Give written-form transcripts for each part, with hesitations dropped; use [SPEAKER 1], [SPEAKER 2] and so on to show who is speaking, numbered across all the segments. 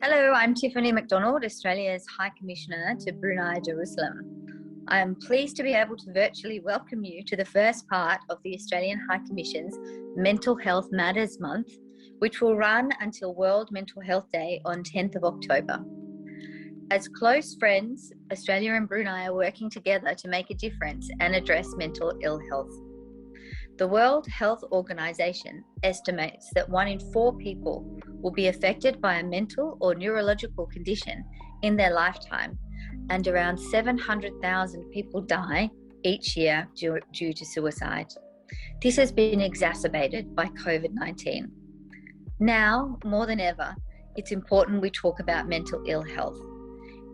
[SPEAKER 1] Hello, I'm Tiffany McDonald, Australia's High Commissioner to Brunei, Jerusalem. I am pleased to be able to virtually welcome you to the first part of the Australian High Commission's Mental Health Matters Month, which will run until World Mental Health Day on 10th of October. As close friends, Australia and Brunei are working together to make a difference and address mental ill health. The World Health Organization estimates that 1 in 4 people will be affected by a mental or neurological condition in their lifetime, and around 700,000 people die each year due to suicide. This has been exacerbated by COVID-19. Now, more than ever, it's important we talk about mental ill health.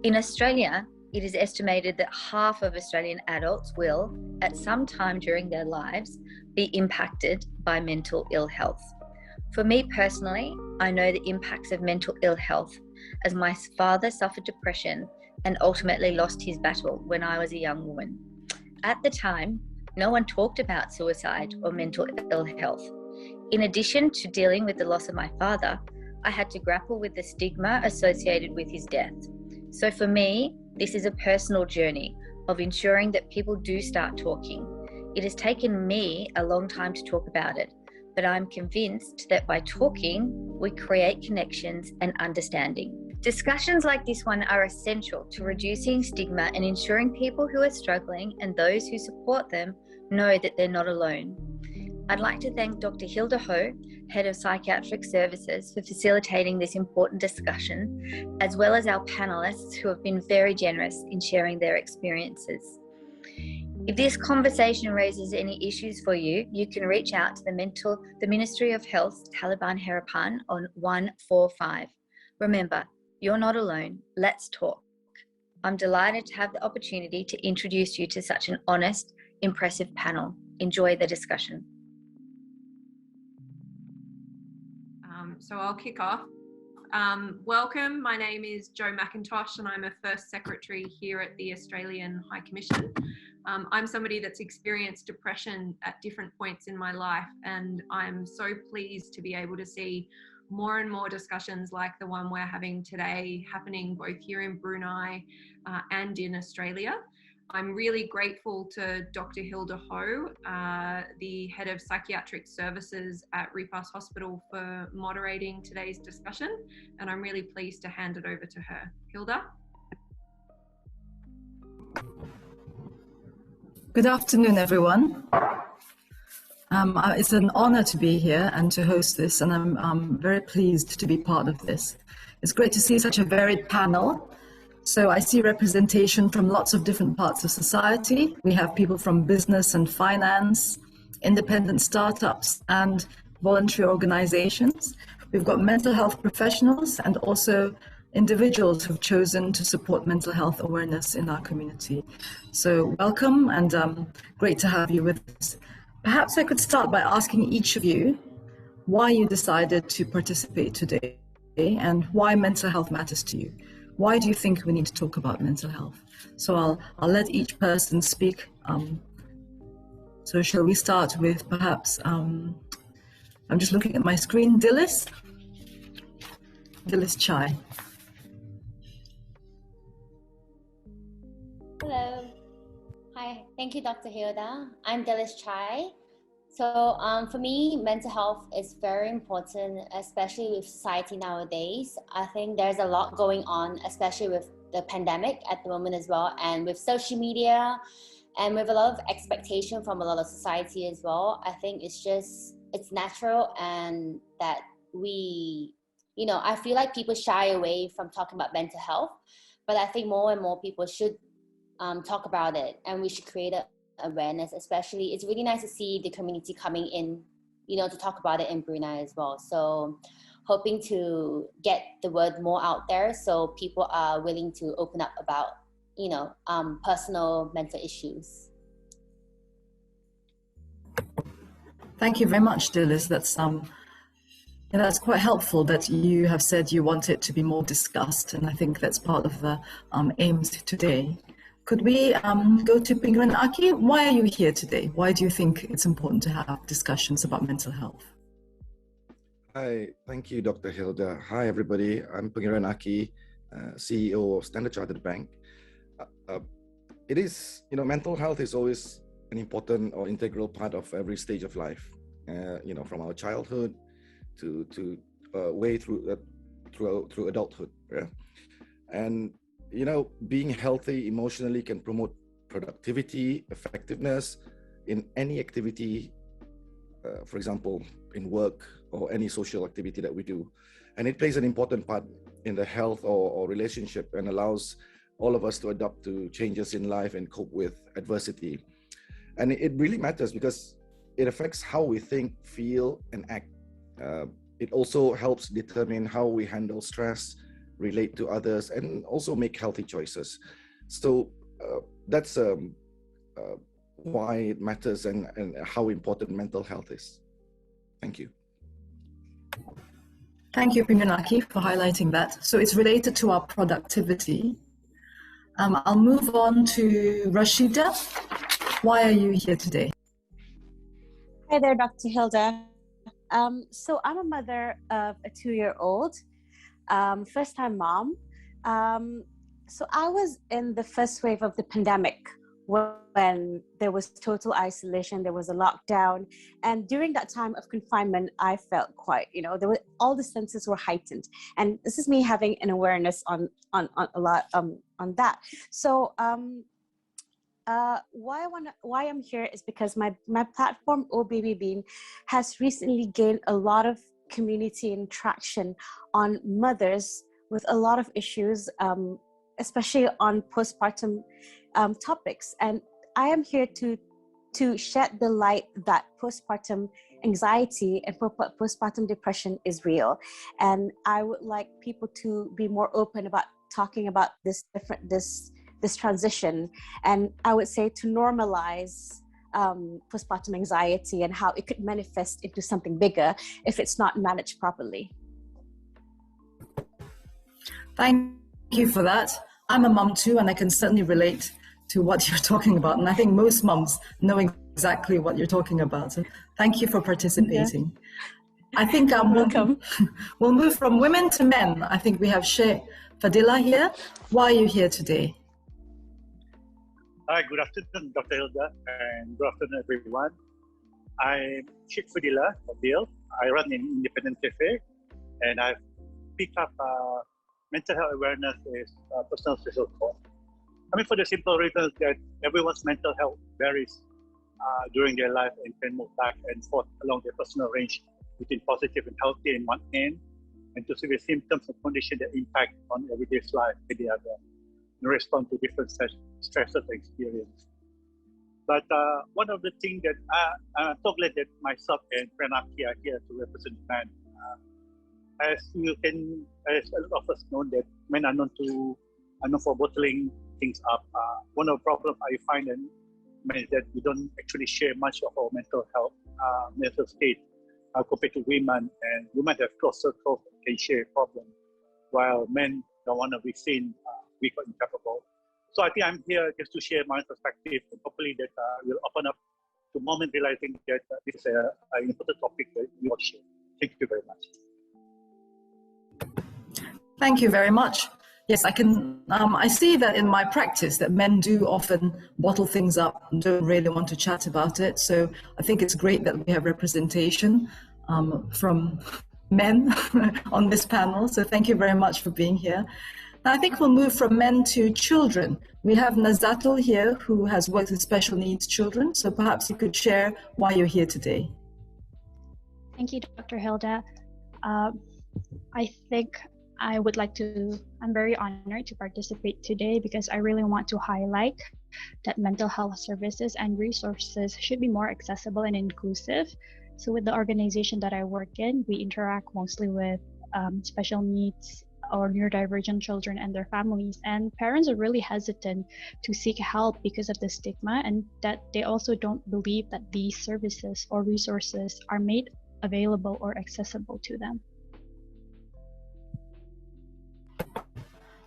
[SPEAKER 1] In Australia, it is estimated that half of Australian adults will, at some time during their lives, be impacted by mental ill health. For me personally, I know the impacts of mental ill health, as my father suffered depression and ultimately lost his battle when I was a young woman. At the time, no one talked about suicide or mental ill health. In addition to dealing with the loss of my father, I had to grapple with the stigma associated with his death. So for me, this is a personal journey of ensuring that people do start talking. It has taken me a long time to talk about it, but I'm convinced that by talking, we create connections and understanding. Discussions like this one are essential to reducing stigma and ensuring people who are struggling and those who support them know that they're not alone. I'd like to thank Dr Hilda Ho, Head of Psychiatric Services, for facilitating this important discussion, as well as our panelists who have been very generous in sharing their experiences. If this conversation raises any issues for you, you can reach out to the Ministry of Health's Taliban Harapan on 145. Remember, you're not alone. Let's talk. I'm delighted to have the opportunity to introduce you to such an honest, impressive panel. Enjoy the discussion.
[SPEAKER 2] So I'll kick off. Welcome, my name is Jo Macintosh and I'm a First Secretary here at the Australian High Commission. I'm somebody that's experienced depression at different points in my life, and I'm so pleased to be able to see more and more discussions like the one we're having today happening both here in Brunei and in Australia. I'm really grateful to Dr Hilda Ho, the Head of Psychiatric Services at Ripas Hospital, for moderating today's discussion, and I'm really pleased to hand it over to her. Hilda?
[SPEAKER 3] Good afternoon, everyone. It's an honor to be here and to host this, and I'm very pleased to be part of this. It's great to see such a varied panel. So I see representation from lots of different parts of society. We have people from business and finance, independent startups, and voluntary organizations. We've got mental health professionals and also individuals who've chosen to support mental health awareness in our community. So welcome, and great to have you with us. Perhaps I could start by asking each of you why you decided to participate today and why mental health matters to you. Why do you think we need to talk about mental health? So I'll let each person speak. So shall we start with perhaps, I'm just looking at my screen, Dilys Chai.
[SPEAKER 4] Hello. Hi, thank you, Dr. Hilda. I'm Dilys Chai. So for me, mental health is very important, especially with society nowadays. I think there's a lot going on, especially with the pandemic at the moment as well, and with social media, and with a lot of expectation from a lot of society as well. I think it's natural, and that I feel like people shy away from talking about mental health, but I think more and more people should talk about it, and we should create awareness. Especially, it's really nice to see the community coming in, to talk about it in Brunei as well. So hoping to get the word more out there so people are willing to open up about, personal mental issues.
[SPEAKER 3] Thank you very much, Dilys. That's quite helpful that you have said you want it to be more discussed, and I think that's part of the aims today. Could we go to Pengiran Aki? Why are you here today? Why do you think it's important to have discussions about mental health?
[SPEAKER 5] Hi, thank you, Dr. Hilda. Hi, everybody. I'm Pengiran, CEO of Standard Chartered Bank. It is, mental health is always an important or integral part of every stage of life. From our childhood to way through adulthood. Yeah? And being healthy emotionally can promote productivity, effectiveness in any activity. For example, in work or any social activity that we do. And it plays an important part in the health or relationship and allows all of us to adapt to changes in life and cope with adversity. And it really matters because it affects how we think, feel, and act. It also helps determine how we handle stress, relate to others, and also make healthy choices. So that's why it matters and how important mental health is. Thank you.
[SPEAKER 3] Thank you, Pengiran, for highlighting that. So it's related to our productivity. I'll move on to Rasyidah. Why are you here today?
[SPEAKER 6] Hi there, Dr. Hilda. So I'm a mother of a 2-year-old, first-time mom. So I was in the first wave of the pandemic when there was total isolation, there was a lockdown. And during that time of confinement, I felt quite, all the senses were heightened. And this is me having an awareness on a lot on that. So why I'm here is because my platform OhBabyBean has recently gained a lot of community and traction on mothers with a lot of issues, especially on postpartum topics. And I am here to shed the light that postpartum anxiety and postpartum depression is real. And I would like people to be more open about talking about this transition. And I would say to normalize postpartum anxiety and how it could manifest into something bigger if it's not managed properly.
[SPEAKER 3] Thank you for that. I'm a mum too, and I can certainly relate to what you're talking about. And I think most mums know exactly what you're talking about. So thank you for participating. Yeah. I think we'll move from women to men. I think we have Shaikh Fadilah here. Why are you here today?
[SPEAKER 7] Hi, good afternoon, Dr. Hilda, and good afternoon, everyone. I'm Sheikh Fadilah. I run an independent cafe, and I've picked up mental health awareness is a personal social cause. I mean, for the simple reason that everyone's mental health varies during their life and can move back and forth along their personal range between positive and healthy in one end, and to severe symptoms and conditions that impact on everyday life in the other, and respond to different stresses and experience. But one of the things that I'm so glad that myself and Pranaki are here to represent men. As a lot of us know that men are known for bottling things up. One of the problems I find in men is that we don't actually share much of our mental health, mental state compared to women, and women have close circles that can share problems, while men don't want to be seen weak or incapable. So I think I'm here just to share my perspective, and hopefully that will open up to moment realizing that this is an important topic that we all share. Thank you very much.
[SPEAKER 3] Thank you very much. Yes, I see that in my practice that men do often bottle things up and don't really want to chat about it. So I think it's great that we have representation from men on this panel. So thank you very much for being here. Now I think we'll move from men to children. We have Nazatul here who has worked with special needs children. So perhaps you could share why you're here today.
[SPEAKER 8] Thank you, Dr. Hilda. I think I'm very honored to participate today because I really want to highlight that mental health services and resources should be more accessible and inclusive. So with the organization that I work in, we interact mostly with special needs or neurodivergent children and their families. And parents are really hesitant to seek help because of the stigma, and that they also don't believe that these services or resources are made available or accessible to them.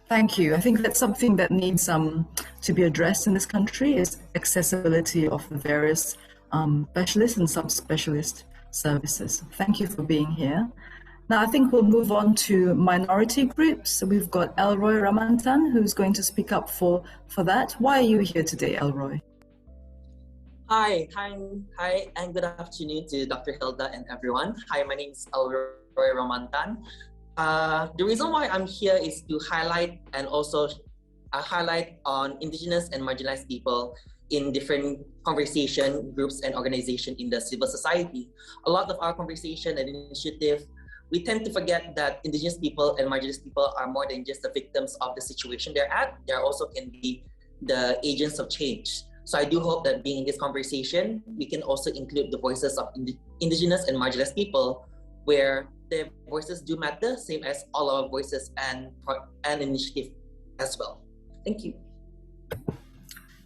[SPEAKER 3] Thank you. I think that's something that needs to be addressed in this country is accessibility of the various specialist and subspecialist services. Thank you for being here. Now, I think we'll move on to minority groups. So we've got Elroy Ramantan, who's going to speak up for that. Why are you here today, Elroy?
[SPEAKER 9] Hi, and good afternoon to Dr. Hilda and everyone. Hi, my name is Elroy Ramantan. The reason why I'm here is to highlight and also highlight on indigenous and marginalized people in different conversation groups and organizations in the civil society. A lot of our conversation and initiative, we tend to forget that indigenous people and marginalized people are more than just the victims of the situation they're at. They also can be the agents of change. So I do hope that being in this conversation, we can also include the voices of indigenous and marginalized people, where their voices do matter, same as all our voices and initiative as well. Thank you.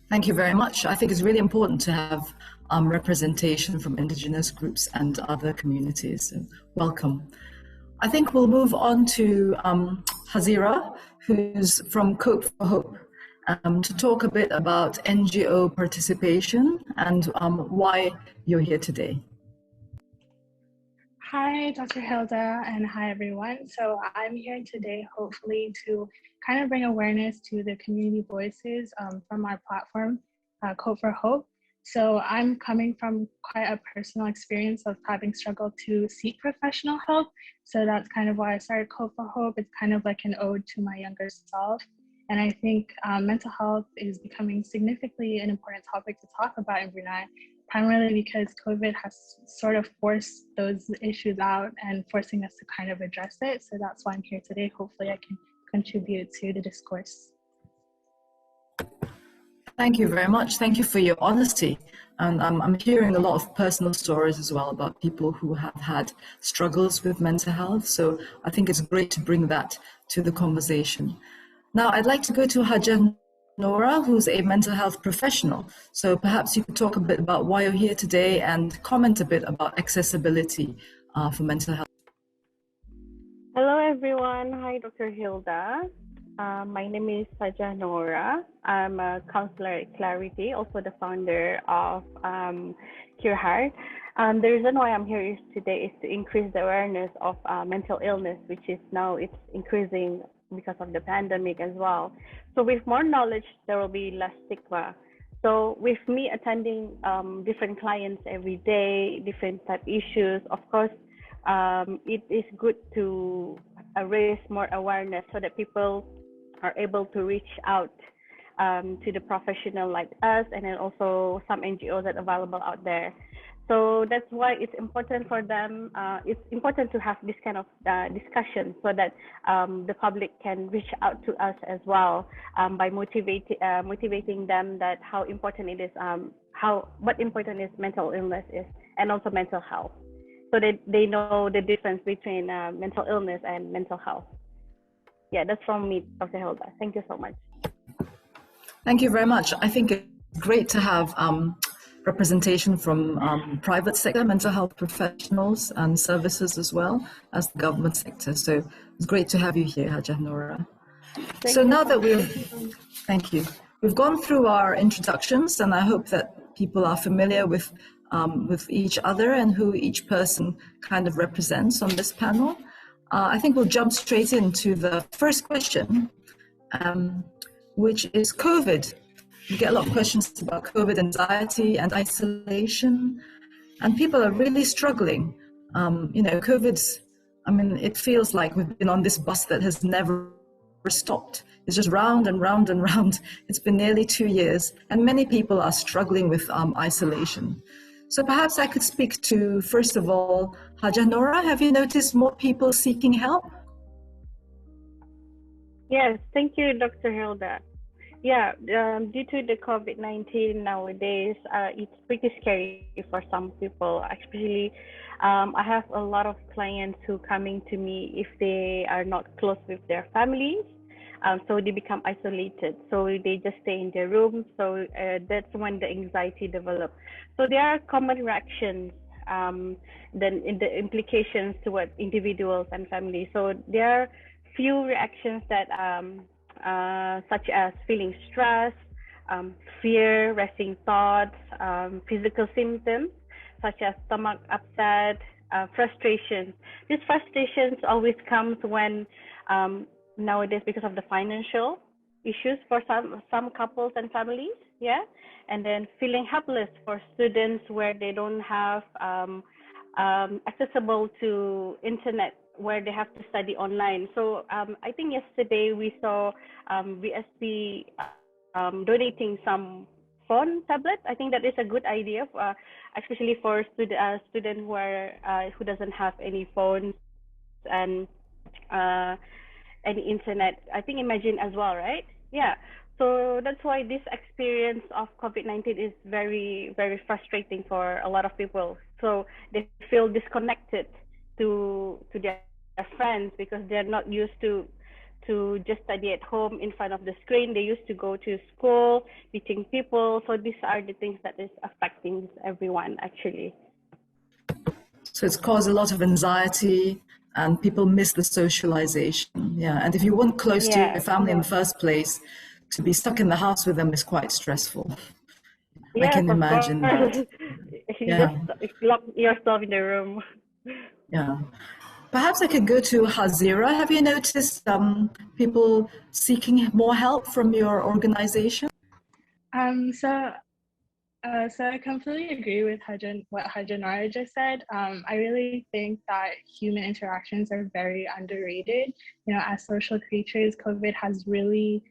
[SPEAKER 3] Thank you very much. I think it's really important to have representation from indigenous groups and other communities. So welcome. I think we'll move on to Hazirah, who's from Cope for Hope, to talk a bit about NGO participation and why you're here today.
[SPEAKER 10] Hi, Dr. Hilda, and hi, everyone. So I'm here today, hopefully, to kind of bring awareness to the community voices from our platform, Cope for Hope. So I'm coming from quite a personal experience of having struggled to seek professional help. So that's kind of why I started Cope for Hope. It's kind of like an ode to my younger self. And I think mental health is becoming significantly an important topic to talk about in Brunei, primarily because COVID has sort of forced those issues out and forcing us to kind of address it. So that's why I'm here today. Hopefully I can contribute to the discourse.
[SPEAKER 3] Thank you very much. Thank you for your honesty. And I'm hearing a lot of personal stories as well about people who have had struggles with mental health. So I think it's great to bring that to the conversation. Now, I'd like to go to Hajah Nora, who's a mental health professional. So perhaps you could talk a bit about why you're here today and comment a bit about accessibility for mental health.
[SPEAKER 11] Hello, everyone. Hi, Dr. Hilda. My name is Hajah Nora. I'm a counselor at Clarity, also the founder of Cureheart. The reason why I'm here today is to increase the awareness of mental illness, which is now it's increasing because of the pandemic as well. So with more knowledge, there will be less stigma. So with me attending different clients every day, different type issues, of course, it is good to raise more awareness so that people are able to reach out to the professional like us, and then also some NGOs that are available out there. So that's why it's important for them. It's important to have this kind of discussion so that the public can reach out to us as well by motivating them that how important it is, what important is mental illness is, and also mental health. So that they know the difference between mental illness and mental health. Yeah, that's from me, Dr. Hilda. Thank you so much.
[SPEAKER 3] Thank you very much. I think it's great to have representation from private sector mental health professionals and services as well as the government sector. So it's great to have you here, Hajah Nora. So now that thank you. We've gone through our introductions, and I hope that people are familiar with each other and who each person kind of represents on this panel. I think we'll jump straight into the first question, which is COVID. We get a lot of questions about COVID anxiety and isolation, and people are really struggling. COVID's, it feels like we've been on this bus that has never stopped. It's just round and round and round. It's been nearly 2 years, and many people are struggling with isolation. So perhaps I could speak to, first of all, Hajah Nora. Have you noticed more people seeking help?
[SPEAKER 11] Yes, thank you, Dr. Hilda. Yeah, due to the COVID-19 nowadays, it's pretty scary for some people. Especially, I have a lot of clients who coming to me if they are not close with their families. So they become isolated. So they just stay in their room. So that's when the anxiety develops. So there are common reactions then in the implications toward individuals and families. So there are few reactions that such as feeling stress, fear, racing thoughts, physical symptoms such as stomach upset, frustrations. These frustrations always comes when nowadays, because of the financial issues for some couples and families, yeah, and then feeling helpless for students where they don't have accessible to internet, where they have to study online. So I think yesterday we saw VSP donating some phone tablets. I think that is a good idea, especially for student who doesn't have any phones and any internet. I think Imagine as well, right? Yeah. So that's why this experience of COVID-19 is very, very frustrating for a lot of people. So they feel disconnected to their friends because they're not used to just study at home in front of the screen. They used to go to school, meeting people. So these are the things that is affecting everyone actually.
[SPEAKER 3] So it's caused a lot of anxiety and people miss the socialization. Yeah, and if you weren't close to your family in the first place, to be stuck in the house with them is quite stressful.
[SPEAKER 11] Yes,
[SPEAKER 3] I can imagine that.
[SPEAKER 11] You just lock yourself in the room.
[SPEAKER 3] Yeah. Perhaps I could go to Hazirah. Have you noticed people seeking more help from your organization?
[SPEAKER 10] So I completely agree with what Hajah Nora just said. I really think that human interactions are very underrated. You know, as social creatures, COVID has really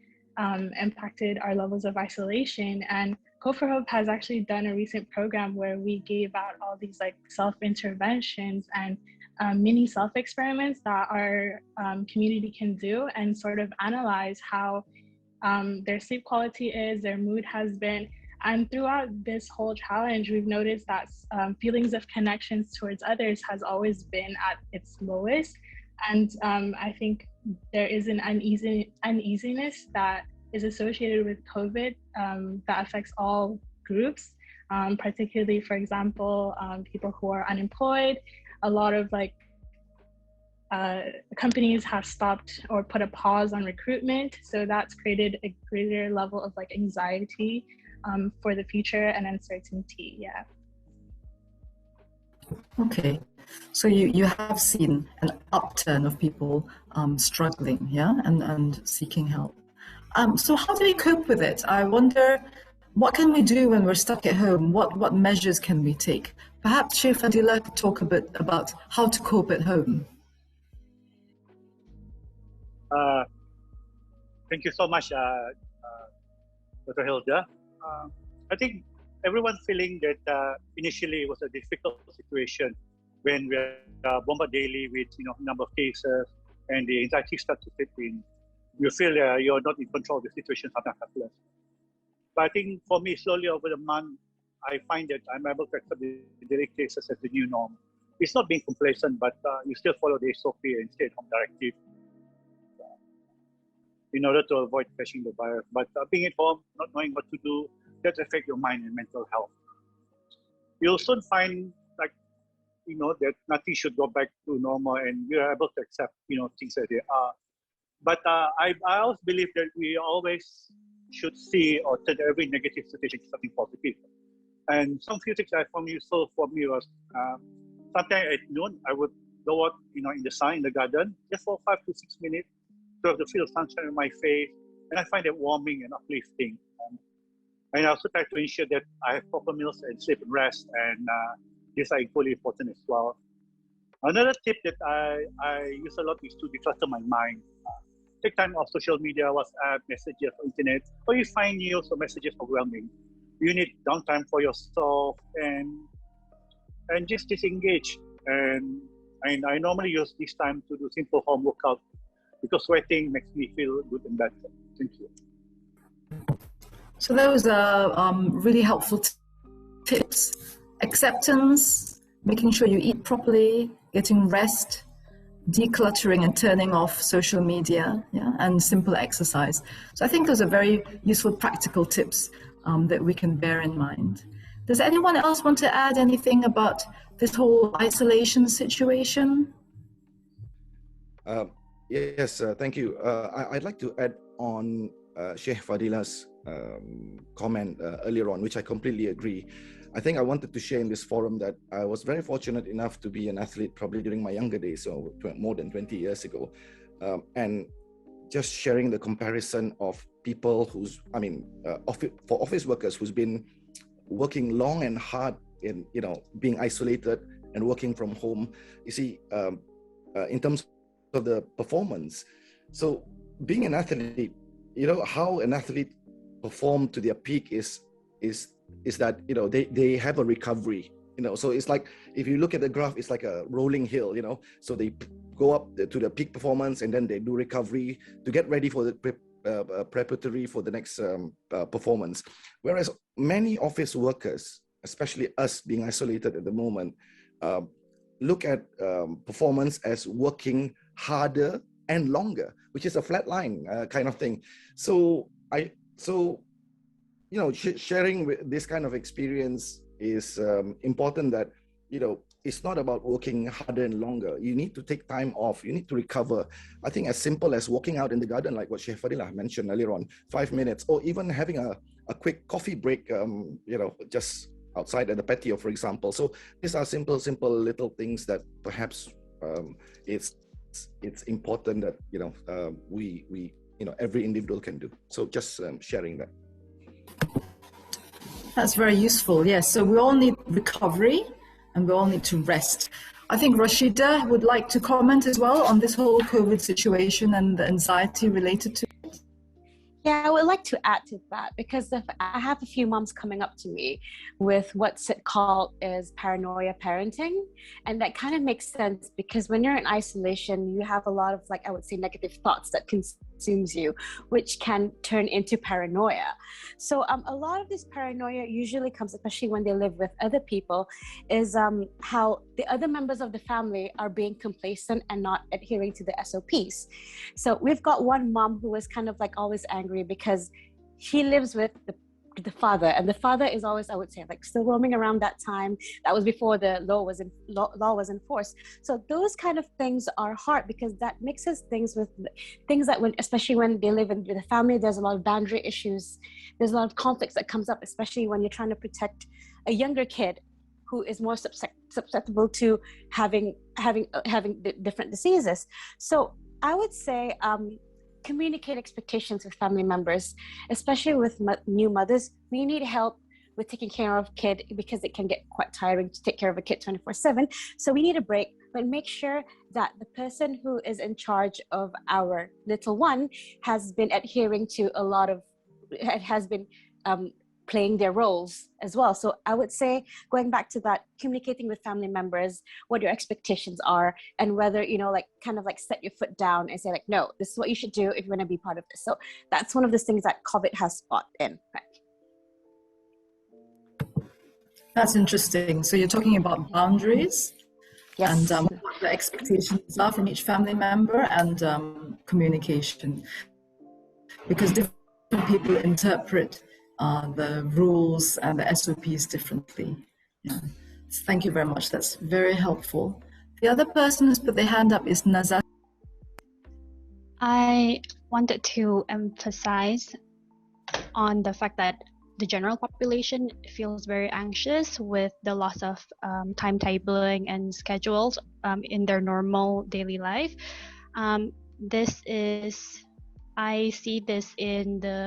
[SPEAKER 10] impacted our levels of isolation. And Code for Hope has actually done a recent program where we gave out all these like self-interventions and mini self-experiments that our community can do and sort of analyze how their sleep quality is, their mood has been. And throughout this whole challenge, we've noticed that feelings of connections towards others has always been at its lowest. And I think there is an uneasiness that is associated with COVID that affects all groups, particularly, for example, people who are unemployed. A lot of companies have stopped or put a pause on recruitment. So that's created a greater level of anxiety for the future and uncertainty. Yeah.
[SPEAKER 3] Okay, so you have seen an upturn of people struggling, yeah, and seeking help. So how do we cope with it? I wonder, what can we do when we're stuck at home? What measures can we take? Perhaps Shaikh Fadilah could talk a bit about how to cope at home.
[SPEAKER 7] Thank you so much, Dr. Hilda. I think everyone's feeling that initially it was a difficult situation when we are bombarded daily with number of cases and the anxiety starts to set in. You feel you're not in control of the situation, sometimes helpless. But I think for me, slowly over the month, I find that I'm able to accept the daily cases as the new norm. It's not being complacent, but you still follow the SOP and stay-at-home directive in order to avoid catching the virus. But being at home, not knowing what to do, that affects your mind and mental health. You'll soon find that nothing should go back to normal and we are able to accept things as they are. But I always believe that we always should see or turn every negative situation into something positive. And some few things I found useful for me was sometimes at noon I would go out in the sun in the garden just for 5 to 6 minutes to have the feel sunshine on my face, and I find it warming and uplifting. And I also try to ensure that I have proper meals and sleep and rest, and these are equally important as well. Another tip that I use a lot is to declutter my mind. Take time off social media, WhatsApp, messages, internet, or you find news or messages overwhelming. You need downtime for yourself and just disengage. And I normally use this time to do simple home workout because sweating makes me feel good and better. Thank you.
[SPEAKER 3] So those are really helpful tips. Acceptance, making sure you eat properly, getting rest, decluttering and turning off social media, yeah, and simple exercise. So I think those are very useful practical tips that we can bear in mind. Does anyone else want to add anything about this whole isolation situation?
[SPEAKER 5] Yes, thank you. I'd like to add on Sheikh Fadilah's comment earlier on, which I completely agree. I think I wanted to share in this forum that I was very fortunate enough to be an athlete probably during my younger days, so more than 20 years ago. And just sharing the comparison of people who's, for office workers who's been working long and hard in, being isolated and working from home, you see, in terms of the performance. So being an athlete, how an athlete perform to their peak is that, they have a recovery, so it's like, if you look at the graph, it's like a rolling hill, so they go up to the peak performance and then they do recovery to get ready for the preparatory for the next performance. Whereas many office workers, especially us being isolated at the moment, look at performance as working harder and longer, which is a flat line kind of thing. So sharing this kind of experience is important, that, it's not about working harder and longer. You need to take time off. You need to recover. I think as simple as walking out in the garden, like what Sheikh Fadilah mentioned earlier on, 5 minutes, or even having a quick coffee break, just outside at the patio, for example. So these are simple little things that perhaps it's important that, we every individual can do. So just sharing that.
[SPEAKER 3] That's very useful. Yes. So we all need recovery and we all need to rest. I think Rasyidah would like to comment as well on this whole COVID situation and the anxiety related to it.
[SPEAKER 6] Yeah, I would like to add to that, because I have a few moms coming up to me with what's it called is paranoia parenting. And that kind of makes sense, because when you're in isolation, you have a lot of, like, I would say, negative thoughts that consumes you, which can turn into paranoia. So a lot of this paranoia usually comes, especially when they live with other people, is how the other members of the family are being complacent and not adhering to the SOPs. So we've got one mom who is kind of like always angry because she lives with the father, and the father is always, I would say, like still roaming around that time. That was before the law was enforced. So those kind of things are hard, because that mixes things with things that, especially when they live in the family, there's a lot of boundary issues. There's a lot of conflicts that comes up, especially when you're trying to protect a younger kid who is more susceptible to having different diseases. So I would say communicate expectations with family members, especially with new mothers. We need help with taking care of kid, because it can get quite tiring to take care of a kid 24/7. So we need a break, but make sure that the person who is in charge of our little one has been adhering to has been playing their roles as well. So I would say, going back to that, communicating with family members what your expectations are, and whether, kind of like set your foot down and say, like, no, this is what you should do if you want to be part of this. So that's one of the things that COVID has brought in.
[SPEAKER 3] That's interesting. So you're talking about boundaries.
[SPEAKER 6] Yes.
[SPEAKER 3] And what the expectations are from each family member, and communication. Because different people interpret the rules and the SOPs differently. Yeah. Thank you very much. That's very helpful. The other person who's put their hand up is Nazatul.
[SPEAKER 8] I wanted to emphasize on the fact that the general population feels very anxious with the loss of timetabling and schedules in their normal daily life. I see this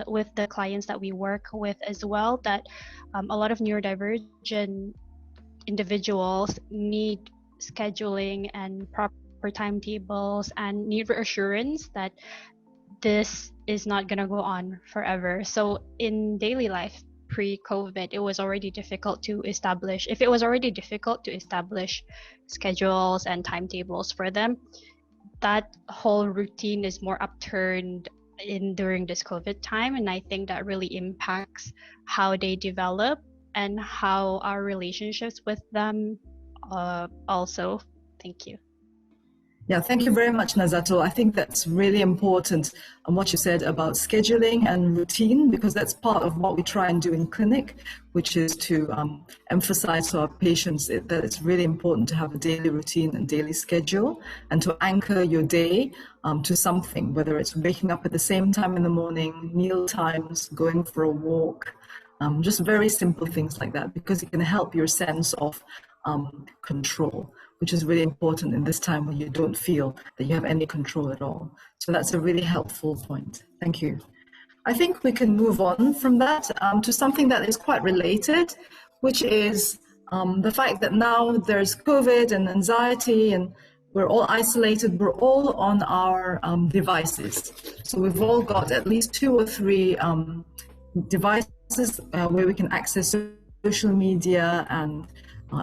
[SPEAKER 8] with the clients that we work with as well, that a lot of neurodivergent individuals need scheduling and proper timetables, and need reassurance that this is not going to go on forever. So in daily life, pre-COVID, it was already difficult to establish. If it was already difficult to establish schedules and timetables for them, that whole routine is more upturned during this COVID time, and I think that really impacts how they develop and how our relationships with them also. Thank you.
[SPEAKER 3] Yeah, thank you very much, Nazatul. I think that's really important what you said about scheduling and routine, because that's part of what we try and do in clinic, which is to emphasize to our patients that it's really important to have a daily routine and daily schedule and to anchor your day to something, whether it's waking up at the same time in the morning, meal times, going for a walk, just very simple things like that, because it can help your sense of control, which is really important in this time when you don't feel that you have any control at all. So that's a really helpful point. Thank you. I think we can move on from that to something that is quite related, which is the fact that now there's COVID and anxiety and we're all isolated, we're all on our devices. So we've all got at least 2 or 3 devices where we can access social media and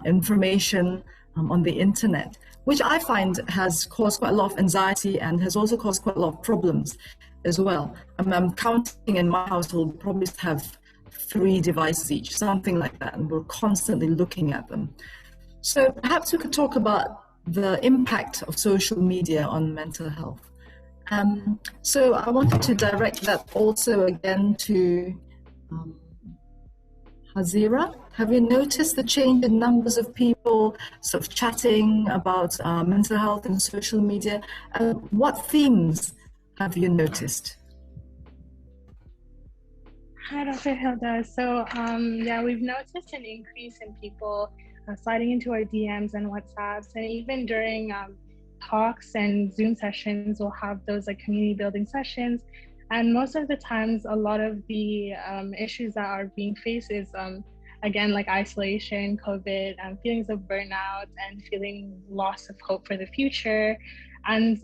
[SPEAKER 3] information on the internet, which I find has caused quite a lot of anxiety and has also caused quite a lot of problems as well. I'm counting in my household, we probably have 3 devices each, something like that, and we're constantly looking at them. So perhaps we could talk about the impact of social media on mental health. So I wanted to direct that also again to Hazirah. Have you noticed the change in numbers of people sort of chatting about mental health and social media? What themes have you noticed?
[SPEAKER 10] Hi, Dr. Hilda. So, yeah, we've noticed an increase in people sliding into our DMs and WhatsApps, and even during talks and Zoom sessions, we'll have those like community building sessions. And most of the times, a lot of the issues that are being faced is, again, like isolation, COVID, feelings of burnout, and feeling loss of hope for the future. And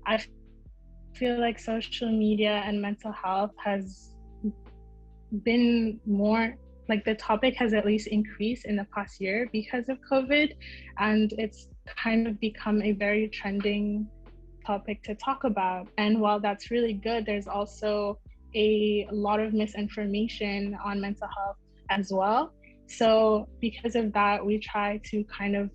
[SPEAKER 10] I feel like social media and mental health has been more, like the topic has at least increased in the past year because of COVID. And it's kind of become a very trending topic to talk about. And while that's really good, there's also a lot of misinformation on mental health as well. So because of that, we try to kind of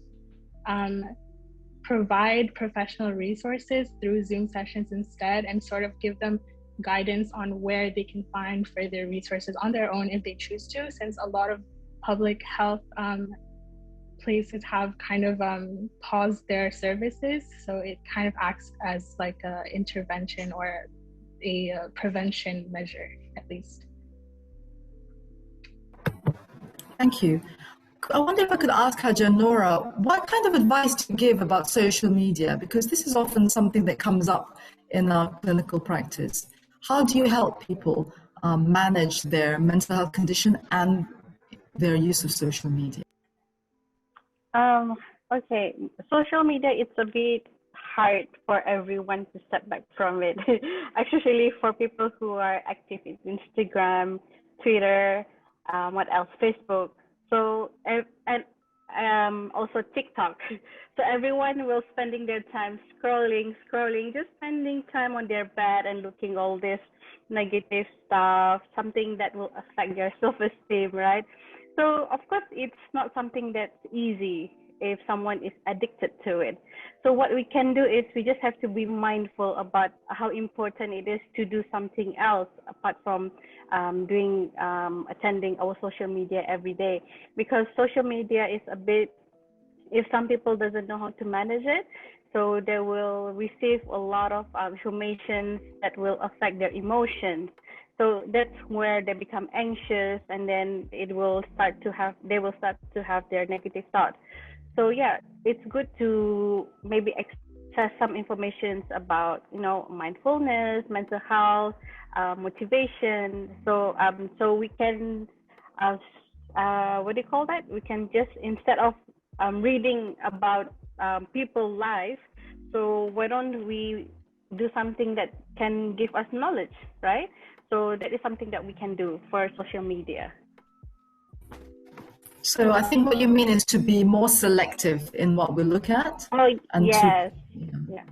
[SPEAKER 10] provide professional resources through Zoom sessions instead, and sort of give them guidance on where they can find further resources on their own if they choose to, since a lot of public health places have kind of paused their services. So it kind of acts as like an intervention or a prevention measure, at least.
[SPEAKER 3] Thank you. I wonder if I could ask Hajah Nora, what kind of advice do you give about social media? Because this is often something that comes up in our clinical practice. How do you help people manage their mental health condition and their use of social media?
[SPEAKER 11] Okay, social media, it's a bit hard for everyone to step back from it, especially for people who are active in Instagram, Twitter, what else, Facebook. So, and also TikTok. So everyone will spending their time scrolling, just spending time on their bed and looking all this negative stuff, something that will affect their self-esteem, right? So of course, it's not something that's easy if someone is addicted to it. So what we can do is we just have to be mindful about how important it is to do something else apart from attending our social media every day, because social media is a bit, if some people doesn't know how to manage it, so they will receive a lot of information that will affect their emotions. So that's where they become anxious, and then they will start to have their negative thoughts. So yeah, it's good to maybe access some information about, mindfulness, mental health, motivation. So so we can what do you call that? We can just, instead of reading about people's life, so why don't we do something that can give us knowledge, right? So that is something that we can do for social media.
[SPEAKER 3] So I think what you mean is to be more selective in what we look at.
[SPEAKER 11] Oh,
[SPEAKER 3] and
[SPEAKER 11] yes.
[SPEAKER 3] Yeah.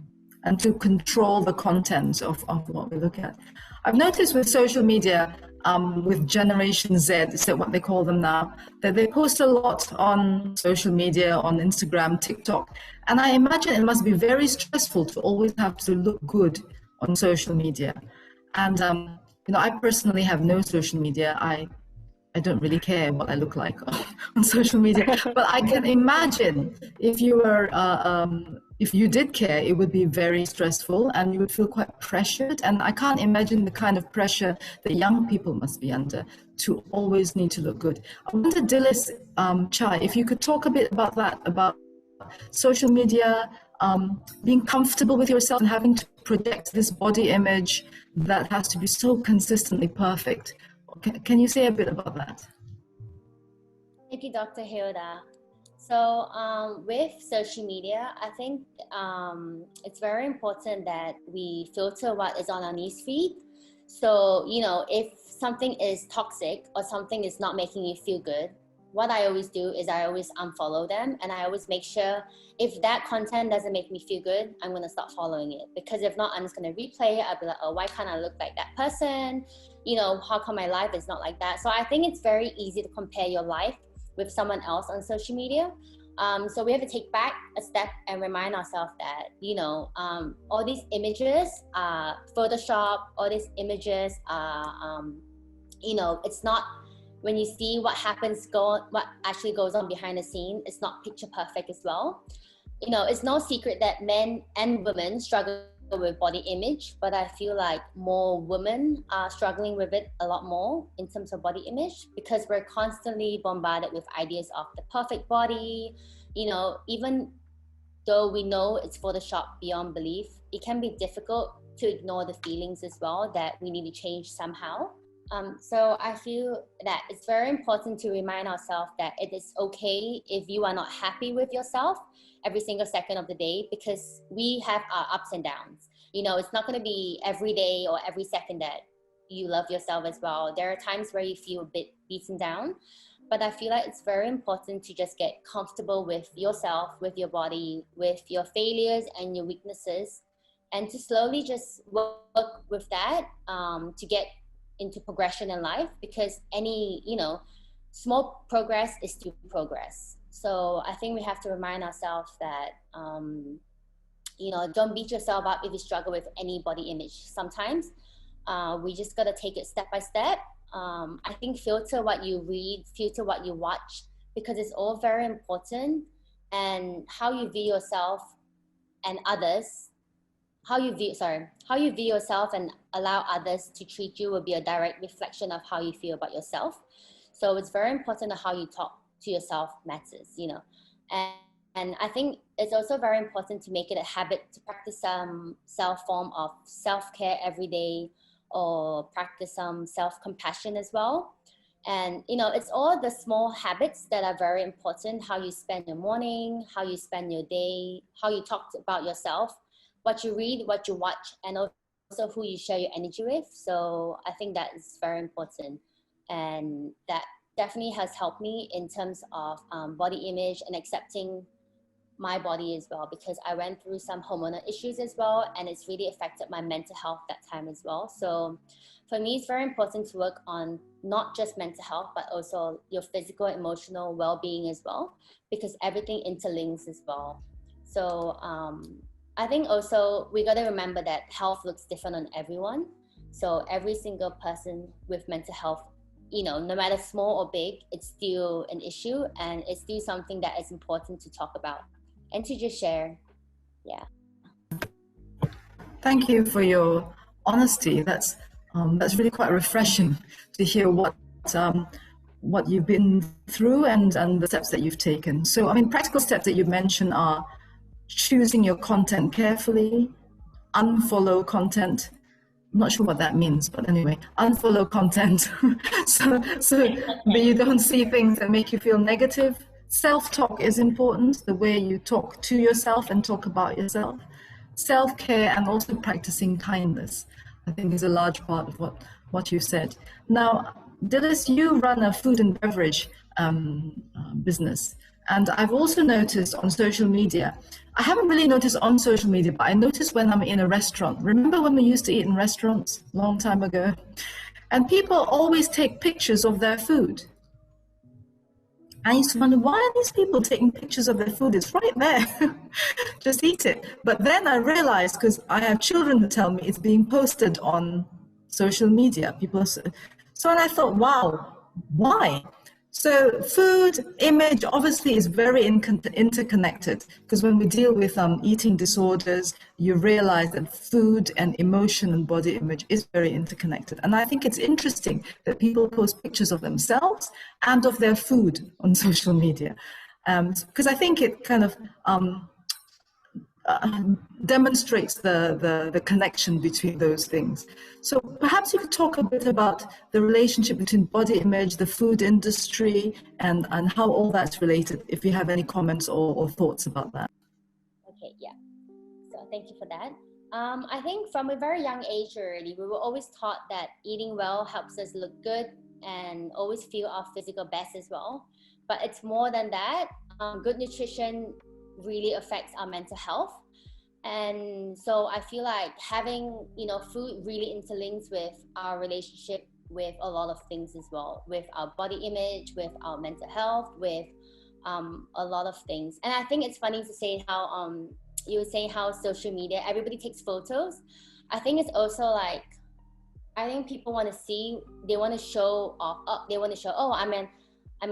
[SPEAKER 3] and to control the content of what we look at. I've noticed with social media, with Generation Z, is that what they call them now, that they post a lot on social media, on Instagram, TikTok. And I imagine it must be very stressful to always have to look good on social media. And, I personally have no social media. I don't really care what I look like on social media, but I can imagine if you did care, it would be very stressful and you would feel quite pressured. And I can't imagine the kind of pressure that young people must be under to always need to look good. I wonder, Dilys, Chai, if you could talk a bit about that, about social media, being comfortable with yourself and having to project this body image that has to be so consistently perfect. Can you say a bit about that?
[SPEAKER 4] Thank you, Dr. Hilda. So with social media, I think it's very important that we filter what is on our newsfeed. So, if something is toxic or something is not making you feel good, what I always do is I always unfollow them, and I always make sure if that content doesn't make me feel good, I'm going to stop following it. Because if not, I'm just going to replay it. I'll be like, oh, why can't I look like that person? How come my life is not like that? So I think it's very easy to compare your life with someone else on social media. So we have to take back a step and remind ourselves that, all these images are Photoshop, all these images are, it's not, when you see what actually goes on behind the scene, it's not picture perfect as well. It's no secret that men and women struggle with body image, but I feel like more women are struggling with it a lot more in terms of body image, because we're constantly bombarded with ideas of the perfect body. Even though we know it's Photoshop beyond belief, it can be difficult to ignore the feelings as well that we need to change somehow. So I feel that it's very important to remind ourselves that it is okay if you are not happy with yourself every single second of the day, because we have our ups and downs. It's not going to be every day or every second that you love yourself as well. There are times where you feel a bit beaten down, but I feel like it's very important to just get comfortable with yourself, with your body, with your failures and your weaknesses, and to slowly just work with that to get into progression in life, because any, small progress is still progress. So I think we have to remind ourselves that, don't beat yourself up if you struggle with any body image. Sometimes we just got to take it step by step. I think filter what you read, filter what you watch, because it's all very important. And how you view yourself and others, how you view yourself and allow others to treat you will be a direct reflection of how you feel about yourself. So it's very important how you talk to yourself matters, And I think it's also very important to make it a habit to practice some form of self-care every day, or practice some self-compassion as well. And, it's all the small habits that are very important: how you spend your morning, how you spend your day, how you talk about yourself, what you read, what you watch, and also who you share your energy with. So I think that is very important. And that definitely has helped me in terms of body image and accepting my body as well, because I went through some hormonal issues as well, and it's really affected my mental health that time as well. So for me, it's very important to work on not just mental health, but also your physical, emotional well-being as well, because everything interlinks as well. So I think also we got to remember that health looks different on everyone. So every single person with mental health, no matter small or big, it's still an issue, and it's still something that is important to talk about and to just share. Yeah.
[SPEAKER 3] Thank you for your honesty. That's really quite refreshing to hear what you've been through and the steps that you've taken. So, practical steps that you mentioned are choosing your content carefully, unfollow content. I'm not sure what that means, but anyway, unfollow content so that you don't see things that make you feel negative. Self-talk is important, the way you talk to yourself and talk about yourself. Self-care and also practicing kindness, I think, is a large part of what you said. Now, Dilys, you run a food and beverage business. And I've also noticed on social media, I haven't really noticed on social media, but I noticed when I'm in a restaurant. Remember when we used to eat in restaurants a long time ago? And people always take pictures of their food. I used to wonder, why are these people taking pictures of their food? It's right there. Just eat it. But then I realized, because I have children who tell me it's being posted on social media. So and I thought, wow, why? So food, image, obviously is very interconnected, because when we deal with eating disorders, you realize that food and emotion and body image is very interconnected. And I think it's interesting that people post pictures of themselves and of their food on social media, because I think it kind of demonstrates the connection between those things. So perhaps you could talk a bit about the relationship between body image, the food industry, and how all that's related, if you have any comments or thoughts about that.
[SPEAKER 4] Okay, yeah. So thank you for that. I think from a very young age already, we were always taught that eating well helps us look good and always feel our physical best as well. But it's more than that. Good nutrition really affects our mental health. And so I feel like having, food really interlinks with our relationship with a lot of things as well, with our body image, with our mental health, with a lot of things. And I think it's funny to say how you were saying how social media, everybody takes photos. I think it's also like, I think people want to see, they want to show off, they want to show, oh, I'm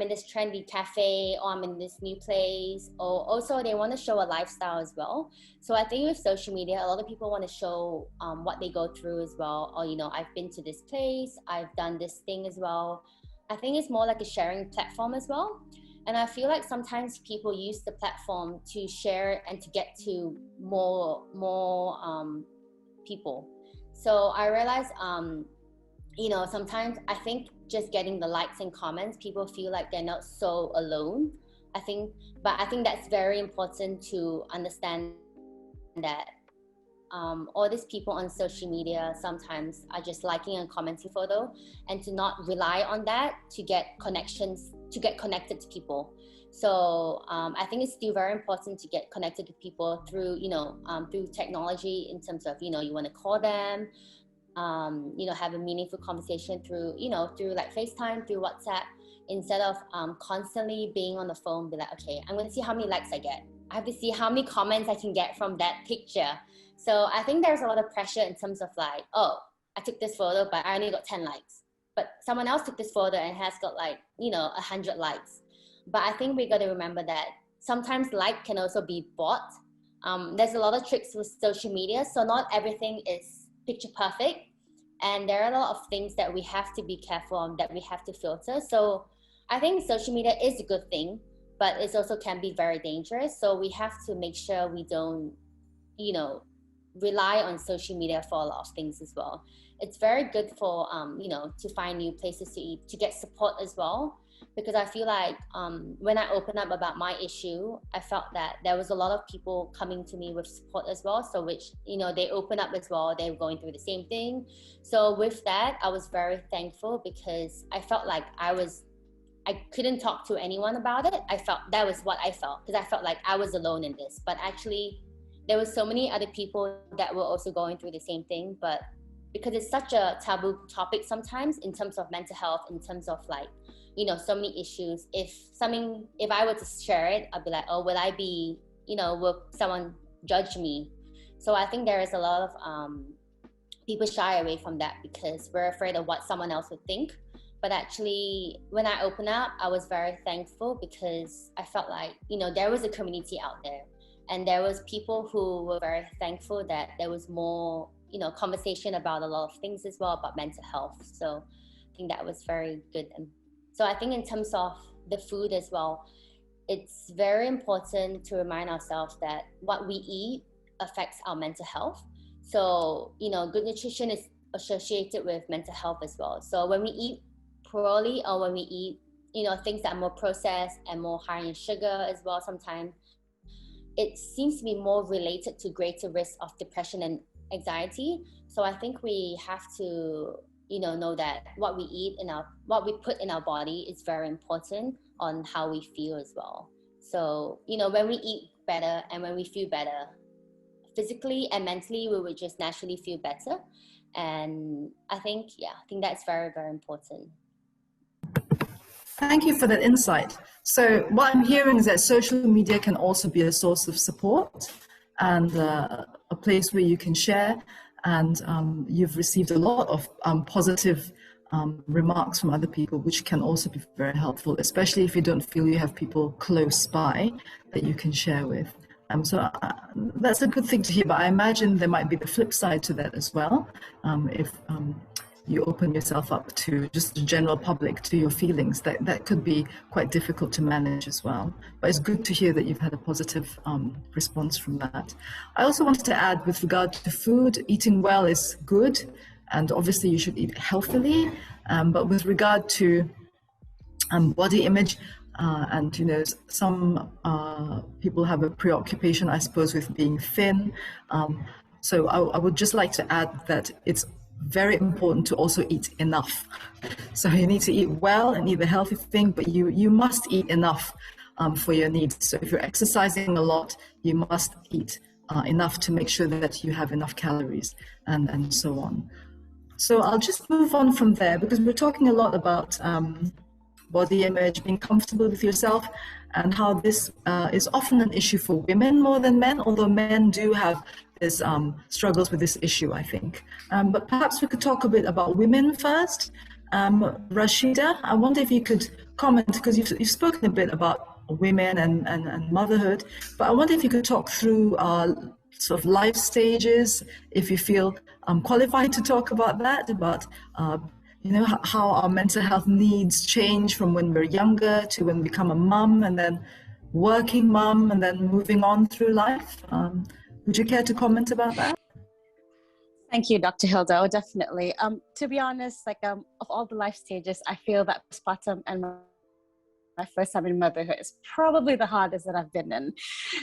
[SPEAKER 4] in this trendy cafe, or I'm in this new place, or also they want to show a lifestyle as well. So I think with social media, a lot of people want to show what they go through as well, or I've been to this place, I've done this thing as well. I think it's more like a sharing platform as well. And I feel like sometimes people use the platform to share and to get to more people. So I realize sometimes I think just getting the likes and comments, people feel like they're not so alone. I think that's very important to understand that all these people on social media sometimes are just liking and commenting photo, and to not rely on that to get connections, to get connected to people. So I think it's still very important to get connected to people through, through technology, in terms of, you want to call them, have a meaningful conversation through, through like FaceTime, through WhatsApp, instead of constantly being on the phone, be like, okay, I'm going to see how many likes I get. I have to see how many comments I can get from that picture. So I think there's a lot of pressure in terms of like, oh, I took this photo, but I only got 10 likes. But someone else took this photo and has got like, 100 likes. But I think we got to remember that sometimes like can also be bought. There's a lot of tricks with social media. So not everything is picture perfect. And there are a lot of things that we have to be careful on, that we have to filter. So I think social media is a good thing, but it also can be very dangerous. So we have to make sure we don't, rely on social media for a lot of things as well. It's very good for, to find new places to eat, to get support as well. Because I feel like when I opened up about my issue, I felt that there was a lot of people coming to me with support as well. So which, they open up as well. They were going through the same thing. So with that, I was very thankful, because I felt like I couldn't talk to anyone about it. I felt that was what I felt, because I felt like I was alone in this. But actually, there were so many other people that were also going through the same thing. But because it's such a taboo topic sometimes, in terms of mental health, in terms of like, so many issues. If I were to share it, I'd be like, oh, will I be, will someone judge me? So I think there is a lot of people shy away from that, because we're afraid of what someone else would think. But actually, when I opened up, I was very thankful, because I felt like, there was a community out there, and there was people who were very thankful that there was more, conversation about a lot of things as well, about mental health. So I think that was very good. And so I think in terms of the food as well, it's very important to remind ourselves that what we eat affects our mental health. So, good nutrition is associated with mental health as well. So when we eat poorly, or when we eat, things that are more processed and more high in sugar as well, sometimes it seems to be more related to greater risk of depression and anxiety. So I think we have to, know that what we put in our body is very important on how we feel as well. So, when we eat better and when we feel better, physically and mentally, we would just naturally feel better. And I think that's very, very important.
[SPEAKER 3] Thank you for that insight. So what I'm hearing is that social media can also be a source of support and a place where you can share. And you've received a lot of positive remarks from other people, which can also be very helpful, especially if you don't feel you have people close by that you can share with. So that's a good thing to hear, but I imagine there might be the flip side to that as well. If you open yourself up to just the general public, to your feelings, that could be quite difficult to manage as well. But it's good to hear that you've had a positive response from that. I also wanted to add, with regard to food, eating well is good, and obviously you should eat healthily. But with regard to body image, and some people have a preoccupation, I suppose, with being thin. So I would just like to add that it's very important to also eat enough. So you need to eat well and eat the healthy thing, but you must eat enough for your needs. So if you're exercising a lot, you must eat enough to make sure that you have enough calories and so on. So I'll just move on from there, because we're talking a lot about body image, being comfortable with yourself, and how this is often an issue for women more than men, although men do have this struggles with this issue, I think. But perhaps we could talk a bit about women first. Rasyidah, I wonder if you could comment, because you've spoken a bit about women and motherhood, but I wonder if you could talk through sort of life stages, if you feel qualified to talk about that, about how our mental health needs change from when we're younger to when we become a mum, and then working mum, and then moving on through life. Would you care to comment about that?
[SPEAKER 6] Thank you, Dr. Hilda. Oh, definitely. To be honest, of all the life stages, I feel that postpartum and my first time in motherhood is probably the hardest that I've been in,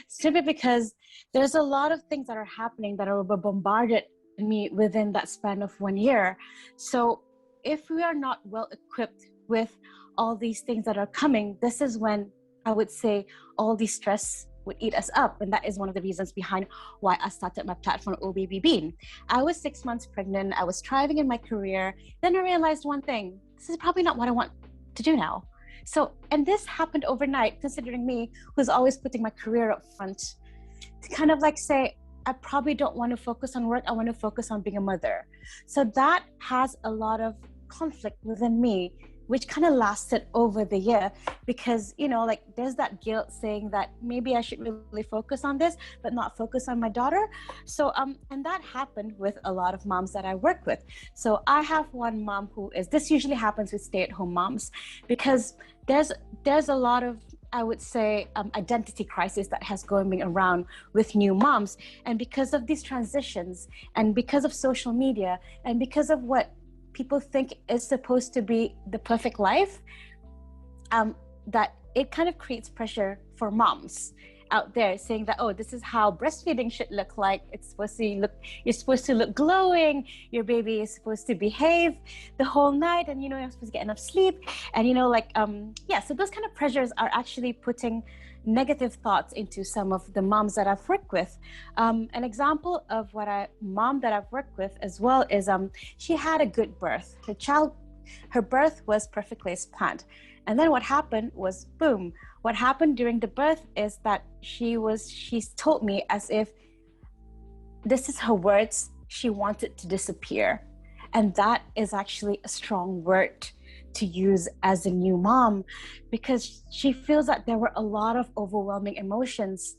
[SPEAKER 6] simply because there's a lot of things that are happening that are bombarded me within that span of 1 year. So if we are not well equipped with all these things that are coming, this is when I would say all the stress would eat us up. And that is one of the reasons behind why I started my platform, OhBabyBean. I was 6 months pregnant. I was thriving in my career. Then I realized one thing: this is probably not what I want to do now. So, and this happened overnight, considering me, who's always putting my career up front, to kind of say, I probably don't want to focus on work. I want to focus on being a mother. So that has a lot of conflict within me, which kind of lasted over the year, because there's that guilt saying that maybe I should really focus on this but not focus on my daughter. So and that happened with a lot of moms that I work with. So I have one mom this usually happens with stay-at-home moms, because there's a lot of, I would say, identity crisis that has going around with new moms. And because of these transitions, and because of social media, and because of what people think is supposed to be the perfect life, that it kind of creates pressure for moms out there, saying that, oh, this is how breastfeeding should look like. It's supposed to look, you're supposed to look glowing. Your baby is supposed to behave the whole night, and you're supposed to get enough sleep. And so those kind of pressures are actually putting negative thoughts into some of the moms that I've worked with. An example of mom that I've worked with as well is she had a good birth. Her birth was perfectly as planned. And then what happened was, boom. What happened during the birth is that she's told me as if this is her words, she wanted to disappear. And that is actually a strong word to use as a new mom, because she feels that there were a lot of overwhelming emotions,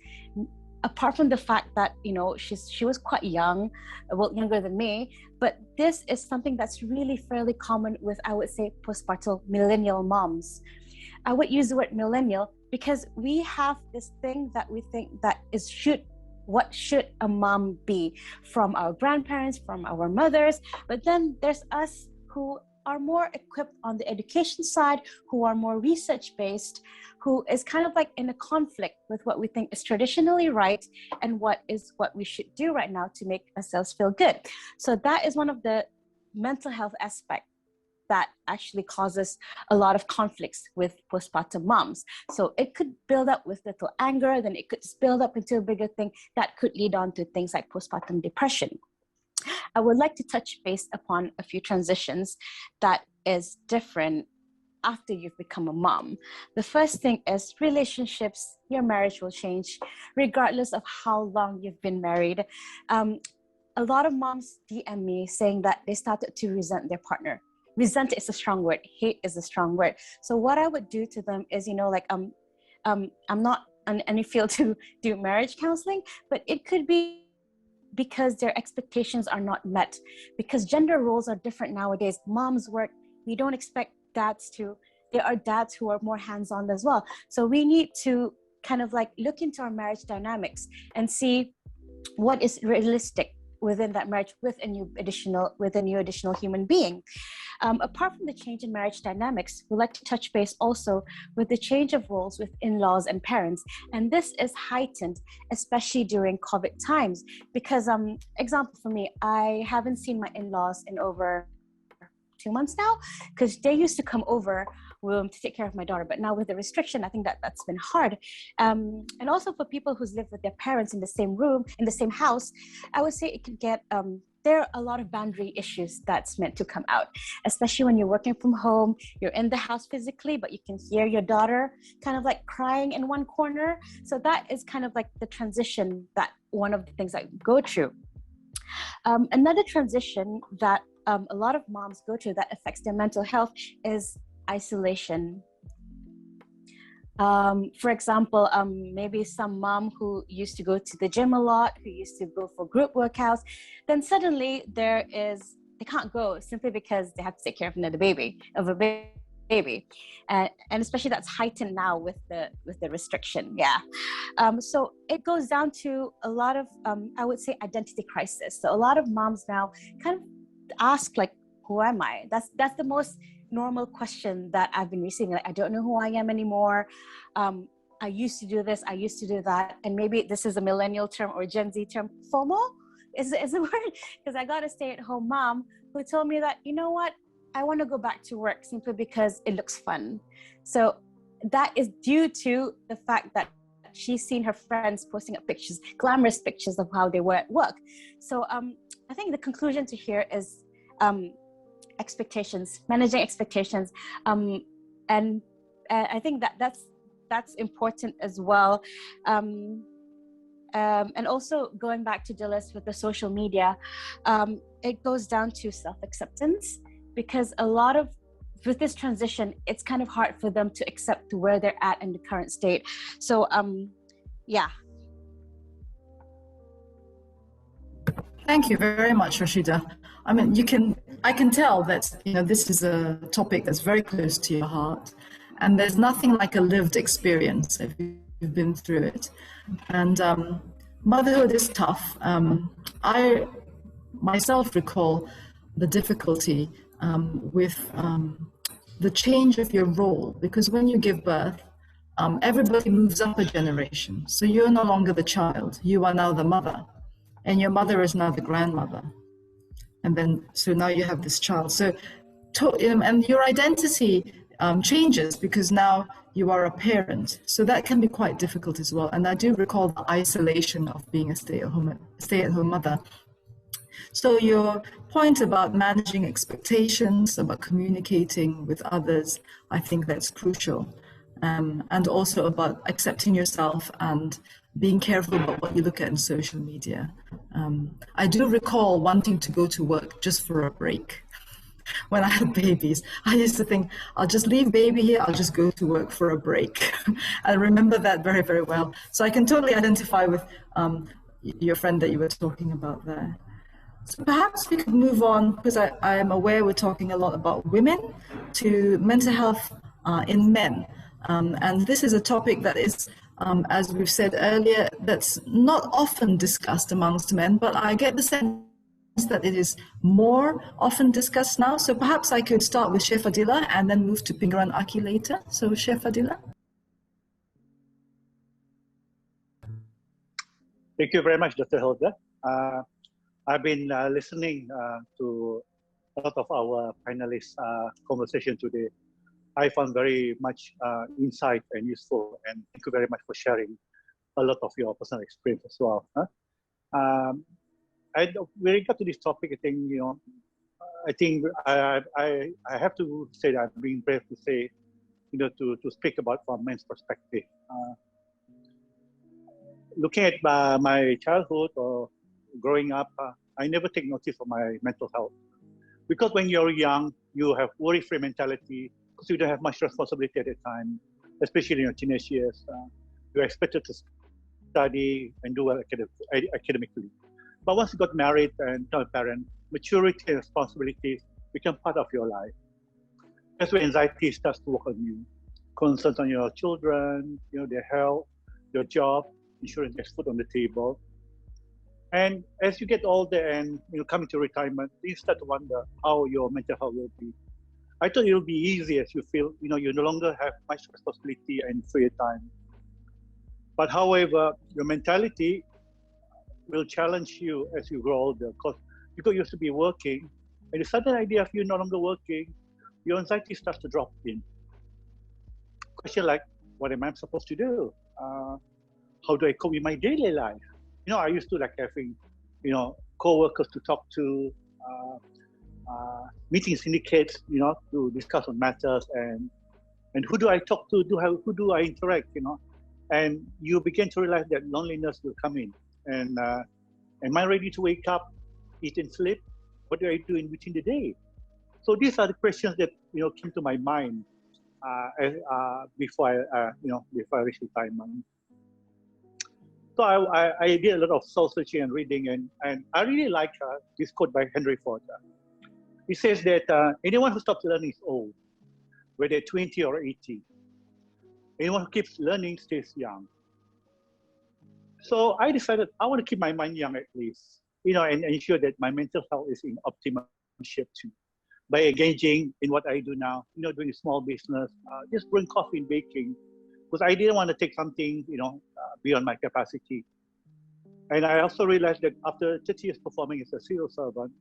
[SPEAKER 6] apart from the fact that she was quite young, well, younger than me. But this is something that's really fairly common with, I would say, postpartum millennial moms. I would use the word millennial because we have this thing that we think that is what should a mom be, from our grandparents, from our mothers. But then there's us who are more equipped on the education side, who are more research-based, who is kind of in a conflict with what we think is traditionally right and what we should do right now to make ourselves feel good. So that is one of the mental health aspects that actually causes a lot of conflicts with postpartum moms. So it could build up with little anger, then it could build up into a bigger thing that could lead on to things like postpartum depression. I would like to touch base upon a few transitions that is different after you've become a mom. The first thing is relationships. Your marriage will change regardless of how long you've been married. A lot of moms DM me saying that they started to resent their partner. Resent is a strong word. Hate is a strong word. So what I would do to them is, I'm not on any field to do marriage counseling, but it could be because their expectations are not met, because gender roles are different nowadays. Moms work. We don't expect dads to. There are dads who are more hands-on as well. So we need to kind of like look into our marriage dynamics and see what is realistic within that marriage with a new additional human being. Apart from the change in marriage dynamics, we'd like to touch base also with the change of roles with in-laws and parents. And this is heightened, especially during COVID times, because example for me, I haven't seen my in-laws in over 2 months now, because they used to come over to take care of my daughter, but now with the restriction, I think that's been hard. And also for people who's lived with their parents in the same room, in the same house, I would say it could get, there are a lot of boundary issues that's meant to come out, especially when you're working from home, you're in the house physically, but you can hear your daughter kind of like crying in one corner. So that is kind of like the transition, that one of the things I go through. Another transition that a lot of moms go through that affects their mental health is isolation. For example, maybe some mom who used to go to the gym a lot, who used to go for group workouts, then suddenly they can't go simply because they have to take care of a baby. And especially that's heightened now with the restriction. So it goes down to a lot of I would say identity crisis. So a lot of moms now kind of ask, like, who am I? That's the most normal question that I've been receiving. Like, I don't know who I am anymore. I used to do this, I used to do that. And maybe this is a millennial term or Gen Z term, FOMO is a word, because I got a stay-at-home mom who told me that, you know what, I want to go back to work simply because it looks fun. So that is due to the fact that she's seen her friends posting up pictures, glamorous pictures of how they were at work. So I think the conclusion to here is expectations, managing expectations, and I think that's important as well. And also going back to Dilys with the social media, it goes down to self-acceptance, because a lot of with this transition, it's kind of hard for them to accept where they're at in the current state. So yeah.
[SPEAKER 3] Thank you very much, Rasyidah. I mean, I can tell that, this is a topic that's very close to your heart, and there's nothing like a lived experience if you've been through it. And motherhood is tough. I myself recall the difficulty with the change of your role, because when you give birth, everybody moves up a generation. So you're no longer the child, you are now the mother, and your mother is now the grandmother. And then, so now you have this child. So, and your identity changes because now you are a parent. So that can be quite difficult as well. And I do recall the isolation of being a stay-at-home mother. So your point about managing expectations, about communicating with others, I think that's crucial. And also about accepting yourself and being careful about what you look at in social media. I do recall wanting to go to work just for a break. When I had babies, I used to think, I'll just leave baby here, I'll just go to work for a break. I remember that very, very well. So I can totally identify with your friend that you were talking about there. So perhaps we could move on, because I am aware we're talking a lot about women, to mental health in men. And this is a topic that is, as we've said earlier, that's not often discussed amongst men, but I get the sense that it is more often discussed now. So perhaps I could start with Sheikh Fadilah and then move to Pengiran Aki later. So Sheikh Fadilah.
[SPEAKER 7] Thank you very much, Dr. Hilda. I've been listening to a lot of our panelists' conversation today. I found very much insight and useful, and thank you very much for sharing a lot of your personal experience as well. With regard to this topic, I think I have to say that I'm being brave to say, to speak about from men's perspective. Looking at my childhood or growing up, I never take notice of my mental health. Because when you're young, you have worry-free mentality because you don't have much responsibility at the time, especially in your teenage years. You're expected to study and do well academically. But once you got married and become a parent, maturity and responsibilities become part of your life. That's where anxiety starts to work on you. Concerns on your children, their health, your job, ensuring there's food on the table. And as you get older and coming to retirement, you start to wonder how your mental health will be. I thought it will be easy as you feel, you no longer have much responsibility and free time. But however, your mentality will challenge you as you grow older, because you got used to be working, and the sudden idea of you no longer working, your anxiety starts to drop in. Question like, what am I supposed to do? How do I cope with my daily life? I used to like having, co-workers to talk to, meeting syndicates, to discuss on matters, and who do I talk to? Who do I interact? And you begin to realize that loneliness will come in. And am I ready to wake up, eat and sleep? What do I do in between the day? So these are the questions that came to my mind before I reached retirement. So I did a lot of soul searching and reading, and I really like this quote by Henry Ford. He says that anyone who stops learning is old, whether they're 20 or 80. Anyone who keeps learning stays young. So I decided I want to keep my mind young at least, and ensure that my mental health is in optimum shape too. By engaging in what I do now, doing a small business, just brewing coffee and baking, because I didn't want to take something, beyond my capacity. And I also realized that after 30 years performing as a civil servant,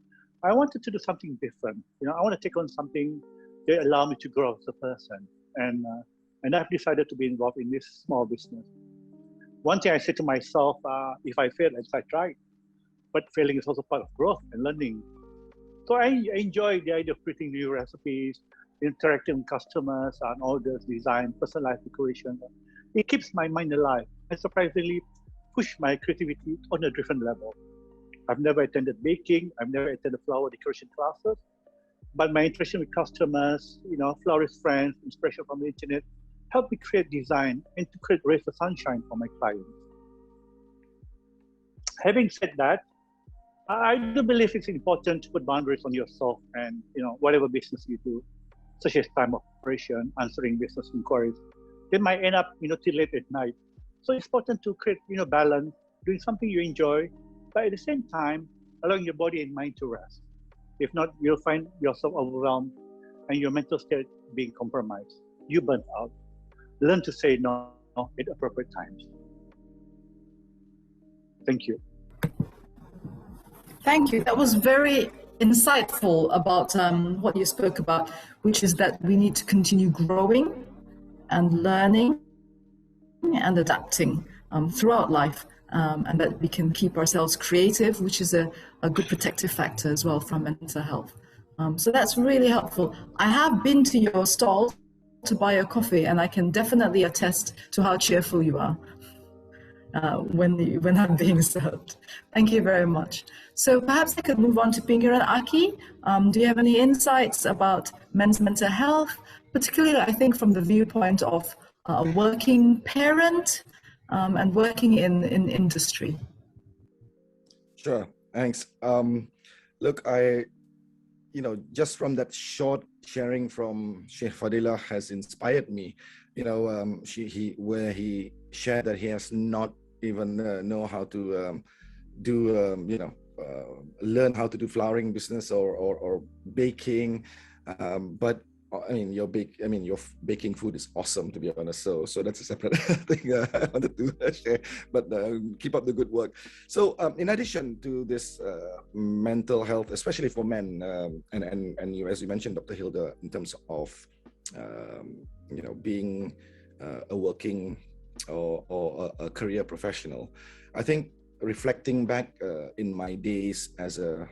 [SPEAKER 7] I wanted to do something different. I want to take on something that allow me to grow as a person. And I've decided to be involved in this small business. One thing I said to myself, if I fail, at least I tried. But failing is also part of growth and learning. So I enjoy the idea of creating new recipes, interacting with customers on orders, design, personalized decoration. It keeps my mind alive and surprisingly push my creativity on a different level. I've never attended baking, I've never attended flower decoration classes, but my interaction with customers, florist friends, inspiration from the internet, helped me create design and to create rays of sunshine for my clients. Having said that, I do believe it's important to put boundaries on yourself and whatever business you do, such as time of operation, answering business inquiries. They might end up till late at night. So it's important to create balance, doing something you enjoy, but at the same time allowing your body and mind to rest. If not, you'll find yourself overwhelmed and your mental state being compromised. You burn out. Learn to say no at appropriate times. Thank you.
[SPEAKER 3] Thank you. That was very insightful about what you spoke about, which is that we need to continue growing and learning and adapting throughout life, and that we can keep ourselves creative, which is a good protective factor as well from mental health. So that's really helpful. I have been to your stall to buy a coffee, and I can definitely attest to how cheerful you are when I'm being served. Thank you very much. So perhaps I could move on to Pengiran Aki. Do you have any insights about men's mental health, particularly I think from the viewpoint of a working parent and working in industry?
[SPEAKER 5] Sure, thanks. Look, just from that short sharing from Sheikh Fadilah has inspired me. Where he shared that he has not even know how to learn how to do flowering business or baking, but I mean, your baking food is awesome, to be honest. So that's a separate thing I wanted to share. But keep up the good work. So in addition to this mental health, especially for men, and you, as you mentioned, Dr. Hilda, in terms of being a working or a career professional, I think reflecting back in my days as a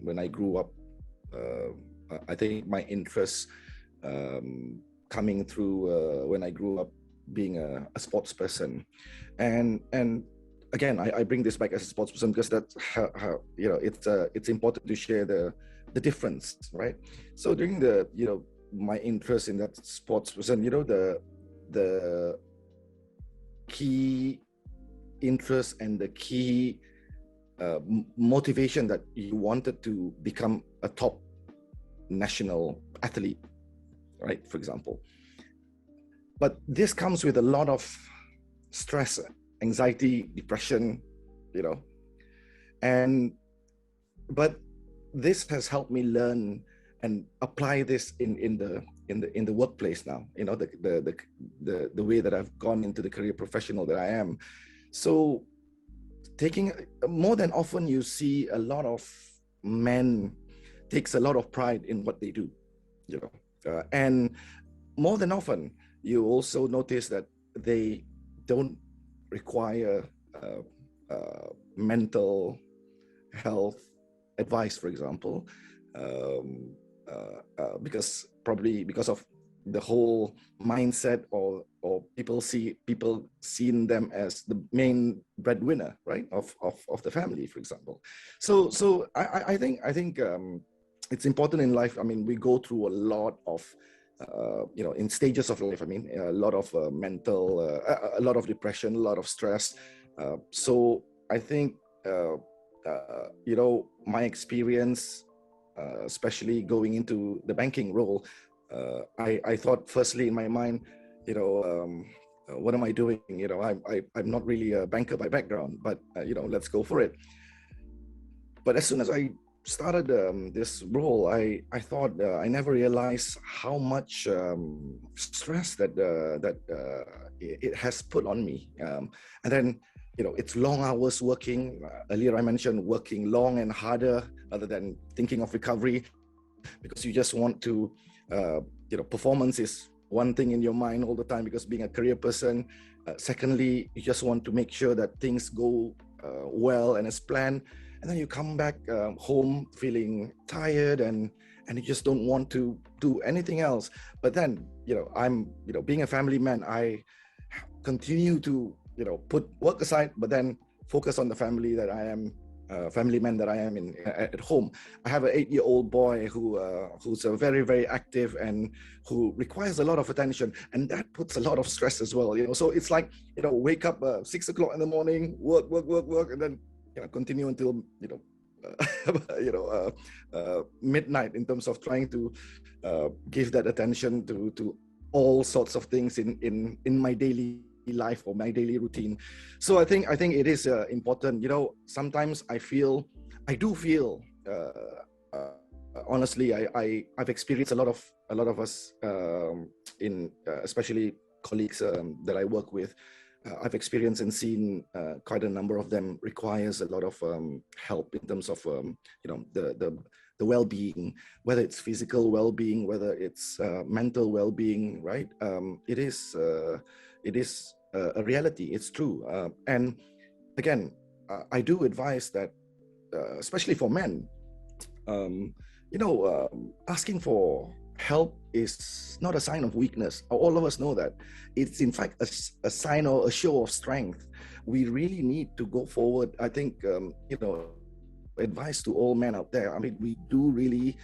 [SPEAKER 5] when I grew up. I think my interests coming through when I grew up being a sports person, and again I bring this back as a sports person because that's how it's important to share the difference, right? So during the my interest in that sports person, the key interest and the key motivation that you wanted to become a top national athlete, right, for example. But this comes with a lot of stress, anxiety, depression, but this has helped me learn and apply this in the workplace now, the way that I've gone into the career professional that I am. So taking more than often, you see a lot of men takes a lot of pride in what they do, and more than often you also notice that they don't require mental health advice, for example, because of the whole mindset or people seeing them as the main breadwinner, right, of the family, for example. So I think it's important in life. I mean, we go through a lot of in stages of life. I mean, a lot of mental, a lot of depression, a lot of stress. So I think my experience, especially going into the banking role, I thought firstly in my mind, what am I doing? I'm not really a banker by background, but let's go for it. But as soon as I started this role, I thought I never realized how much stress that it has put on me. And then it's long hours working. Earlier I mentioned working long and harder other than thinking of recovery, because you just want to performance is one thing in your mind all the time, because being a career person. Secondly, you just want to make sure that things go well and as planned. And then you come back home feeling tired and you just don't want to do anything else. But then, I'm, being a family man, I continue to, put work aside, but then focus on the family that I am, family man that I am at home. I have an 8-year-old boy who's very, very active and who requires a lot of attention, and that puts a lot of stress as well. So it's like, wake up 6 o'clock in the morning, work, and then continue until midnight in terms of trying to give that attention to all sorts of things in my daily life or my daily routine. So I think it is important. Sometimes I do feel honestly, I've experienced a lot of us in especially colleagues that I work with. I've experienced and seen quite a number of them requires a lot of help in terms of the well-being, whether it's physical well-being, whether it's mental well-being, right? It is a reality. It's true. And again, I do advise that, especially for men, asking for help is not a sign of weakness. All of us know that. It's in fact a sign or a show of strength. We really need to go forward. I think, advice to all men out there. I mean, we do really,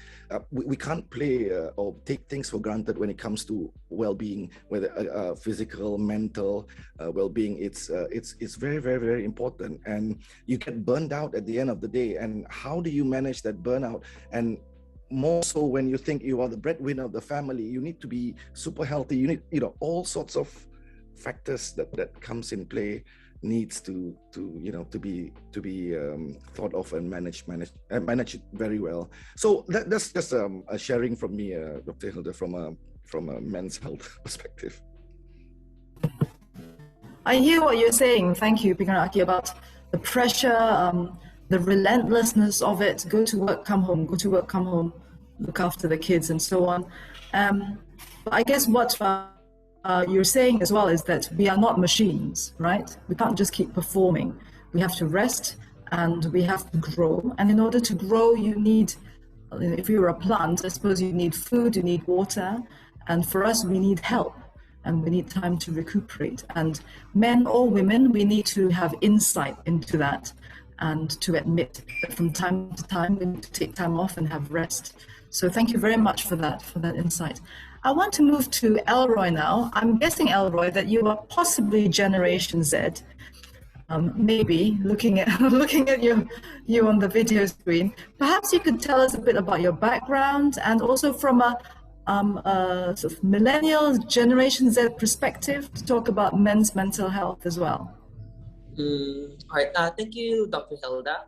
[SPEAKER 5] we can't play or take things for granted when it comes to well-being, whether physical, mental well-being. It's very, very, very important. And you get burned out at the end of the day. And how do you manage that burnout? And more so when you think you are the breadwinner of the family, you need to be super healthy. You need, all sorts of factors that comes in play needs to be thought of and managed it very well. So that's just a sharing from me, Dr. Hilda, from a men's health perspective.
[SPEAKER 3] I hear what you're saying. Thank you, Pengiran, about the pressure, the relentlessness of it. Go to work, come home. Go to work, come home. Look after the kids and so on. But I guess what you're saying as well is that we are not machines, right? We can't just keep performing. We have to rest and we have to grow. And in order to grow, you need, if you're a plant, I suppose you need food, you need water. And for us, we need help. And we need time to recuperate. And men or women, we need to have insight into that and to admit that from time to time, we need to take time off and have rest. So thank you very much for that insight. I want to move to Elroy now. I'm guessing, Elroy, that you are possibly Generation Z. Maybe looking at you on the video screen. Perhaps you could tell us a bit about your background and also from a sort of millennial Generation Z perspective to talk about men's mental health as well.
[SPEAKER 9] All right, thank you, Dr. Hilda.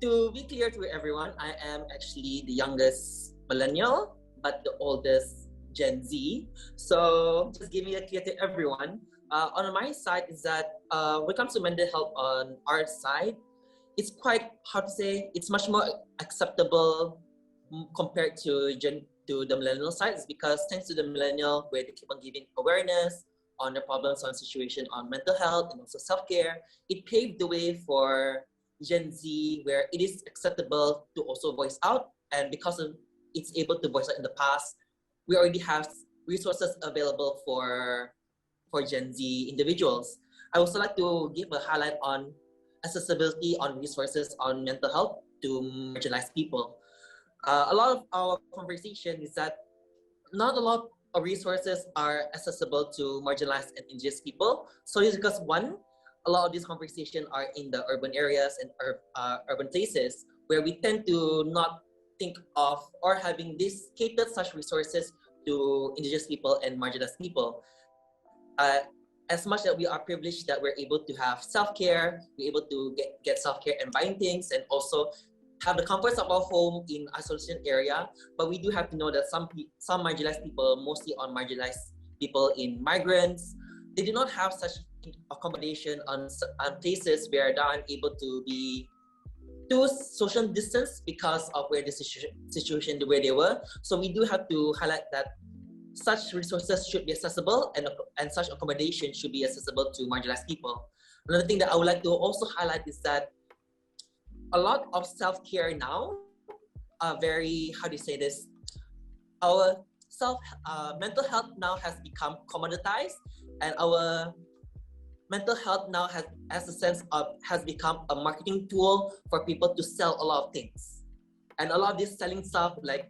[SPEAKER 9] To be clear to everyone, I am actually the youngest millennial, but the oldest Gen Z. So just giving it clear to everyone, on my side is that when it comes to mental health on our side, it's quite, how to say, it's much more acceptable compared to the millennial side. Is because thanks to the millennial, where they keep on giving awareness on the problems, on situation, on mental health and also self-care, it paved the way for Gen Z, where it is acceptable to also voice out. And because of it's able to voice out in the past, we already have resources available for Gen Z individuals. I also like to give a highlight on accessibility on resources on mental health to marginalized people. A lot of our conversation is that not a lot of resources are accessible to marginalized and indigenous people. So it's because one, a lot of these conversations are in the urban areas and urban places where we tend to not think of or having these catered such resources to indigenous people and marginalized people. As much that we are privileged that we're able to have self-care, we're able to get self-care and buying things and also have the comforts of our home in isolation area, but we do have to know that some marginalized people, mostly on marginalized people in migrants, they do not have such accommodation on places where they are able to be to social distance because of where the situation the way they were. So we do have to highlight that such resources should be accessible and such accommodation should be accessible to marginalized people. Another thing that I would like to also highlight is that a lot of self-care now are very, how do you say this? Our mental health now has become commoditized, and our mental health now has become a marketing tool for people to sell a lot of things. And a lot of this selling stuff like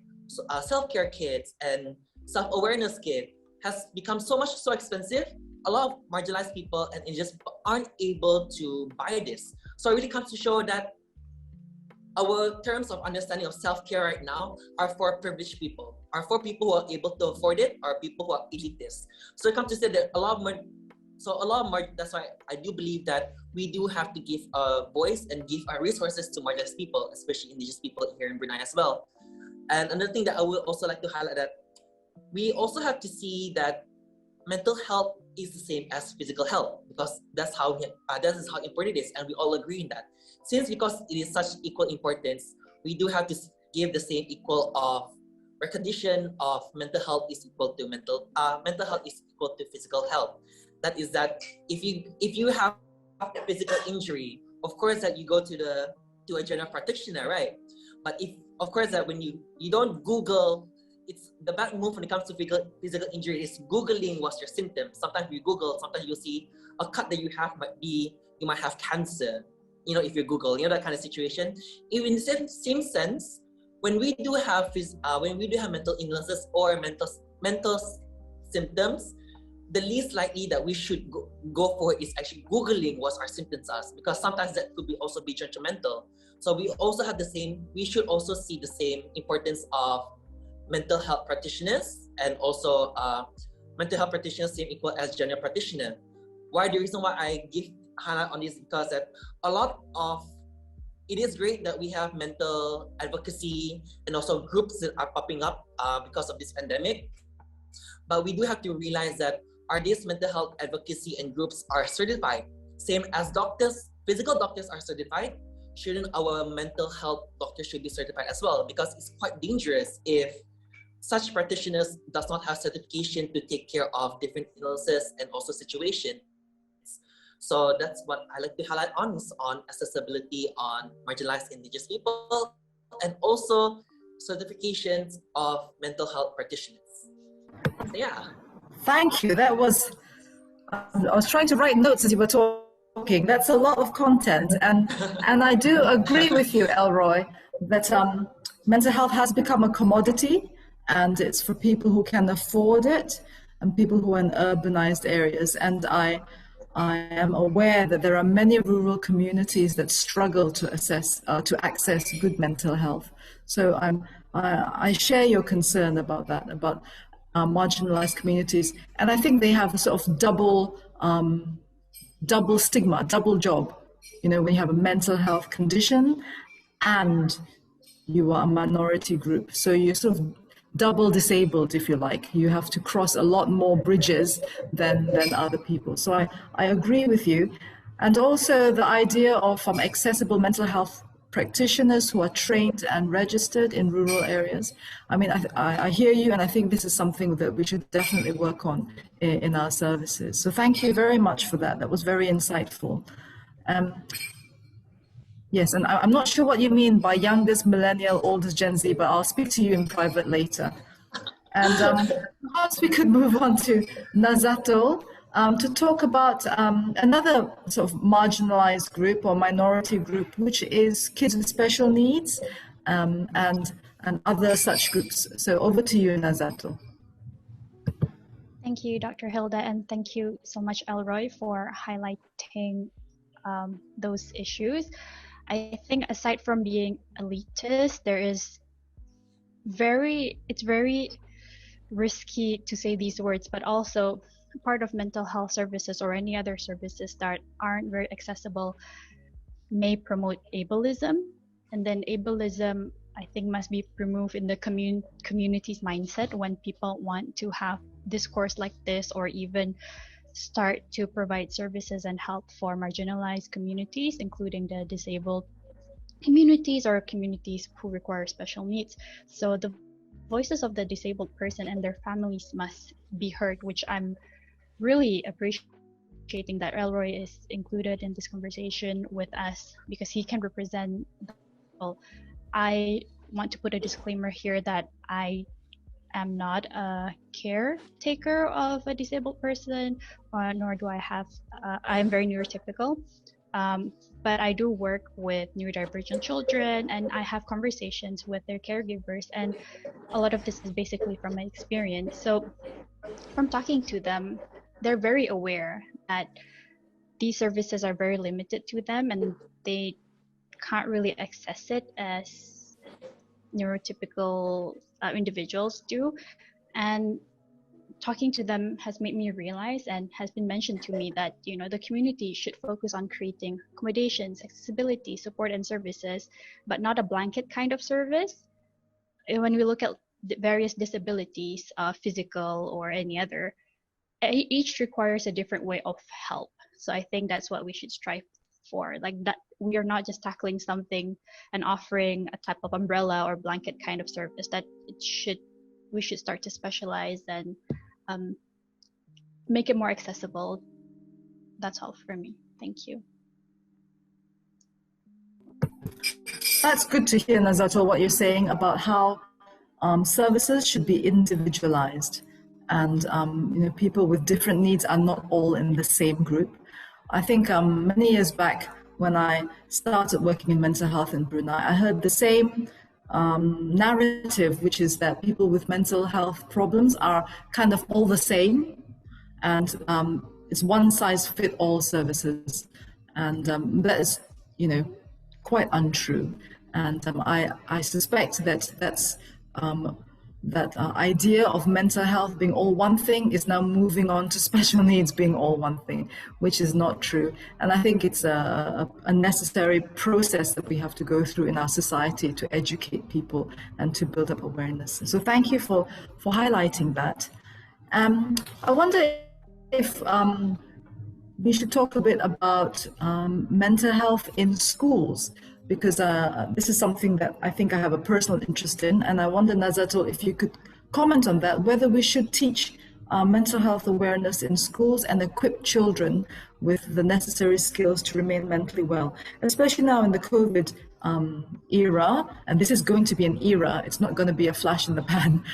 [SPEAKER 9] self-care kits and self-awareness kit has become so expensive. A lot of marginalized people and just aren't able to buy this. So it really comes to show that our terms of understanding of self-care right now are for privileged people, are for people who are able to afford it, or people who are elitist. So it comes to say that that's why I do believe that we do have to give a voice and give our resources to marginalized people, especially indigenous people here in Brunei as well. And another thing that I would also like to highlight that we also have to see that mental health is the same as physical health, because that is how important it is, and we all agree in that. Because it is such equal importance, we do have to give the same equal of recognition of mental health is equal to mental health is equal to physical health. That is that if you have a physical injury, of course that you go to a general practitioner, right? But if of course that when you don't Google, it's the bad move when it comes to physical injury is Googling what's your symptoms. Sometimes you Google, sometimes you'll see a cut that you have you might have cancer. If you Google, that kind of situation. Even in the same sense, when we do have mental illnesses or mental symptoms, the least likely that we should go for is actually Googling what our symptoms are, because sometimes that could also be judgmental. So we should also see the same importance of mental health practitioners, and also mental health practitioners same equal as general practitioner. Why the reason why I give highlight on this because that a lot of it is great that we have mental advocacy and also groups that are popping up because of this pandemic. But we do have to realize that are these mental health advocacy and groups are certified? Same as doctors, physical doctors are certified, shouldn't our mental health doctors should be certified as well? Because it's quite dangerous if such practitioners does not have certification to take care of different illnesses and also situations. So that's what I like to highlight on is on accessibility on marginalized indigenous people and also certifications of mental health practitioners. So yeah.
[SPEAKER 3] Thank you. That was, I was trying to write notes as you were talking. That's a lot of content. And I do agree with you, Elroy, that mental health has become a commodity and it's for people who can afford it and people who are in urbanized areas. And I am aware that there are many rural communities that struggle to access good mental health. So I share your concern about that, about marginalized communities, and I think they have a sort of double stigma, double job. You know, when you have a mental health condition and you are a minority group, so you're sort of double disabled, if you like. You have to cross a lot more bridges than other people. So I agree with you. And also the idea of accessible mental health practitioners who are trained and registered in rural areas. I mean, I hear you, and I think this is something that we should definitely work on in our services. So thank you very much for that. That was very insightful. Yes, and I'm not sure what you mean by youngest millennial, oldest Gen Z, but I'll speak to you in private later. And perhaps we could move on to Nazatul to talk about another sort of marginalized group or minority group, which is kids with special needs and other such groups. So over to you, Nazatul.
[SPEAKER 8] Thank you, Dr. Hilda, and thank you so much, Elroy, for highlighting those issues. I think aside from being elitist, it's very risky to say these words, but also part of mental health services or any other services that aren't very accessible may promote ableism. And then ableism, I think, must be removed in the community's mindset when people want to have discourse like this or even start to provide services and help for marginalized communities, including the disabled communities or communities who require special needs. So the voices of the disabled person and their families must be heard, which I'm really appreciating that Elroy is included in this conversation with us because he can represent people. I want to put a disclaimer here that I am not a caretaker of a disabled person, nor do I have, I am very neurotypical, but I do work with neurodivergent children and I have conversations with their caregivers, and a lot of this is basically from my experience. So from talking to them, they're very aware that these services are very limited to them and they can't really access it as neurotypical individuals do. And talking to them has made me realize and has been mentioned to me that, you know, the community should focus on creating accommodations, accessibility, support and services, but not a blanket kind of service. When we look at the various disabilities, physical or any other, each requires a different way of help. So I think that's what we should strive for, like that we are not just tackling something and offering a type of umbrella or blanket kind of service, that we should start to specialize and make it more accessible. That's all for me. Thank you.
[SPEAKER 3] That's good to hear, Nazatul, what you're saying about how services should be individualized, and you know, people with different needs are not all in the same group. I think many years back when I started working in mental health in Brunei, I heard the same narrative, which is that people with mental health problems are kind of all the same, and it's one size fit all services, and that is, you know, quite untrue. And I suspect that that's that idea of mental health being all one thing is now moving on to special needs being all one thing, which is not true. And I think it's a necessary process that we have to go through in our society to educate people and to build up awareness. So thank you for highlighting that. I wonder if we should talk a bit about mental health in schools, because this is something that I think I have a personal interest in. And I wonder, Nazatul, if you could comment on that, whether we should teach mental health awareness in schools and equip children with the necessary skills to remain mentally well, especially now in the COVID era. And this is going to be an era, it's not going to be a flash in the pan.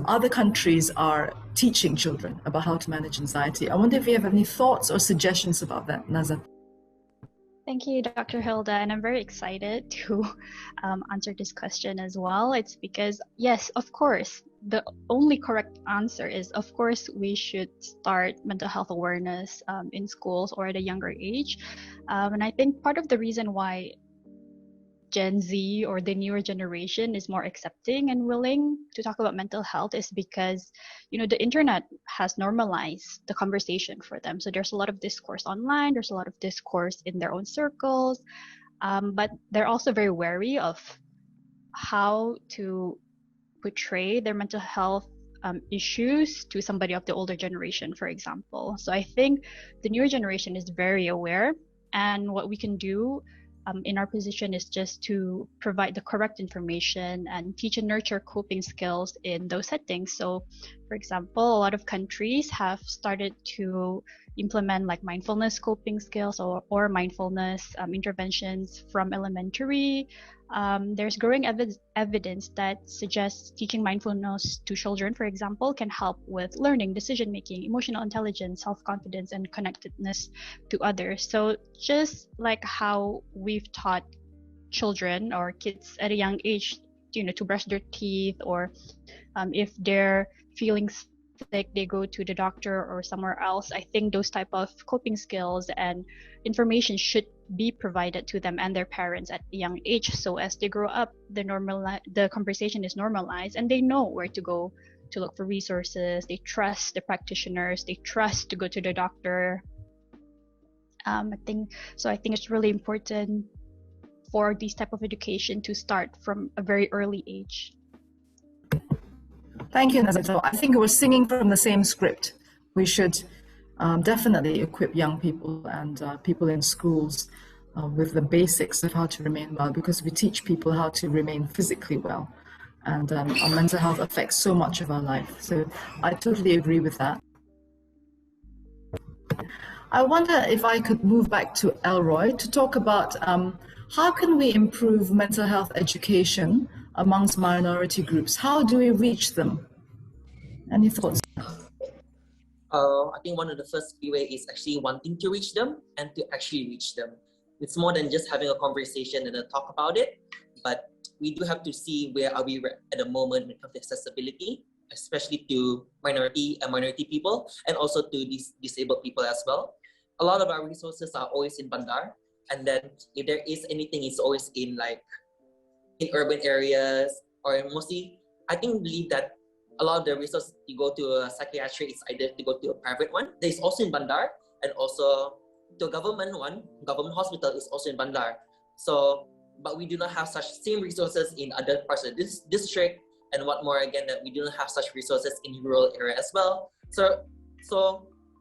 [SPEAKER 3] Other countries are teaching children about how to manage anxiety. I wonder if you have any thoughts or suggestions about that, Nazat.
[SPEAKER 8] Thank you, Dr. Hilda, and I'm very excited to answer this question as well. It's because, yes, of course, the only correct answer is, of course, we should start mental health awareness in schools or at a younger age. And I think part of the reason why Gen Z or the newer generation is more accepting and willing to talk about mental health is because, you know, the internet has normalized the conversation for them. So there's a lot of discourse online, there's a lot of discourse in their own circles, but they're also very wary of how to portray their mental health issues to somebody of the older generation, for example. So I think the newer generation is very aware, and what we can do in our position is just to provide the correct information and teach and nurture coping skills in those settings. So, for example, a lot of countries have started to implement like mindfulness coping skills or mindfulness interventions from elementary. There's growing evidence that suggests teaching mindfulness to children, for example, can help with learning, decision-making, emotional intelligence, self-confidence, and connectedness to others. So just like how we've taught children or kids at a young age, you know, to brush their teeth, or if they're feeling sick, they go to the doctor or somewhere else. I think those type of coping skills and information should be provided to them and their parents at a young age, so as they grow up, the conversation is normalized and they know where to go to look for resources. They trust the practitioners, they trust to go to the doctor. I think it's really important for this type of education to start from a very early age.
[SPEAKER 3] Thank you, Nazatul. I think we're singing from the same script. We should definitely equip young people and people in schools with the basics of how to remain well, because we teach people how to remain physically well. And our mental health affects so much of our life. So I totally agree with that. I wonder if I could move back to Elroy to talk about how can we improve mental health education amongst minority groups? How do we reach them? Any thoughts?
[SPEAKER 9] I think one of the first key ways is actually wanting to reach them and to actually reach them. It's more than just having a conversation and a talk about it, but we do have to see where are we at the moment when it comes to accessibility, especially to minority people, and also to these disabled people as well. A lot of our resources are always in Bandar, and then if there is anything, it's always in urban areas, or mostly, I believe that a lot of the resources you go to a psychiatry is either to go to a private one. There's also in Bandar, and also to a government hospital is also in Bandar. So, but we do not have such same resources in other parts of this district, and what more again, that we do not have such resources in rural area as well. So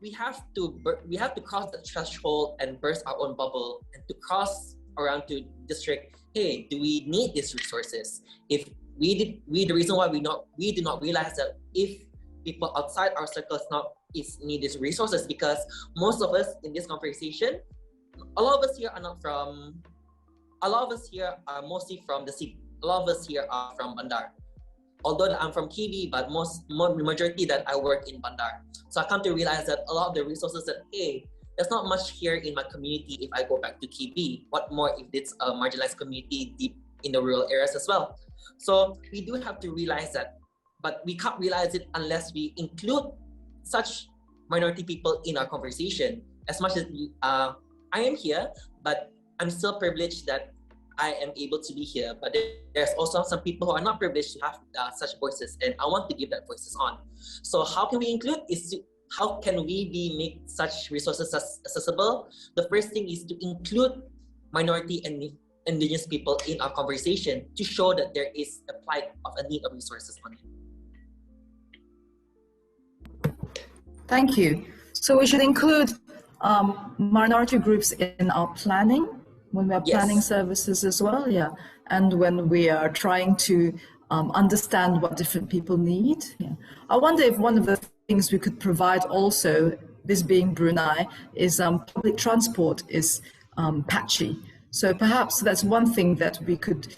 [SPEAKER 9] we have to cross the threshold and burst our own bubble, and to cross around to district. Hey, do we need these resources? If the reason why we do not realize that if people outside our circles need these resources, because most of us in this conversation, a lot of us here are mostly from the city. A lot of us here are from Bandar. Although I'm from Kibi, but majority that I work in Bandar. So I come to realize that a lot of the resources that, hey, there's not much here in my community if I go back to Kibi. What more if it's a marginalized community deep in the rural areas as well? So we do have to realize that, but we can't realize it unless we include such minority people in our conversation. As much as I am here, but I'm still privileged that I am able to be here, but there's also some people who are not privileged to have such voices, and I want to give that voices on. So how can we include how can we make such resources accessible? The first thing is to include minority and indigenous people in our conversation to show that there is a plight of a need of resources on it.
[SPEAKER 3] Thank you. So we should include minority groups in our planning when we are planning services as well, and when we are trying to understand what different people need. I wonder if one of the things we could provide also, this being Brunei, is public transport is patchy. So perhaps that's one thing that we could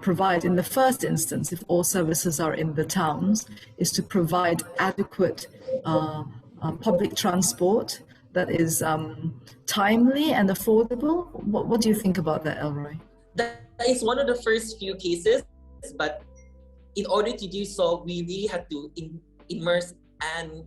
[SPEAKER 3] provide in the first instance, if all services are in the towns, is to provide adequate public transport that is timely and affordable. What do you think about that, Elroy?
[SPEAKER 9] That is one of the first few cases, but in order to do so, we really have to immerse and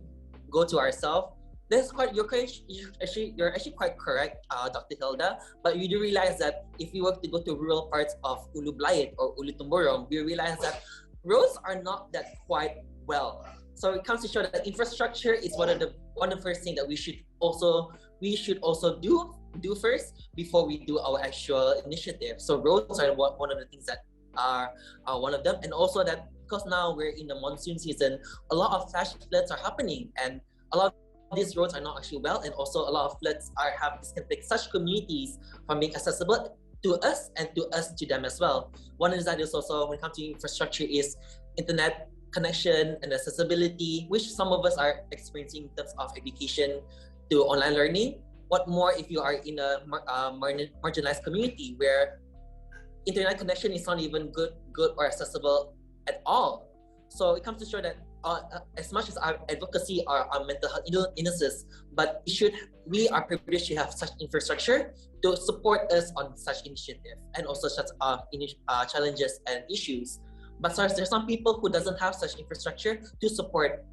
[SPEAKER 9] go to ourselves. You're actually quite correct, Dr. Hilda, but we do realize that if we were to go to rural parts of Ulu Blayet or Ulu Tumborong, we realize that roads are not that quite well. So it comes to show that infrastructure is one of the first things that we should also do first before we do our actual initiative. So roads are one of the things that are one of them, and also that because now we're in the monsoon season, a lot of flash floods are happening, and a lot of these roads are not actually well, and also a lot of floods have disconnected such communities from being accessible to us and to us to them as well. One is that is also when it comes to infrastructure is internet connection and accessibility, which some of us are experiencing in terms of education to online learning. What more if you are in a marginalized community where internet connection is not even good or accessible at all. So it comes to show that as much as our advocacy are our mental health illnesses, but we are privileged to have such infrastructure to support us on such initiative and also such challenges and issues. But there's some people who doesn't have such infrastructure to support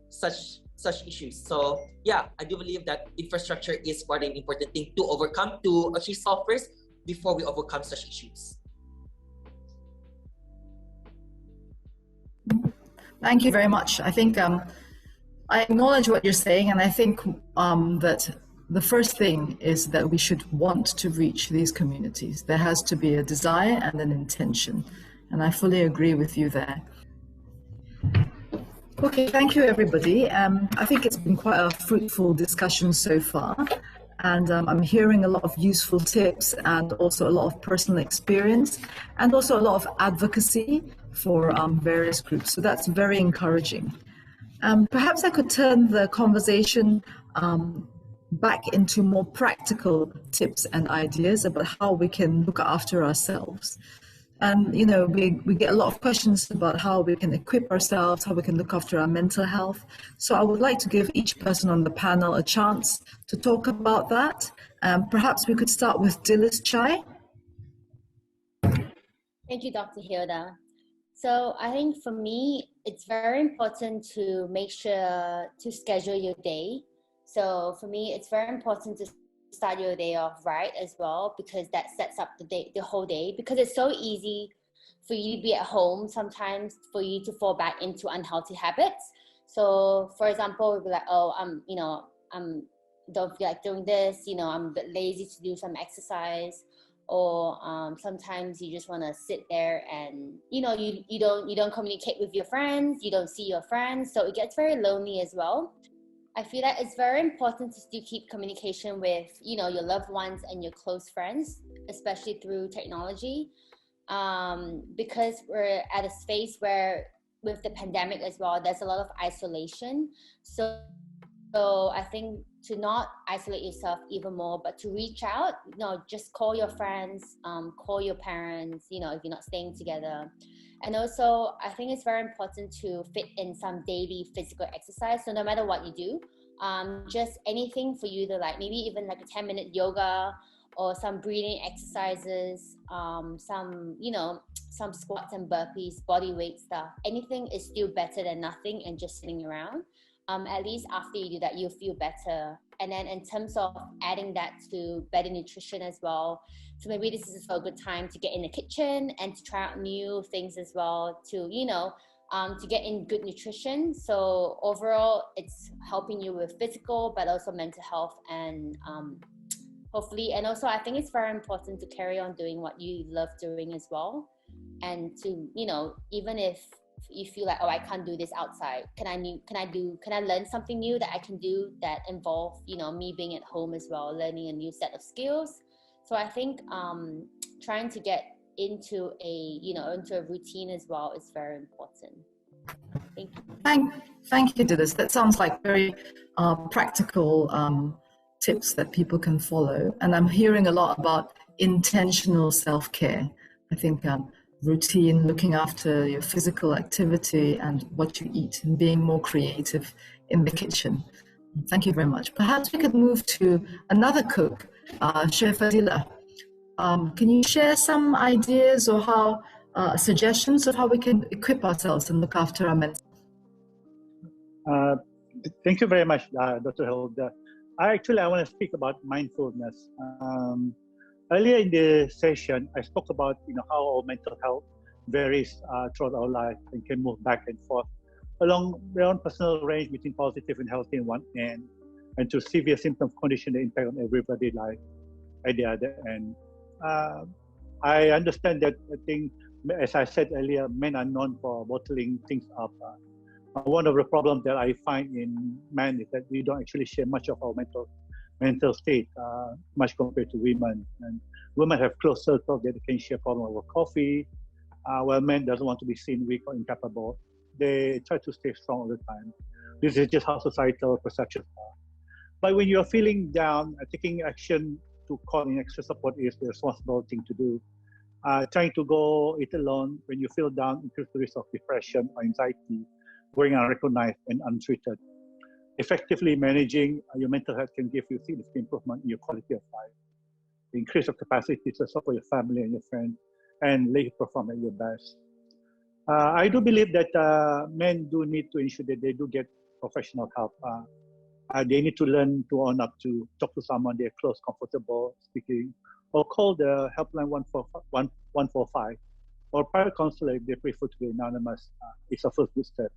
[SPEAKER 9] such issues. So yeah, I do believe that infrastructure is quite an important thing to actually solve first before we overcome such issues.
[SPEAKER 3] Thank you very much. I think I acknowledge what you're saying, and I think that the first thing is that we should want to reach these communities. There has to be a desire and an intention, and I fully agree with you there. Okay, thank you everybody. I think it's been quite a fruitful discussion so far, and I'm hearing a lot of useful tips and also a lot of personal experience and also a lot of advocacy for various groups. So that's very encouraging. Perhaps I could turn the conversation back into more practical tips and ideas about how we can look after ourselves. And, you know, we get a lot of questions about how we can equip ourselves, how we can look after our mental health. So I would like to give each person on the panel a chance to talk about that. Perhaps we could start with Dilys Chai.
[SPEAKER 4] Thank you, Dr. Hilda. So I think for me, it's very important to make sure to schedule your day. So for me, it's very important to start your day off right as well, because that sets up the whole day, because it's so easy for you to be at home sometimes for you to fall back into unhealthy habits. So for example, we'll be like, oh, don't feel like doing this, you know, I'm a bit lazy to do some exercise. Or sometimes you just want to sit there and, you know, you don't communicate with your friends, you don't see your friends, so it gets very lonely as well. I feel that it's very important to still keep communication with, you know, your loved ones and your close friends, especially through technology, because we're at a space where with the pandemic as well, there's a lot of isolation. So I think to not isolate yourself even more, but to reach out, you know, just call your friends, call your parents, you know, if you're not staying together. And also, I think it's very important to fit in some daily physical exercise. So no matter what you do, just anything for you to like, maybe even like a 10-minute yoga or some breathing exercises, some, you know, some squats and burpees, body weight stuff. Anything is still better than nothing and just sitting around. at least after you do that, you'll feel better. And then in terms of adding that to better nutrition as well, so maybe this is a good time to get in the kitchen and to try out new things as well, to, you know, to get in good nutrition. So overall, it's helping you with physical, but also mental health, and hopefully, and also I think it's very important to carry on doing what you love doing as well. And to, you know, even if you feel like, oh, I can't do this outside, can I learn something new that I can do that involve, you know, me being at home as well, learning a new set of skills. So I think trying to get into a routine as well is very important. Thank you.
[SPEAKER 3] Thank you, Dilys. That sounds like very practical tips that people can follow. And I'm hearing a lot about intentional self-care. I think routine, looking after your physical activity and what you eat, and being more creative in the kitchen. Thank you very much. Perhaps we could move to another cook, Chef Fadilah. Can you share some ideas or suggestions of how we can equip ourselves and look after our mental
[SPEAKER 7] health? Thank you very much, Dr. Hilda. I want to speak about mindfulness. Earlier in the session, I spoke about, you know, how our mental health varies throughout our life and can move back and forth along their own personal range between positive and healthy on one end, and to severe symptom condition that impact on everybody's life at the other end. I understand that, I think, as I said earlier, men are known for bottling things up. One of the problems that I find in men is that we don't actually share much of our mental state, much compared to women. And women have close circles that they can share problems over coffee, while men doesn't want to be seen weak or incapable. They try to stay strong all the time. This is just how societal perceptions are. But when you're feeling down, taking action to call in extra support is the responsible thing to do. Trying to go it alone when you feel down increases the risk of depression or anxiety, going unrecognized and untreated. Effectively managing your mental health can give you significant improvement in your quality of life, increase your capacity to support your family and your friends, and let you perform at your best. I do believe that men do need to ensure that they do get professional help. They need to learn to own up to talk to someone they're close, comfortable speaking, or call the helpline 145, or private counselor if they prefer to be anonymous. It's a first good step.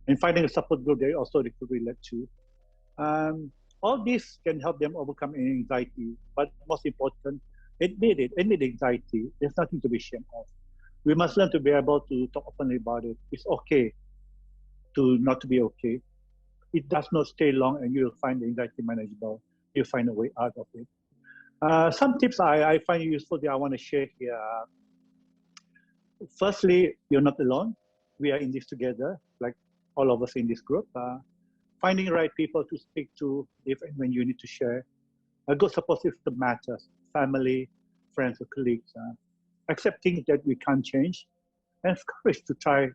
[SPEAKER 7] And finding a support group they also could relate to. All this can help them overcome anxiety, but most important, admit anxiety. There's nothing to be ashamed of. We must learn to be able to talk openly about it. It's okay to not to be okay. It does not stay long, and you'll find the anxiety manageable. You'll find a way out of it. Some tips I find useful that I want to share here. Firstly, you're not alone. We are in this together, like all of us in this group. Finding the right people to speak to if and when you need to share. A good support system matters. Family, friends, or colleagues. Accepting that we can't change, and courage to try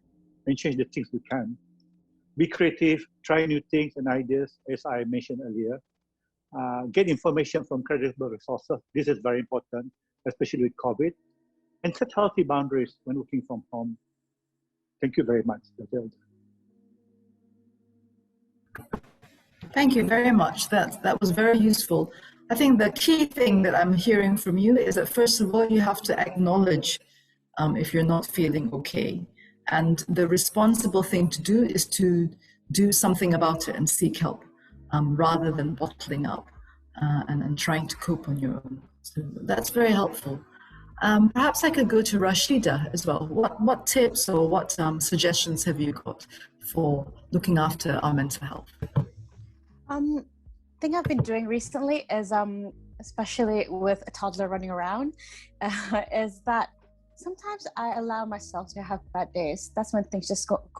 [SPEAKER 7] and change the things we can. Be creative, try new things and ideas, as I mentioned earlier. Get information from credible resources. This is very important, especially with COVID. And set healthy boundaries when working from home. Thank you very much.
[SPEAKER 3] Thank you very much. That was very useful. I think the key thing that I'm hearing from you is that, first of all, you have to acknowledge if you're not feeling okay. And the responsible thing to do is to do something about it and seek help, rather than bottling up and trying to cope on your own. So that's very helpful. Perhaps I could go to Rasyidah as well. What tips or what suggestions have you got for looking after our mental health?
[SPEAKER 6] Thing I've been doing recently is, especially with a toddler running around, is that sometimes I allow myself to have bad days. That's when things just don't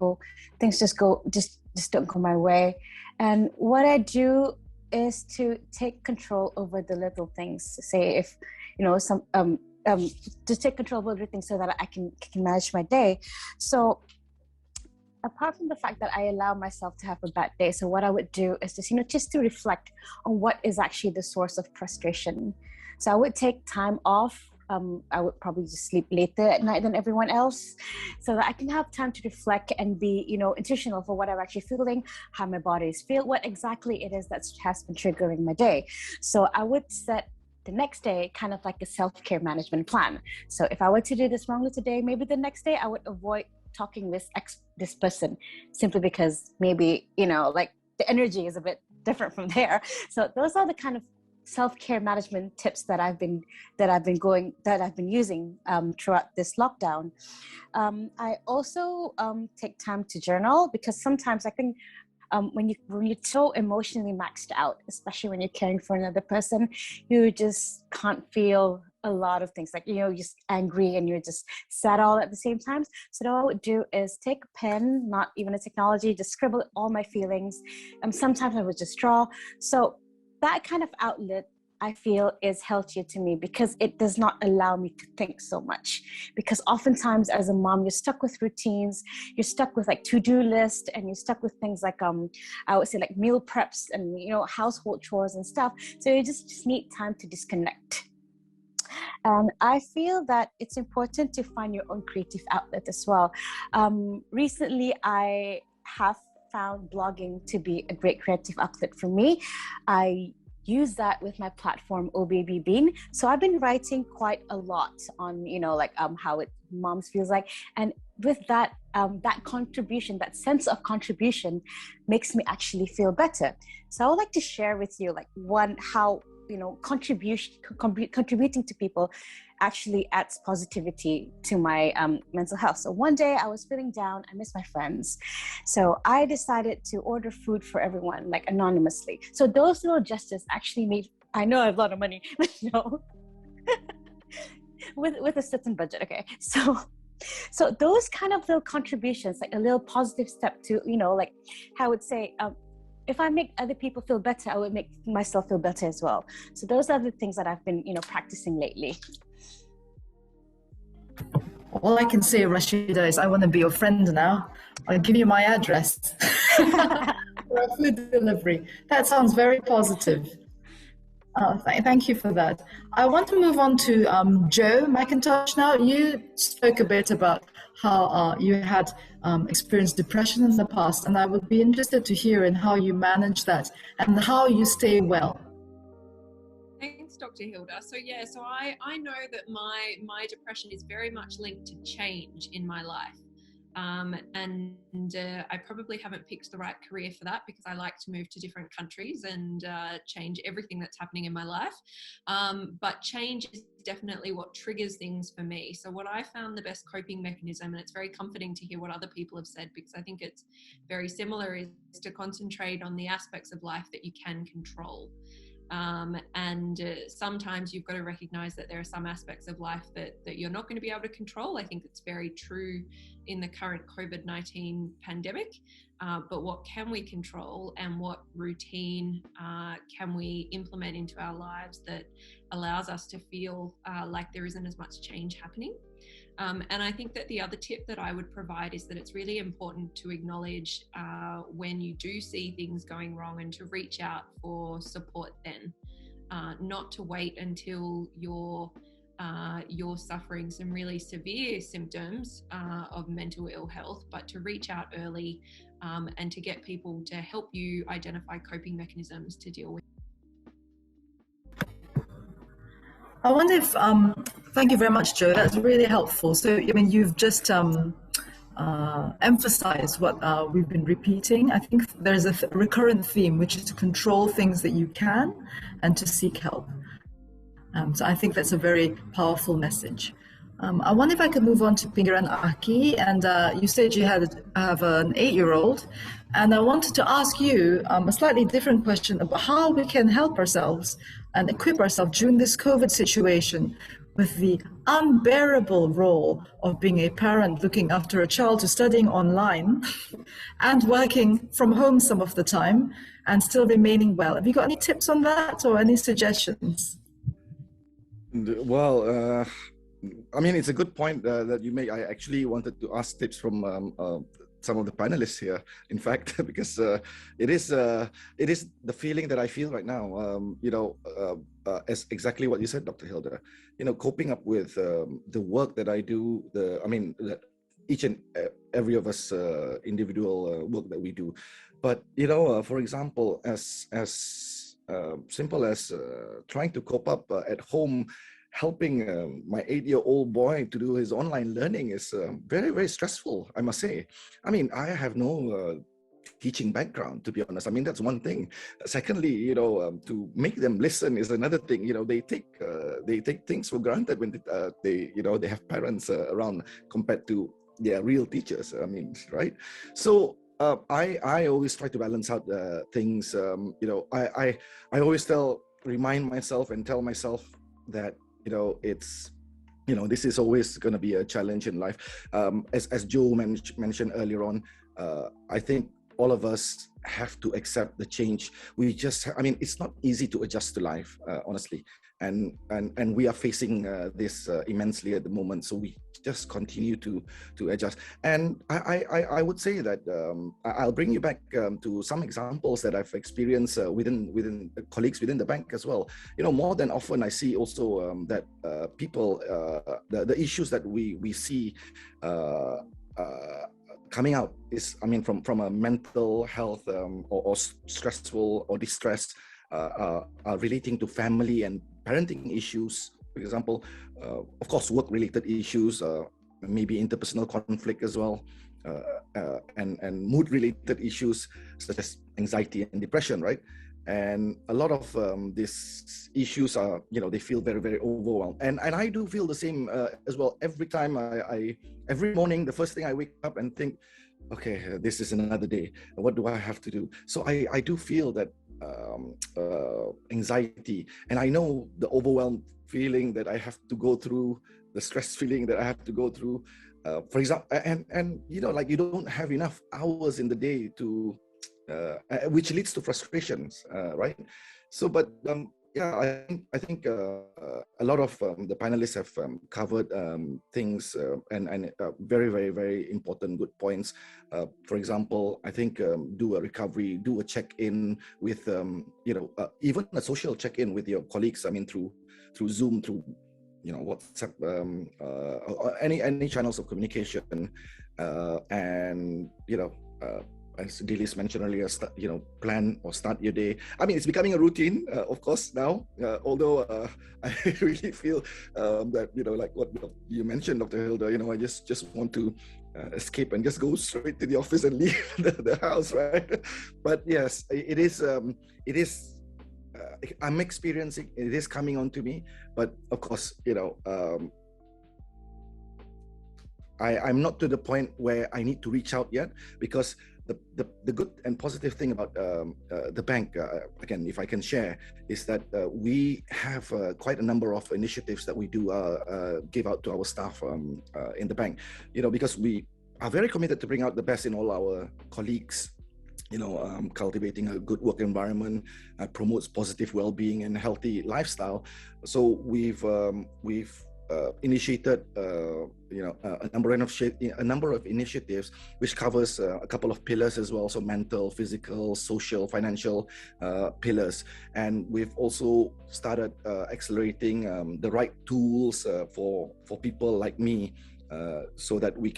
[SPEAKER 6] go my way. And what I do is to take control over the little things. Say if, you know, to take control over everything so that I can manage my day. So apart from the fact that I allow myself to have a bad day, so what I would do is just to reflect on what is actually the source of frustration. So I would take time off I would probably just sleep later at night than everyone else, so that I can have time to reflect and be, intentional for what I'm actually feeling, how my body is feeling, what exactly it is that has been triggering my day. So I would set the next day kind of like a self-care management plan. So if I were to do this wrongly today, maybe the next day I would avoid talking with this person, simply because maybe, like the energy is a bit different from there. So those are the kind of self-care management tips that I've been using throughout this lockdown. I also take time to journal, because sometimes I think when you're so emotionally maxed out, especially when you're caring for another person, you just can't feel a lot of things, like you're just angry and you're just sad all at the same time. So what I would do is take a pen, not even a technology, just scribble all my feelings. Sometimes I would just draw. So that kind of outlet, I feel, is healthier to me, because it does not allow me to think so much. Because oftentimes as a mom, you're stuck with routines, you're stuck with like to-do list, and you're stuck with things like I would say like meal preps and household chores and stuff. So you just need time to disconnect. And I feel that it's important to find your own creative outlet as well. Recently, I have found blogging to be a great creative outlet for me. I use that with my platform OhBabyBean. So I've been writing quite a lot on how moms feels like, and with that that contribution, that sense of contribution, makes me actually feel better. So I would like to share with you how contributing to people actually adds positivity to my mental health. So one day I was feeling down, I missed my friends. So I decided to order food for everyone, like anonymously. So those little gestures actually made, I know I have a lot of money, but with a certain budget, okay? So those kind of little contributions, like a little positive step to, I would say, if I make other people feel better, I would make myself feel better as well. So those are the things that I've been, practicing lately.
[SPEAKER 3] All I can say, Rasyidah, is I want to be your friend now. I'll give you my address for a food delivery. That sounds very positive. Thank you for that. I want to move on to Joe Macintosh now. You spoke a bit about how you had experienced depression in the past, and I would be interested to hear in how you manage that and how you stay well.
[SPEAKER 2] Thanks, Dr. Hilda. So I know that my depression is very much linked to change in my life. I probably haven't picked the right career for that, because I like to move to different countries and change everything that's happening in my life. But change is definitely what triggers things for me. So what I found the best coping mechanism, and it's very comforting to hear what other people have said, because I think it's very similar, is to concentrate on the aspects of life that you can control. Sometimes you've got to recognize that there are some aspects of life that you're not going to be able to control. I think it's very true in the current COVID-19 pandemic. But what can we control, and what routine can we implement into our lives that allows us to feel like there isn't as much change happening? And I think that the other tip that I would provide is that it's really important to acknowledge when you do see things going wrong, and to reach out for support then, not to wait until you're suffering some really severe symptoms of mental ill health, but to reach out early and to get people to help you identify coping mechanisms to deal with.
[SPEAKER 3] I wonder if, thank you very much, Joe. That's really helpful. So, you've just emphasized what we've been repeating. I think there's a recurrent theme, which is to control things that you can and to seek help. So I think that's a very powerful message. I wonder if I could move on to Pengiran Aki, and you said you have an 8-year-old, and I wanted to ask you a slightly different question about how we can help ourselves and equip ourselves during this COVID situation with the unbearable role of being a parent looking after a child who's studying online and working from home some of the time and still remaining well. Have you got any tips on that or any suggestions?
[SPEAKER 5] Well, it's a good point that you make. I actually wanted to ask tips from some of the panelists here, in fact, because it is the feeling that I feel right now. As exactly what you said, Dr. Hilda. Coping up with the work that I do. That each and every of us individual work that we do. But for example, as simple as trying to cope up at home, helping my 8-year-old boy to do his online learning is very, very stressful, I must say. I have no teaching background, to be honest. That's one thing. Secondly, to make them listen is another thing. They take things for granted when they have parents around compared to their real teachers. Right? So I always try to balance out things. I always remind myself and tell myself that this is always going to be a challenge in life. As Joe mentioned earlier on, I think all of us have to accept the change. It's not easy to adjust to life, honestly. And we are facing this immensely at the moment. So we just continue to adjust. And I would say that I'll bring you back to some examples that I've experienced within colleagues within the bank as well. More than often I see also that people, the issues that we see coming out is, from a mental health or stressful or distress relating to family and parenting issues, for example, of course, work-related issues, maybe interpersonal conflict as well, and mood-related issues such as anxiety and depression, right? And a lot of these issues are, they feel very, very overwhelmed. And I do feel the same as well. Every time every morning, the first thing I wake up and think, okay, this is another day. What do I have to do? So I do feel that anxiety, and I know the overwhelmed feeling that I have to go through, the stress feeling that I have to go through. For example, and you don't have enough hours in the day to, which leads to frustrations, right? So, but I think a lot of the panelists have covered things and very, very, very important good points. For example, I think do a recovery, do a check-in with, even a social check-in with your colleagues. Through Zoom, through WhatsApp, or any channels of communication, and as Dilys mentioned earlier, plan or start your day. It's becoming a routine, of course, now, although I really feel that, like what you mentioned, Dr. Hilda, I just want to escape and just go straight to the office and leave the house, right? But yes, it is, I'm experiencing, it is coming on to me, but of course, I'm not to the point where I need to reach out yet, because the good and positive thing about the bank, again, if I can share, is that we have quite a number of initiatives that we do give out to our staff in the bank, because we are very committed to bring out the best in all our colleagues. Cultivating a good work environment promotes positive well-being and healthy lifestyle. So we've initiated a number of initiatives which covers a couple of pillars as well, so mental, physical, social, financial pillars. And we've also started accelerating the right tools for people like me, so that we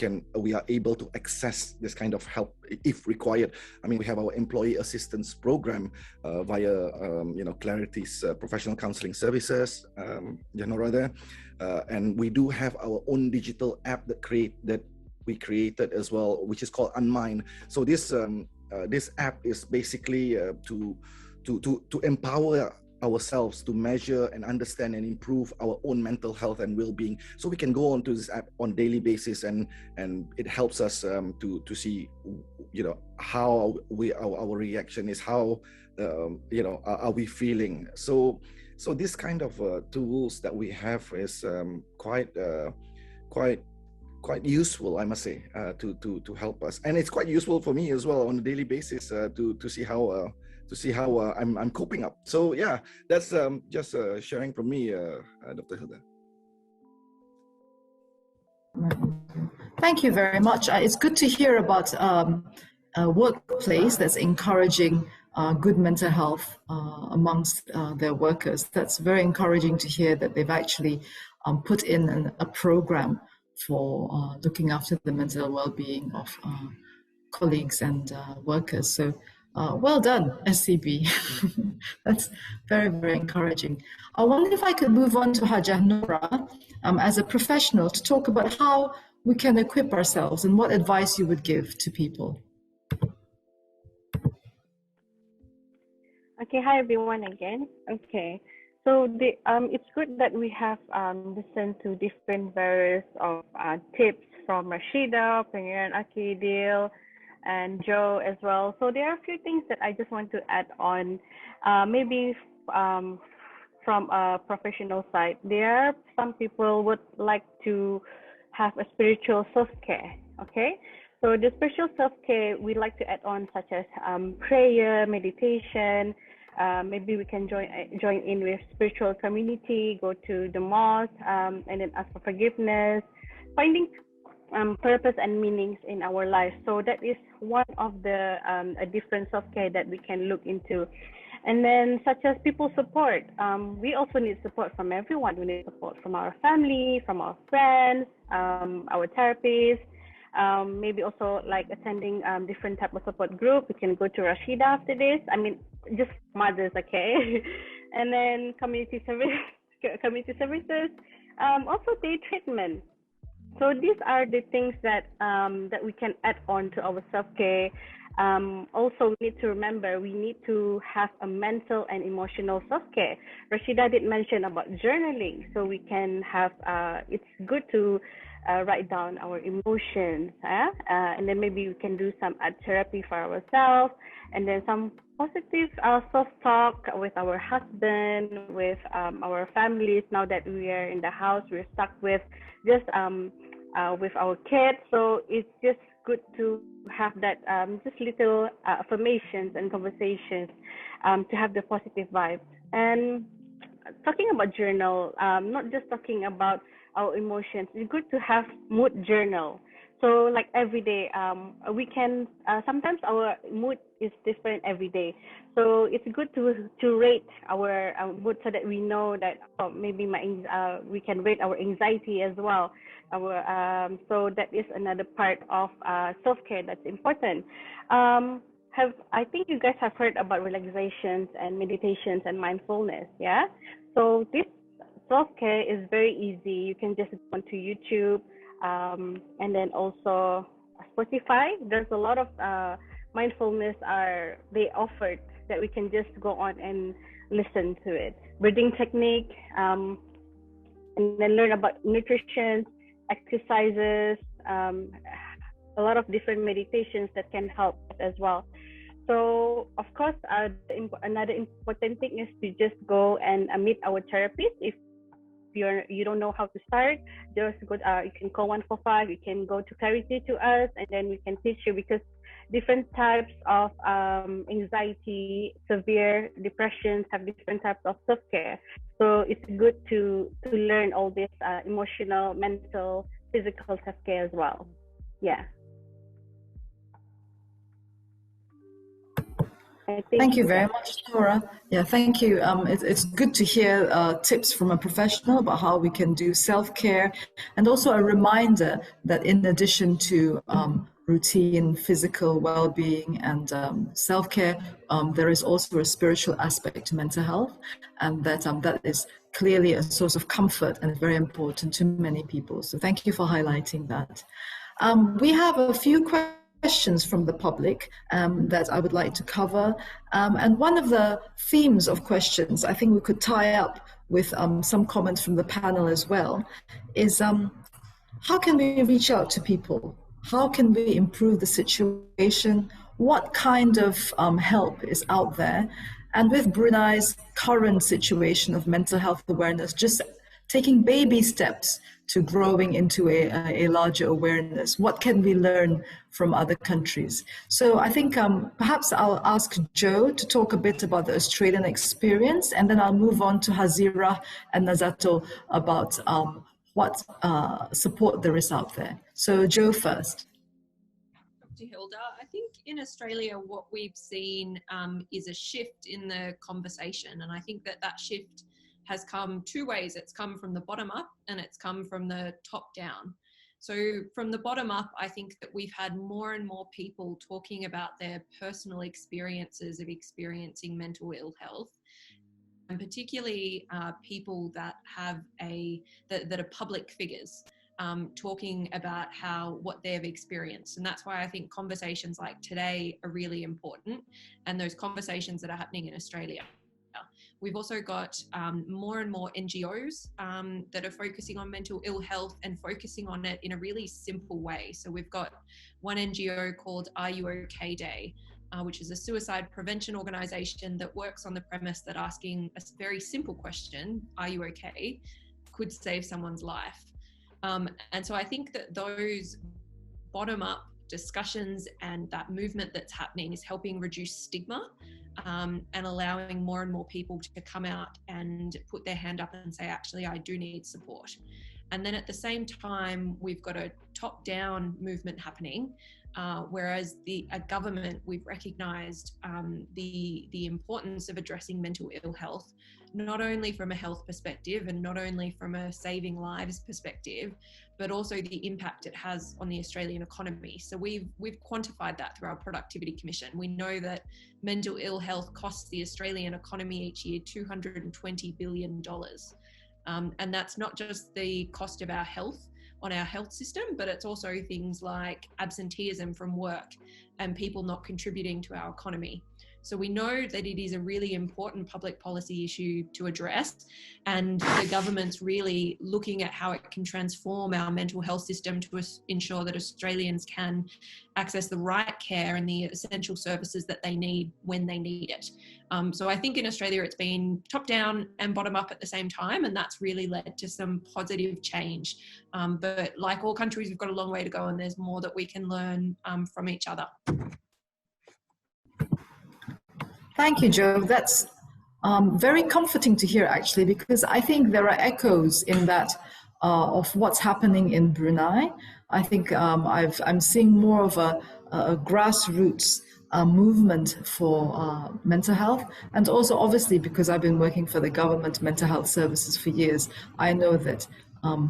[SPEAKER 5] are able to access this kind of help if required. We have our employee assistance program via Clarity's professional counseling services, and we do have our own digital app that we created as well, which is called Unmind. So this app is basically to empower ourselves to measure and understand and improve our own mental health and well-being, so we can go onto this app on daily basis, and it helps us to see how our reaction is, how are we feeling. So this kind of tools that we have is quite useful, I must say, to help us, and it's quite useful for me as well on a daily basis to see how I'm coping up. So yeah, that's just sharing from me, Dr. Hilda.
[SPEAKER 3] Thank you very much. It's good to hear about a workplace that's encouraging good mental health amongst their workers. That's very encouraging to hear that they've actually put in a program for looking after the mental well-being of colleagues and workers. So well done, SCB. That's very, very encouraging. I wonder if I could move on to Hajah Nora as a professional to talk about how we can equip ourselves and what advice you would give to people.
[SPEAKER 11] Okay, hi everyone again. Okay, so it's good that we have listened to different various of tips from Rasyidah, Pengiran, Dilys, and Joe as well. So there are a few things that I just want to add on, maybe from a professional side. There are some people would like to have a spiritual self-care, okay? So the spiritual self-care we like to add on, such as prayer, meditation. Maybe we can join in with spiritual community, go to the mosque, and then ask for forgiveness, finding purpose and meanings in our life. So that is one of the a different self-care that we can look into. And then such as people support. We also need support from everyone. We need support from our family, from our friends, our therapists, maybe also like attending different type of support group. We can go to Rasyidah after this. I mean, just mothers, okay? And then community services, also day treatment. So these are the things that that we can add on to our self-care. Also, we need to remember we need to have a mental and emotional self-care. Rasyidah did mention about journaling, so we can have. It's good to write down our emotions, and then maybe we can do some art therapy for ourselves, and then some positive self-talk with our husband, with our families. Now that we are in the house, we're stuck with just with our kids, so it's just good to have that just little affirmations and conversations to have the positive vibes. And talking about journal, not just talking about our emotions, it's good to have mood journal. So like every day, we can, sometimes our mood is different every day. So it's good to rate our mood so that we know that maybe we can rate our anxiety as well. So that is another part of self-care that's important. I think you guys have heard about relaxations and meditations and mindfulness, yeah? So this self-care is very easy. You can just go onto YouTube, and then also Spotify. There's a lot of mindfulness they offered that we can just go on and listen to it. Breathing technique, and then learn about nutrition, exercises, a lot of different meditations that can help as well. So of course, another important thing is to just go and meet our therapist. If you don't know how to start, just go. You can call 145. You can go to Clarity to us, and then we can teach you, because different types of anxiety, severe depressions have different types of self-care. So it's good to learn all this emotional, mental, physical self-care as well. Yeah.
[SPEAKER 3] Thank you very much, Nora. Yeah, thank you. It's good to hear tips from a professional about how we can do self-care, and also a reminder that in addition to routine physical well-being and self-care, there is also a spiritual aspect to mental health, and that is clearly a source of comfort and very important to many people. So thank you for highlighting that. We have a few questions from the public that I would like to cover. And one of the themes of questions, I think we could tie up with some comments from the panel as well, is how can we reach out to people? How can we improve the situation? What kind of help is out there? And with Brunei's current situation of mental health awareness, just taking baby steps to growing into a larger awareness. What can we learn from other countries? So I think perhaps I'll ask Joe to talk a bit about the Australian experience, and then I'll move on to Hazirah and Nazatul about what support there is out there. So Joe first.
[SPEAKER 2] Dr. Hilda, I think in Australia what we've seen is a shift in the conversation, and I think that shift has come two ways. It's come from the bottom up and it's come from the top down. So from the bottom up, I think that we've had more and more people talking about their personal experiences of experiencing mental ill health, and particularly people that have that are public figures. Talking about what they've experienced. And that's why I think conversations like today are really important, and those conversations that are happening in Australia. We've also got more and more NGOs that are focusing on mental ill health and focusing on it in a really simple way. So we've got one NGO called Are You OK Day, which is a suicide prevention organisation that works on the premise that asking a very simple question, are you okay, could save someone's life. And so I think that those bottom-up discussions and that movement that's happening is helping reduce stigma and allowing more and more people to come out and put their hand up and say, actually, I do need support. And then at the same time, we've got a top-down movement happening, whereas a government, we've recognised the importance of addressing mental ill health, not only from a health perspective and not only from a saving lives perspective, but also the impact it has on the Australian economy. So we've quantified that through our Productivity Commission. We know that mental ill health costs the Australian economy each year $220 billion. And that's not just the cost of our health on our health system, but it's also things like absenteeism from work and people not contributing to our economy. So we know that it is a really important public policy issue to address, and the government's really looking at how it can transform our mental health system to ensure that Australians can access the right care and the essential services that they need when they need it. So I think in Australia it's been top down and bottom up at the same time, and that's really led to some positive change. But like all countries, we've got a long way to go, and there's more that we can learn from each other.
[SPEAKER 3] Thank you, Joe. That's very comforting to hear, actually, because I think there are echoes in that of what's happening in Brunei. I think I'm seeing more of a grassroots movement for mental health, and also obviously because I've been working for the government mental health services for years, I know that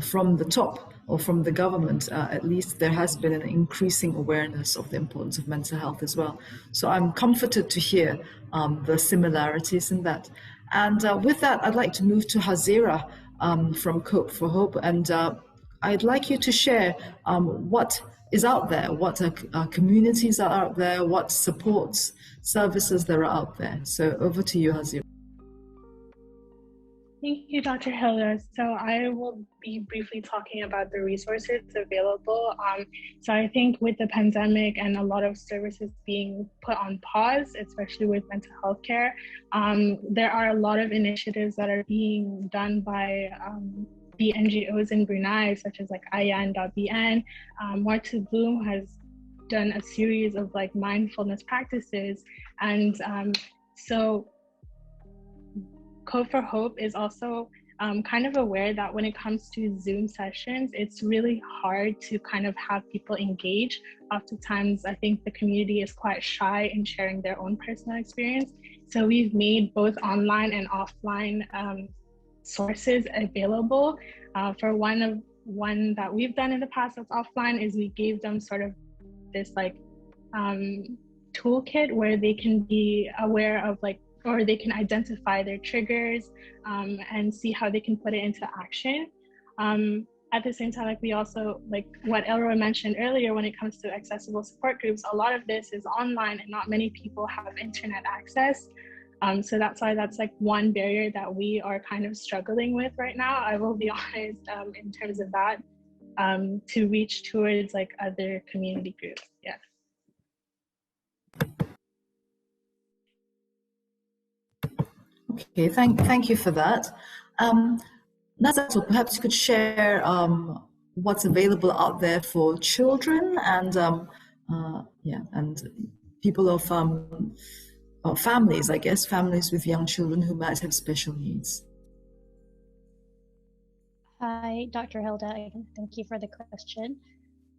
[SPEAKER 3] from the top or from the government, at least there has been an increasing awareness of the importance of mental health as well. So I'm comforted to hear the similarities in that. And with that, I'd like to move to Hazirah from Cope for Hope, and I'd like you to share what is out there, what communities are out there, what supports services that are out there. So over to you, Hazirah.
[SPEAKER 10] Thank you, Dr. Hilda. So I will be briefly talking about the resources available. So I think with the pandemic and a lot of services being put on pause, especially with mental health care, there are a lot of initiatives that are being done by the NGOs in Brunei, such as like Untitled. More to Bloom has done a series of like mindfulness practices, and so Code for Hope is also kind of aware that when it comes to Zoom sessions, it's really hard to kind of have people engage. Oftentimes, I think the community is quite shy in sharing their own personal experience. So we've made both online and offline sources available. For one that we've done in the past that's offline is we gave them sort of this like toolkit where they can be aware of like, or they can identify their triggers and see how they can put it into action. At the same time, like we also, like what Elroy mentioned earlier, when it comes to accessible support groups, a lot of this is online and not many people have internet access. So that's why that's like one barrier that we are kind of struggling with right now. I will be honest, in terms of that, to reach towards like other community groups, yeah.
[SPEAKER 3] Okay, thank you for that. Nazatul, perhaps you could share what's available out there for children and and people of or families, I guess, families with young children who might have special needs.
[SPEAKER 8] Hi, Dr. Hilda. Thank you for the question.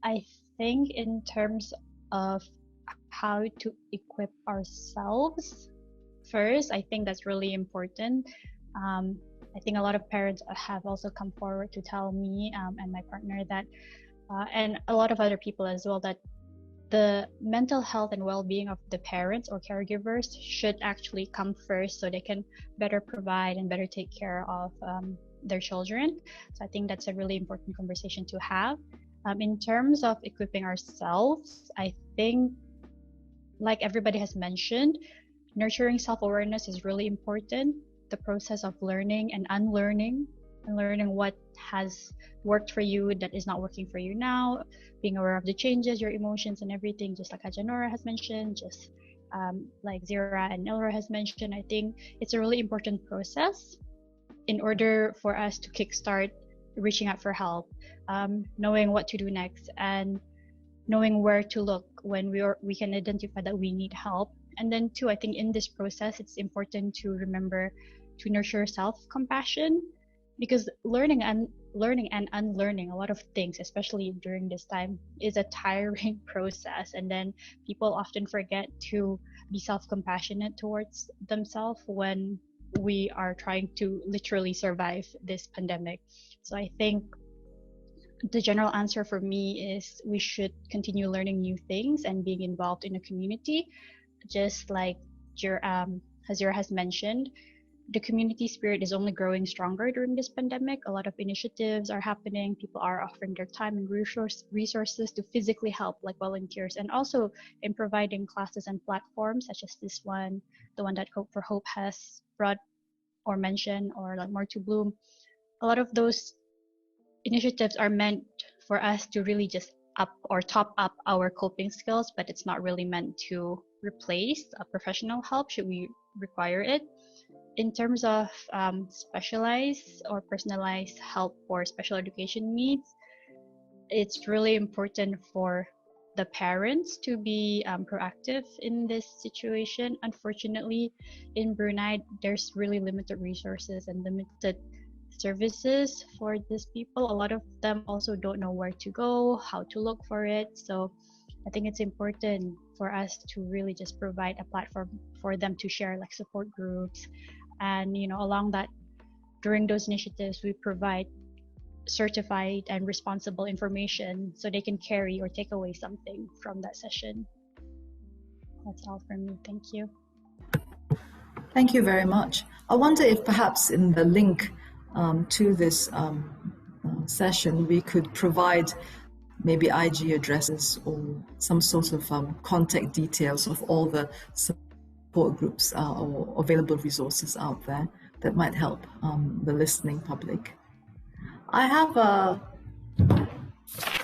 [SPEAKER 8] I think in terms of how to equip ourselves first, I think that's really important. I think a lot of parents have also come forward to tell me and my partner that, and a lot of other people as well, that the mental health and well-being of the parents or caregivers should actually come first so they can better provide and better take care of their children. So I think that's a really important conversation to have. In terms of equipping ourselves, I think, like everybody has mentioned, nurturing self-awareness is really important. The process of learning and unlearning, and learning what has worked for you that is not working for you now, being aware of the changes, your emotions and everything, just like Hajah Nora has mentioned, just like Hazirah and Elroy has mentioned. I think it's a really important process in order for us to kickstart reaching out for help, knowing what to do next, and knowing where to look when we can identify that we need help. And then too, I think in this process, it's important to remember to nurture self-compassion, because learning and unlearning a lot of things, especially during this time, is a tiring process. And then people often forget to be self-compassionate towards themselves when we are trying to literally survive this pandemic. So I think the general answer for me is we should continue learning new things and being involved in a community. Just like Hazirah has mentioned, the community spirit is only growing stronger during this pandemic. A lot of initiatives are happening. People are offering their time and resources to physically help, like volunteers, and also in providing classes and platforms such as this one, the one that Hope for Hope has brought or mentioned, or like More to Bloom. A lot of those initiatives are meant for us to really just up or top up our coping skills, but it's not really meant to replace a professional help should we require it. In terms of specialized or personalized help for special education needs, it's really important for the parents to be proactive in this situation. Unfortunately, in Brunei, there's really limited resources and limited services for these people. A lot of them also don't know where to go, how to look for it. So I think it's important for us to really just provide a platform for them to share, like support groups. And, you know, along that, during those initiatives, we provide certified and responsible information so they can carry or take away something from that session. That's all from me. Thank you.
[SPEAKER 3] Thank you very much. I wonder if perhaps in the link to this session, we could provide maybe IG addresses or some sort of contact details of all the support groups or available resources out there that might help the listening public. I have a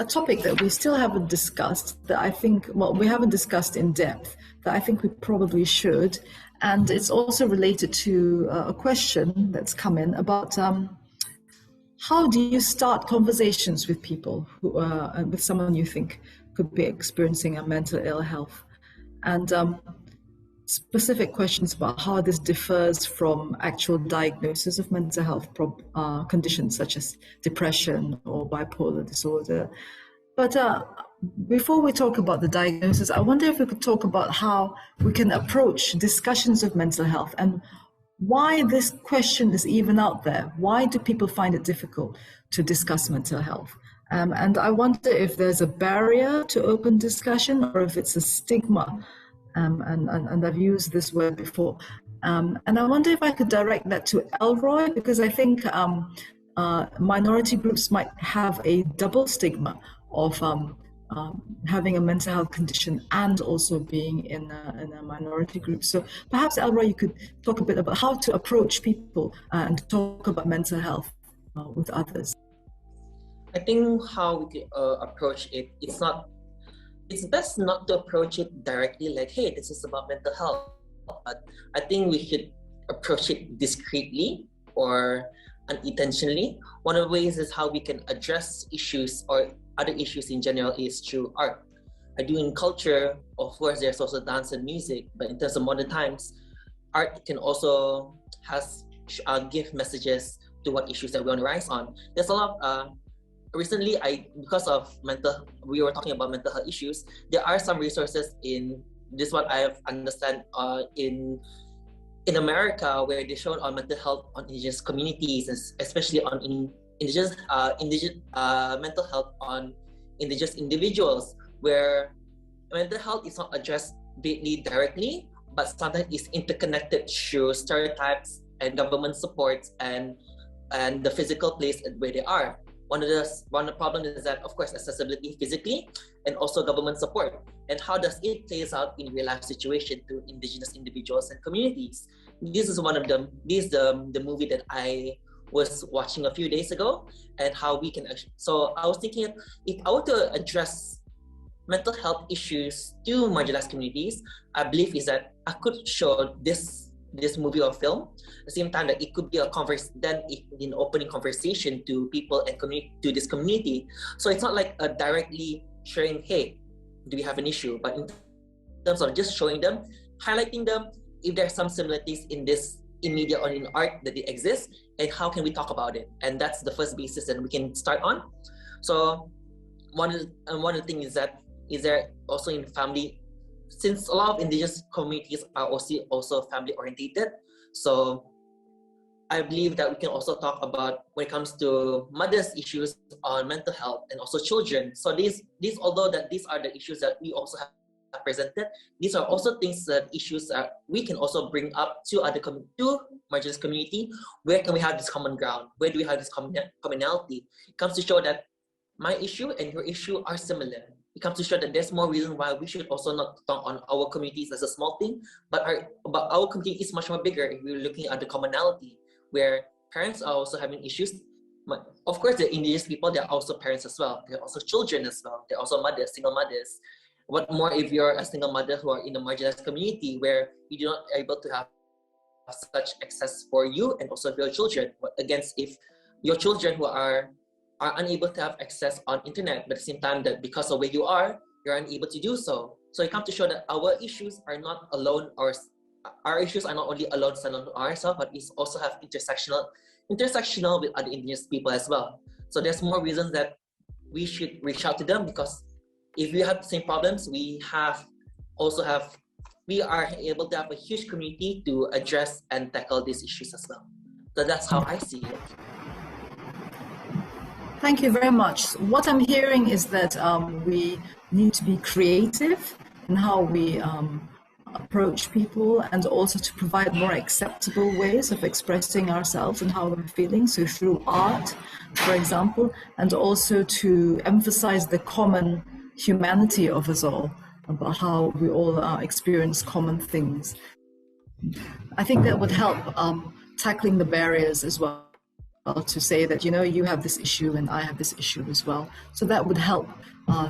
[SPEAKER 3] topic that we still haven't discussed that I think, well, we haven't discussed in depth, that I think we probably should. And it's also related to a question that's come in about how do you start conversations with people who, with someone you think could be experiencing a mental ill health, and specific questions about how this differs from actual diagnosis of mental health conditions such as depression or bipolar disorder. But before we talk about the diagnosis, I wonder if we could talk about how we can approach discussions of mental health and why this question is even out there. Why do people find it difficult to discuss mental health? And I wonder if there's a barrier to open discussion or if it's a stigma. And I've used this word before. And I wonder if I could direct that to Elroy, because I think minority groups might have a double stigma of having a mental health condition and also being in a minority group. So perhaps, Elroy, you could talk a bit about how to approach people and talk about mental health with others.
[SPEAKER 9] I think how we could approach it, it's best not to approach it directly like, hey, this is about mental health. But I think we should approach it discreetly or unintentionally. One of the ways is how we can address issues or other issues in general is through art. I do in culture, of course, there's also dance and music, but in terms of modern times, art can also give messages to what issues that we want to rise on. There's a lot of recently, because of we were talking about mental health issues. There are some resources in this what I have understand in America where they showed on mental health on indigenous communities, especially on indigenous mental health on indigenous individuals, where mental health is not addressed directly, but sometimes it's interconnected through stereotypes and government supports and the physical place where they are. One of the problems is that, of course, accessibility physically and also government support. And how does it plays out in real life situation to indigenous individuals and communities? This is one of them. This is the movie that I was watching a few days ago, and how we can. So I was thinking, if I were to address mental health issues to marginalized communities, I believe is that I could show this movie or film at the same time that it could be an opening conversation to people and to this community. So it's not like a directly sharing, hey, do we have an issue, but in terms of just showing them, highlighting them if there's some similarities in media or in art that they exist, and how can we talk about it. And that's the first basis that we can start on. So one of the things is that is there also in family, since a lot of indigenous communities are also family orientated. So I believe that we can also talk about when it comes to mothers' issues on mental health and also children. So these although that these are the issues that we also have presented, these are also issues that we can also bring up to marginalized community. Where can we have this common ground? Where do we have this commonality? It comes to show that my issue and your issue are similar. It comes to show that there's more reason why we should also not talk on our communities as a small thing, but our community is much more bigger if we're looking at the commonality, where parents are also having issues. Of course, the indigenous people, they're also parents as well. They're also children as well. They're also mothers, single mothers. What more if you're a single mother who are in a marginalized community where you do not able to have such access for you and also for your children. Against if your children who are unable to have access on internet, but at the same time that because of where you're unable to do so. So it comes to show that our issues are not alone, or our issues are not only alone standing on ourselves, but we also have intersectional with other indigenous people as well. So there's more reasons that we should reach out to them, because if we have the same problems, we are able to have a huge community to address and tackle these issues as well. So that's how I see it.
[SPEAKER 3] Thank you very much. What I'm hearing is that we need to be creative in how we approach people, and also to provide more acceptable ways of expressing ourselves and how we're feeling. So through art, for example, and also to emphasize the common humanity of us all, about how we all experience common things. I think that would help tackling the barriers as well, to say that, you have this issue and I have this issue as well. So that would help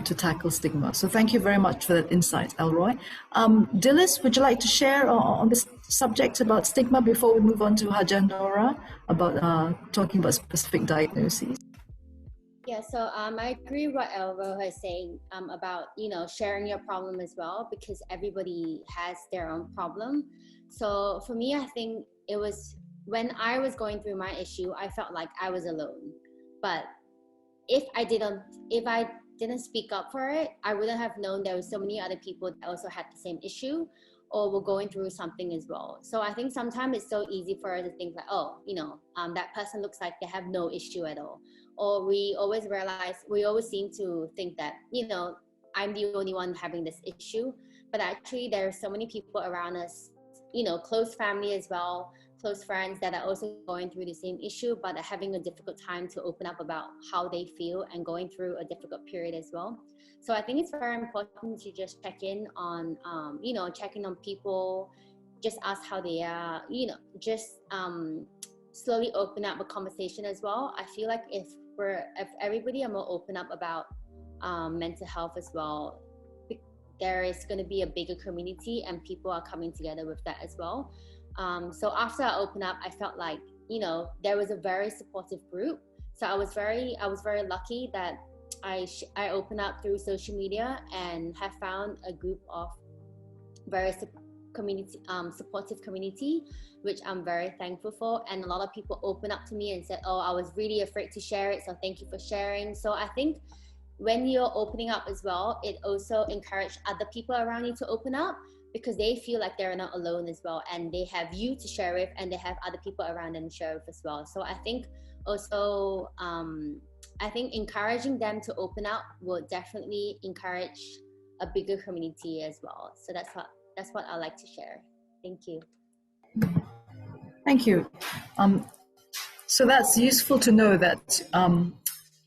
[SPEAKER 3] to tackle stigma. So thank you very much for that insight, Elroy. Dilys, would you like to share on this subject about stigma before we move on to Hajah and Nora about talking about specific diagnoses?
[SPEAKER 4] Yeah, so I agree with what Elroy is saying about, sharing your problem as well, because everybody has their own problem. So for me, I think it was when I was going through my issue, I felt like I was alone. But if I didn't speak up for it, I wouldn't have known there were so many other people that also had the same issue or were going through something as well. So I think sometimes it's so easy for us to think like, that person looks like they have no issue at all. Or we always seem to think that, I'm the only one having this issue. But actually there are so many people around us, close family as well, close friends that are also going through the same issue, but are having a difficult time to open up about how they feel and going through a difficult period as well. So I think it's very important to just check in on, checking on people, just ask how they are, just slowly open up a conversation as well. I feel like if everybody are more open up about mental health as well, there is going to be a bigger community and people are coming together with that as well. So after I opened up, I felt like, there was a very supportive group. So I was very lucky that I opened up through social media and have found a group of very community, supportive community, which I'm very thankful for. And a lot of people open up to me and said, oh, I was really afraid to share it, so thank you for sharing. So I think when you're opening up as well, it also encourages other people around you to open up, because they feel like they're not alone as well, and they have you to share with, and they have other people around them to share with as well. So I think also, I think encouraging them to open up will definitely encourage a bigger community as well. So that's what I like to share. Thank you.
[SPEAKER 3] Thank you. So that's useful to know that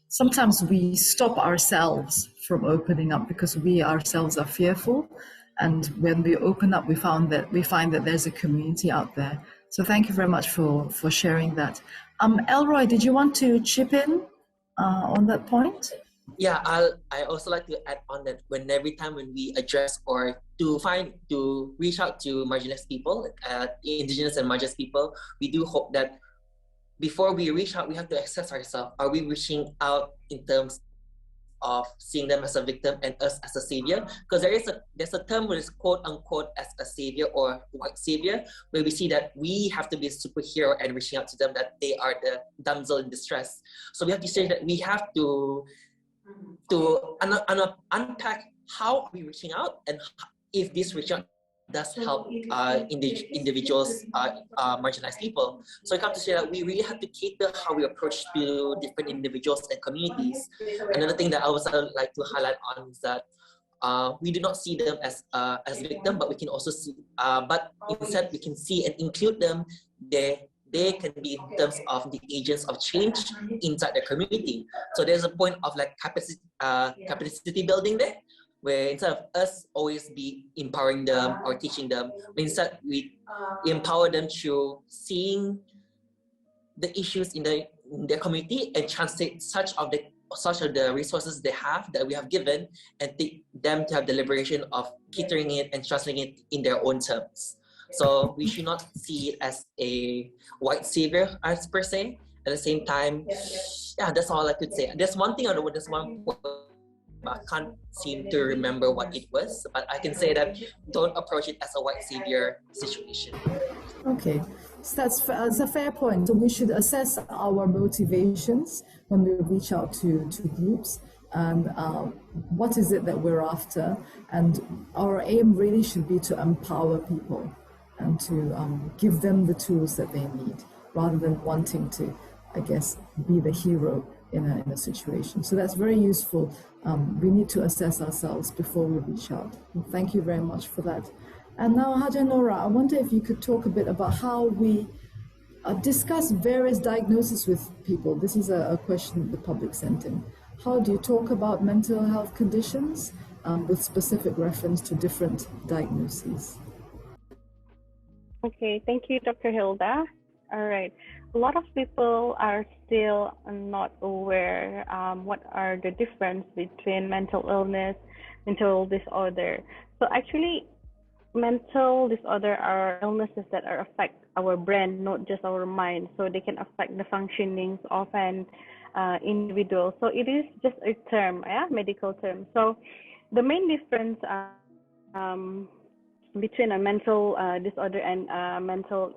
[SPEAKER 3] sometimes we stop ourselves from opening up because we ourselves are fearful. And when we open up, we find that there's a community out there. So thank you very much for sharing that. Elroy, did you want to chip in on that point?
[SPEAKER 9] Yeah, I also like to add on that every time when we address or to reach out to marginalized people, indigenous and marginalized people, we do hope that before we reach out, we have to assess ourselves. Are we reaching out in terms of seeing them as a victim and us as a savior? Because there's a term where it's quote unquote as a savior or white savior, where we see that we have to be a superhero and reaching out to them, that they are the damsel in distress. So we have to say that we have to unpack how are we reaching out, and if this reach out does help individuals, marginalized people. So I come to say that we really have to cater how we approach to different individuals and communities. Another thing that I would like to highlight on is that we do not see them as victim, but we can also see, but instead we can see and include them. They can be in terms of the agents of change inside the community. So there's a point of like capacity building there, where instead of us always be empowering them or teaching them, instead we empower them through seeing the issues in their community and translate such of the resources they have that we have given, and take them to have the liberation of catering it and translating it in their own terms. So we should not see it as a white savior as per se. At the same time, yeah, that's all I could say. There's one thing, there's one quote, I can't seem to remember what it was, but I can say that don't approach it as a white savior situation.
[SPEAKER 3] Okay, so that's a fair point. So we should assess our motivations when we reach out to groups, and what is it that we're after, and our aim really should be to empower people and to give them the tools that they need, rather than wanting to, I guess, be the hero in a situation. So that's very useful. We need to assess ourselves before we reach out. And thank you very much for that. And now, Hajah Nora, I wonder if you could talk a bit about how we discuss various diagnoses with people. This is a question the public sent in. How do you talk about mental health conditions with specific reference to different diagnoses?
[SPEAKER 11] Okay, thank you, Dr. Hilda. All right. A lot of people are still not aware what are the difference between mental illness, mental disorder. So actually, mental disorder are illnesses that affect our brain, not just our mind. So they can affect the functionings of an individual. So it is just a term, medical term. So the main difference between a mental disorder and mental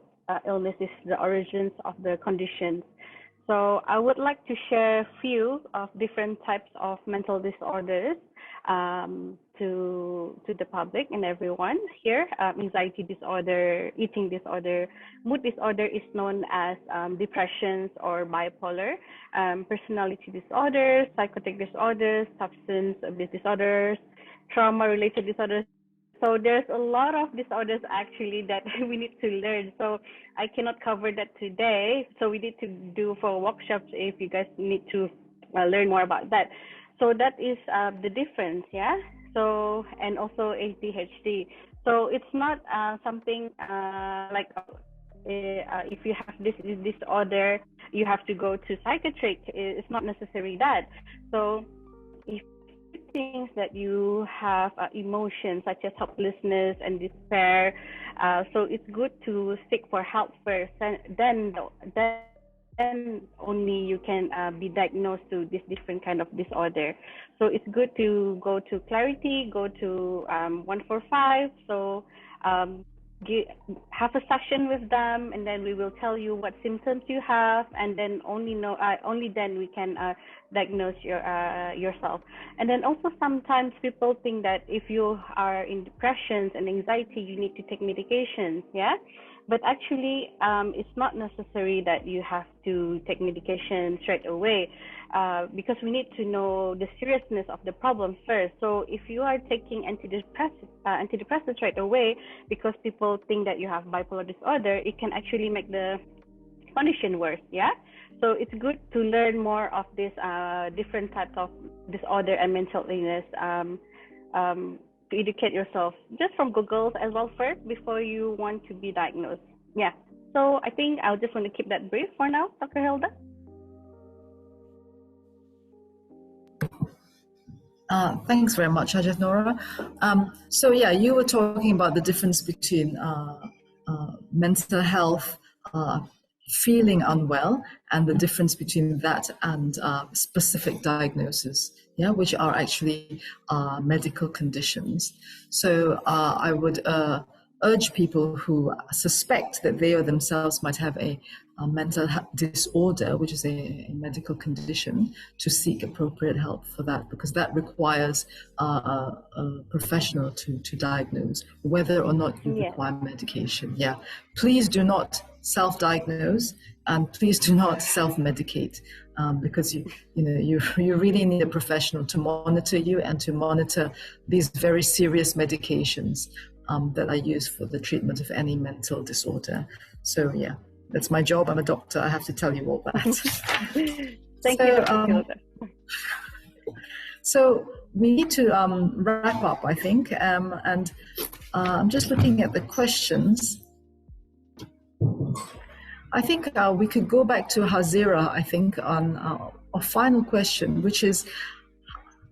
[SPEAKER 11] illness is the origins of the conditions. So I would like to share a few of different types of mental disorders to the public and everyone here. Anxiety disorder, eating disorder, mood disorder is known as depressions or bipolar, personality disorders, psychotic disorders, substance abuse disorders, trauma-related disorders. So there's a lot of disorders actually that we need to learn. So I cannot cover that today. So we need to do for workshops if you guys need to learn more about that. So that is the difference, yeah? So, and also ADHD. So it's not something like if you have this disorder, you have to go to psychiatric. It's not necessarily that. So if things that you have emotions such as helplessness and despair, so it's good to seek for help first, and then only you can be diagnosed to this different kind of disorder. So it's good to go to Clarity, go to 145. So have a session with them, and then we will tell you what symptoms you have, and then only then we can diagnose yourself. And then also sometimes people think that if you are in depressions and anxiety, you need to take medications, yeah. But actually, it's not necessary that you have to take medication straight away, because we need to know the seriousness of the problem first. So if you are taking antidepressants right away, because people think that you have bipolar disorder, it can actually make the condition worse, yeah? So it's good to learn more of this different types of disorder and mental illness, to educate yourself just from Google as well first before you want to be diagnosed. Yeah. So I think I'll just want to keep that brief for now, Dr. Hilda.
[SPEAKER 3] Thanks very much, Hajah Nora. So yeah, you were talking about the difference between mental health, feeling unwell, and the difference between that and specific diagnosis, yeah, which are actually medical conditions. So I would urge people who suspect that they or themselves might have a mental disorder, which is a medical condition, to seek appropriate help for that, because that requires a professional to diagnose whether or not you require medication. Yeah, please do not self-diagnose, and please do not self-medicate, because you really need a professional to monitor you and to monitor these very serious medications that are used for the treatment of any mental disorder. So yeah, that's my job. I'm a doctor. I have to tell you all that.
[SPEAKER 11] Thank you, Dr. Hilda.
[SPEAKER 3] So we need to wrap up, I think, and I'm just looking at the questions. I think we could go back to Hazirah, I think, on a final question, which is,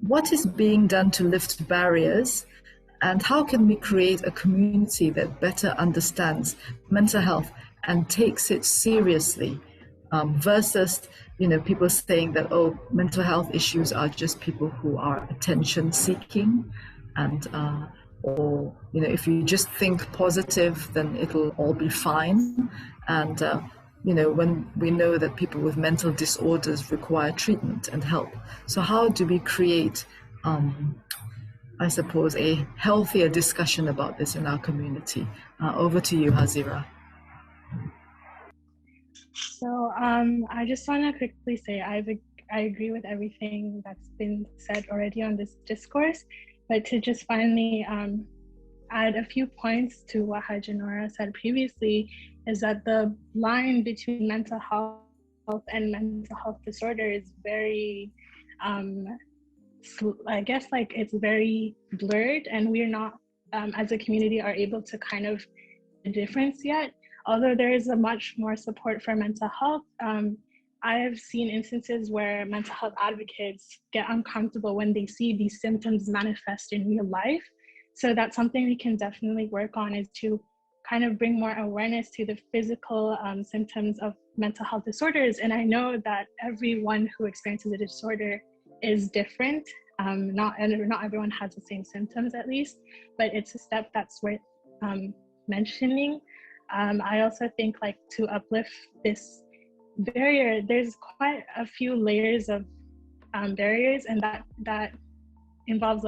[SPEAKER 3] what is being done to lift barriers, and how can we create a community that better understands mental health and takes it seriously, versus, people saying that, oh, mental health issues are just people who are attention seeking, and or if you just think positive, then it'll all be fine. And when we know that people with mental disorders require treatment and help, so how do we create I suppose a healthier discussion about this in our community? Over to you, Hazirah.
[SPEAKER 10] So I just want to quickly say I agree with everything that's been said already on this discourse, but to just finally add a few points to what Hajah Nora said previously, is that the line between mental health and mental health disorder is very, I guess, it's very blurred, and we're not, as a community, are able to kind of the difference yet. Although there is a much more support for mental health, I have seen instances where mental health advocates get uncomfortable when they see these symptoms manifest in real life. So that's something we can definitely work on, is to kind of bring more awareness to the physical symptoms of mental health disorders. And I know that everyone who experiences a disorder is different. Not everyone has the same symptoms, at least, but it's a step that's worth mentioning. I also think, to uplift this barrier, there's quite a few layers of barriers, and that involves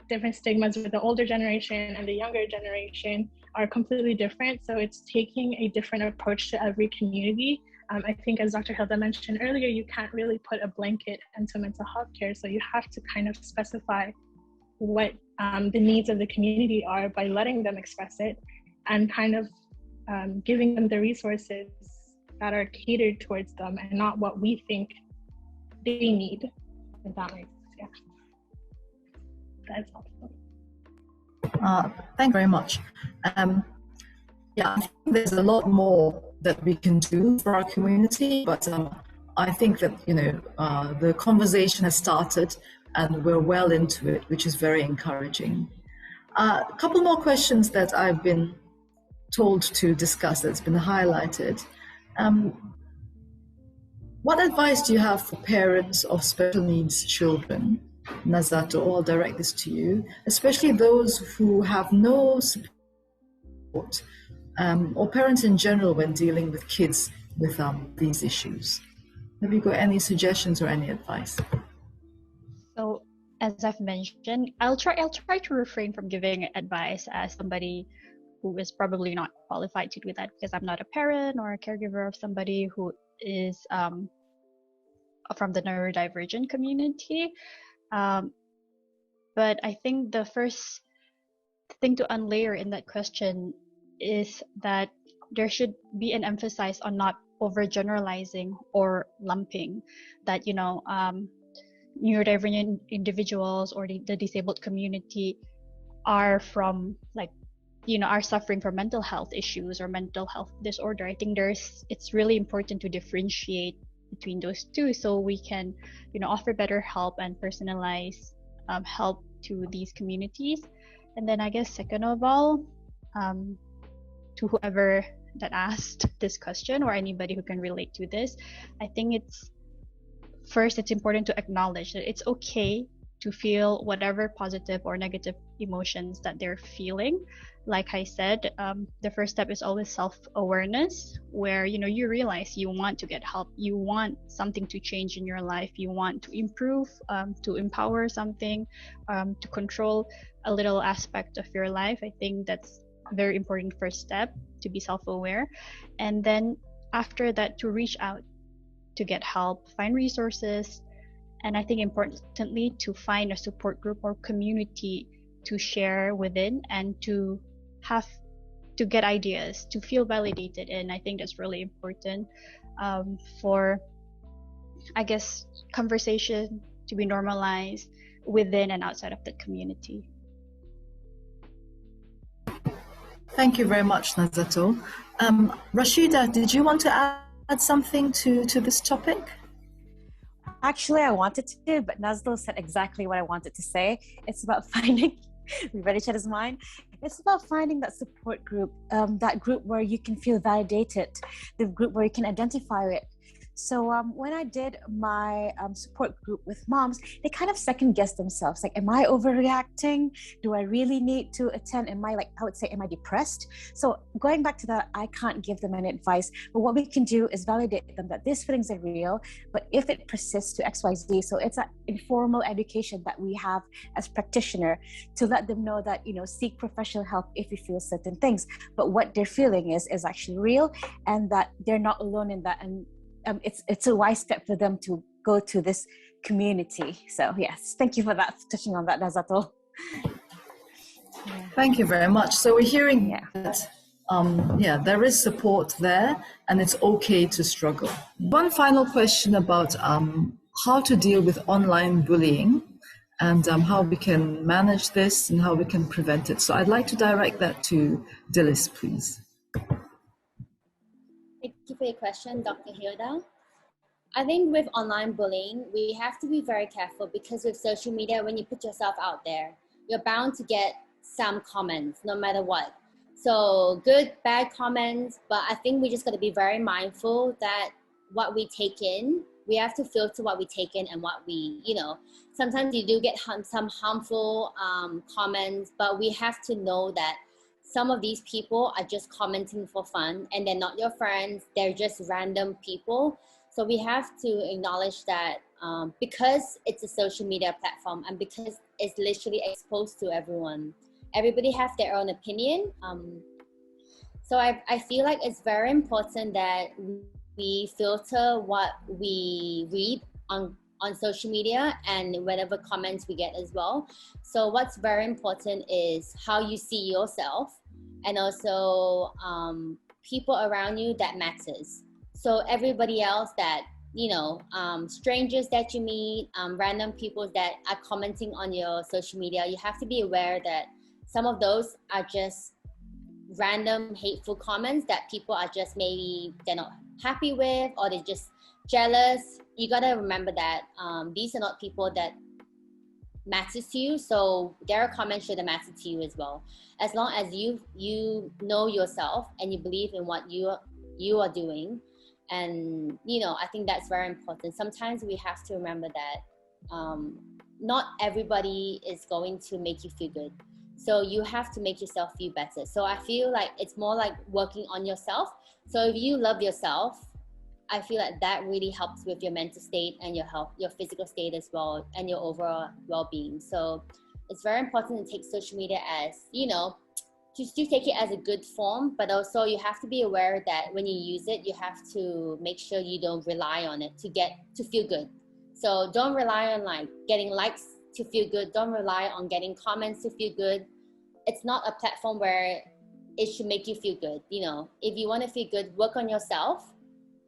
[SPEAKER 10] different stigmas, with the older generation and the younger generation are completely different. So it's taking a different approach to every community. I think, as Dr. Hilda mentioned earlier, you can't really put a blanket into mental health care. So you have to kind of specify what the needs of the community are by letting them express it, and kind of giving them the resources that are catered towards them and not what we think they need, if that makes sense. Yeah. That's helpful.
[SPEAKER 3] Thank you very much. Yeah, I think there's a lot more that we can do for our community, but I think that the conversation has started and we're well into it, which is very encouraging. A couple more questions that I've been told to discuss, that's been highlighted. What advice do you have for parents of special needs children? Nazatul, I'll direct this to you, especially those who have no support or parents in general when dealing with kids with these issues? Have you got any suggestions or any advice?
[SPEAKER 8] So, as I've mentioned, I'll try to refrain from giving advice as somebody who is probably not qualified to do that, because I'm not a parent or a caregiver of somebody who is from the neurodivergent community. But I think the first thing to unlayer in that question is that there should be an emphasis on not overgeneralizing or lumping that, neurodivergent individuals or the disabled community are from are suffering from mental health issues or mental health disorder. I think it's really important to differentiate between those two so we can, offer better help and personalize help to these communities. And then I guess second of all, to whoever that asked this question or anybody who can relate to this, I think it's important to acknowledge that it's okay to feel whatever positive or negative emotions that they're feeling. Like I said, the first step is always self-awareness, where you realize you want to get help, you want something to change in your life, you want to improve, to empower something, to control a little aspect of your life. I think that's a very important first step, to be self-aware. And then after that, to reach out to get help, find resources, and I think importantly to find a support group or community to share within and to get ideas, to feel validated. And I think that's really important for, I guess, conversation to be normalized within and outside of the community.
[SPEAKER 3] Thank you very much, Nazatul. Rasyidah, did you want to add something to this topic?
[SPEAKER 12] Actually, I wanted to, but Nazatul said exactly what I wanted to say. It's about finding, we read each other's mind. It's about finding that support group, that group where you can feel validated, the group where you can identify it. So when I did my support group with moms, they kind of second guessed themselves. Like, am I overreacting? Do I really need to attend? Am I depressed? So going back to that, I can't give them any advice. But what we can do is validate them that these feelings are real. But if it persists to XYZ, so it's an informal education that we have as practitioner to let them know that, seek professional help if you feel certain things. But what they're feeling is actually real, and that they're not alone in that. And it's a wise step for them to go to this community. So yes, thank you for that, touching on that, Nazatul.
[SPEAKER 3] Yeah. Thank you very much. So we're hearing that there is support there, and it's okay to struggle. One final question about how to deal with online bullying and how we can manage this and how we can prevent it. So I'd like to direct that to Dilys, please.
[SPEAKER 4] Thank you for your question, Dr. Hilda. I think with online bullying, we have to be very careful because with social media, when you put yourself out there, you're bound to get some comments, no matter what. So good, bad comments, but I think we just got to be very mindful that what we take in, we have to filter what we take in and what we, sometimes you do get some harmful comments, but we have to know that some of these people are just commenting for fun and they're not your friends. They're just random people. So we have to acknowledge that because it's a social media platform and because it's literally exposed to everyone, everybody has their own opinion. So I feel like it's very important that we filter what we read on social media and whatever comments we get as well. So what's very important is how you see yourself and also people around you that matters. So everybody else that, strangers that you meet, random people that are commenting on your social media, you have to be aware that some of those are just random hateful comments that people are just maybe they're not happy with or they're just jealous. You got to remember that these are not people that matters to you, so their comments should matter to you as well. As long as you know yourself and you believe in what you are doing, and I think that's very important. Sometimes we have to remember that not everybody is going to make you feel good. So you have to make yourself feel better. So I feel like it's more like working on yourself. So if you love yourself, I feel like that really helps with your mental state and your health, your physical state as well, and your overall well-being. So it's very important to take social media as, to still take it as a good form, but also you have to be aware that when you use it, you have to make sure you don't rely on it to feel good. So don't rely on like getting likes to feel good. Don't rely on getting comments to feel good. It's not a platform where it should make you feel good. If you want to feel good, work on yourself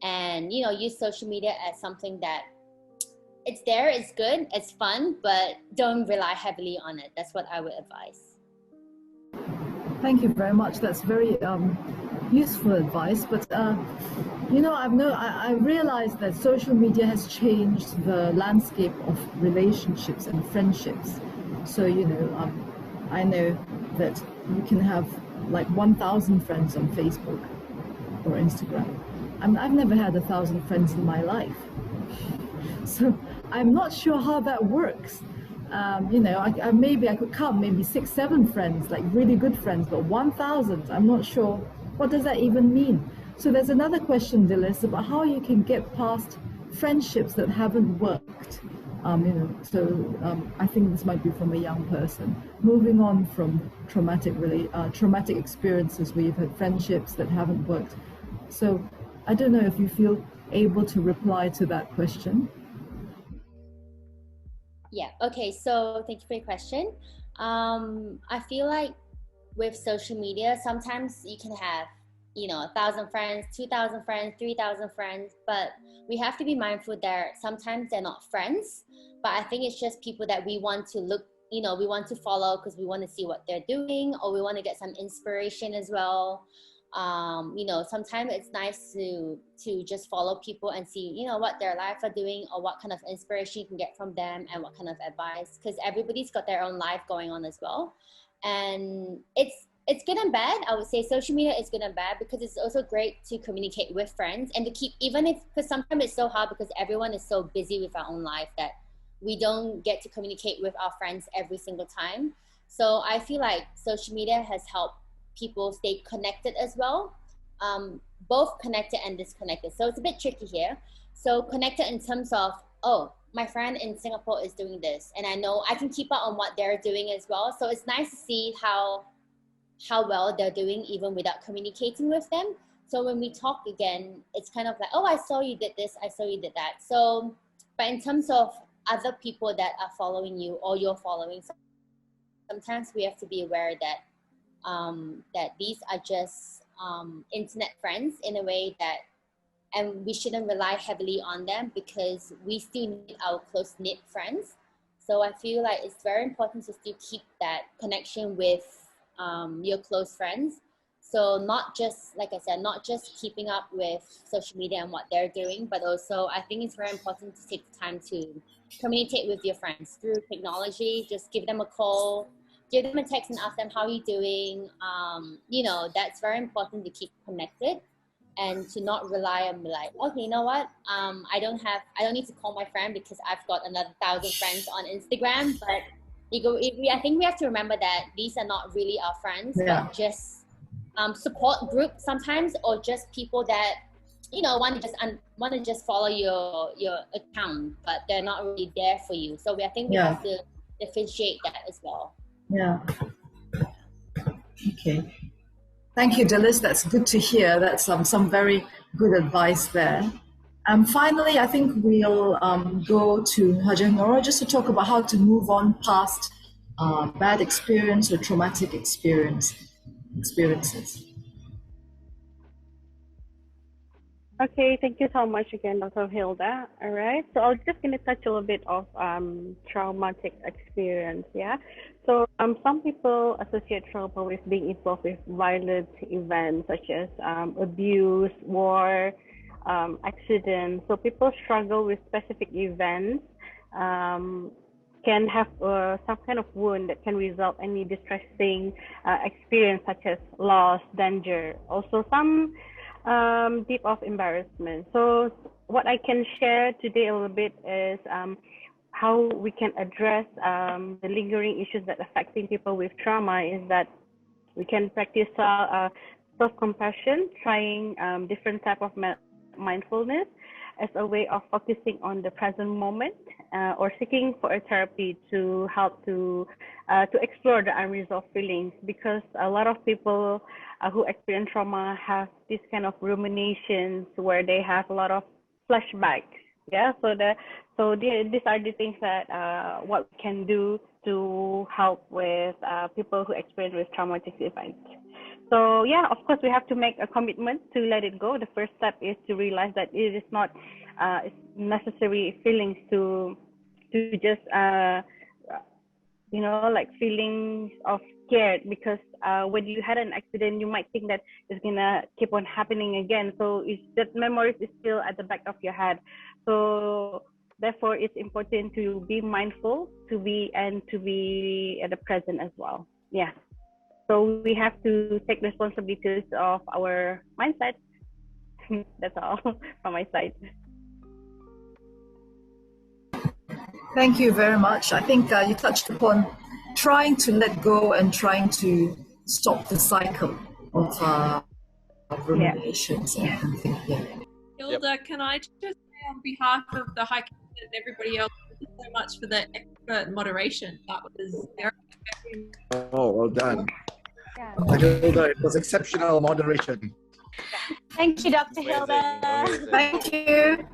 [SPEAKER 4] and, use social media as something that it's there, it's good, it's fun, but don't rely heavily on it. That's what I would advise.
[SPEAKER 3] Thank you very much. That's very useful advice. But I realized that social media has changed the landscape of relationships and friendships. So I know that you can have like 1,000 friends on Facebook or Instagram. I've never had 1,000 friends in my life, so I'm not sure how that works. Maybe I could count maybe 6, 7 friends, like really good friends, but 1,000, I'm not sure. What does that even mean? So there's another question, Dilys, about how you can get past friendships that haven't worked. I think this might be from a young person. Moving on from traumatic experiences where you've had friendships that haven't worked. So I don't know if you feel able to reply to that question.
[SPEAKER 4] Yeah, okay, so thank you for your question. I feel like with social media, sometimes you can have, 1,000 friends, 2,000 friends, 3,000 friends, but we have to be mindful that sometimes they're not friends, but I think it's just people that we want to look, we want to follow because we want to see what they're doing, or we want to get some inspiration as well. Sometimes it's nice to just follow people and see, what their life are doing or what kind of inspiration you can get from them and what kind of advice, because everybody's got their own life going on as well. And it's good and bad. I would say social media is good and bad because it's also great to communicate with friends and to keep, because sometimes it's so hard because everyone is so busy with our own life that we don't get to communicate with our friends every single time. So I feel like social media has helped people stay connected as well, both connected and disconnected. So it's a bit tricky here. So connected in terms of, my friend in Singapore is doing this, and I know I can keep up on what they're doing as well. So it's nice to see how well they're doing even without communicating with them. So when we talk again, it's kind of like, I saw you did this, I saw you did that. So, but in terms of other people that are following you or you're following, sometimes we have to be aware that these are just internet friends in a way that, and we shouldn't rely heavily on them because we still need our close-knit friends. So I feel like it's very important to still keep that connection with your close friends. So not just, like I said, not just keeping up with social media and what they're doing, but also I think it's very important to take the time to communicate with your friends through technology. Just give them a call, give them a text and ask them how you're doing. That's very important to keep connected and to not rely on like, okay, you know what? I don't need to call my friend because I've got another 1,000 friends on Instagram. But I think we have to remember that these are not really our friends, but just support group sometimes, or just people that want to just follow your account, but they're not really there for you. So I think we have to differentiate that as well.
[SPEAKER 3] Yeah. Okay. Thank you, Dilys. That's good to hear. That's some very good advice there. Finally, I think we'll go to Hajah Nora just to talk about how to move on past bad experience or traumatic experiences.
[SPEAKER 11] Okay, thank you so much again, Dr. Hilda. All right, so I'm just going to touch a little bit of traumatic experience, yeah? So some people associate trauma with being involved with violent events such as abuse, war, accidents. So people struggle with specific events, can have some kind of wound that can result in any distressing experience such as loss, danger, also some deep of embarrassment. So what I can share today a little bit is how we can address the lingering issues that affecting people with trauma is that we can practice self-compassion, trying different type of mindfulness as a way of focusing on the present moment, or seeking for a therapy to help to explore the unresolved feelings, because a lot of people who experience trauma have this kind of ruminations where they have a lot of flashbacks. Yeah, so these are the things that what we can do to help with people who experience with traumatic events. So yeah, of course, we have to make a commitment to let it go. The first step is to realize that it is not necessary feelings to just like feelings of scared, because when you had an accident, you might think that it's gonna keep on happening again. So it's that memories is still at the back of your head. So therefore, it's important to be mindful, to be at the present as well. Yeah. So we have to take responsibilities of our mindset. That's all from my side.
[SPEAKER 3] Thank you very much. I think you touched upon trying to let go and trying to stop the cycle of ruminations and thinking.
[SPEAKER 2] Hilda, can I just say on behalf of the High Commission and everybody else, thank you so much for the expert moderation. That was very effective.
[SPEAKER 5] Oh, well done. Hilda, it was exceptional moderation.
[SPEAKER 12] Thank you, Dr. Hilda.
[SPEAKER 13] Amazing.
[SPEAKER 3] Thank you.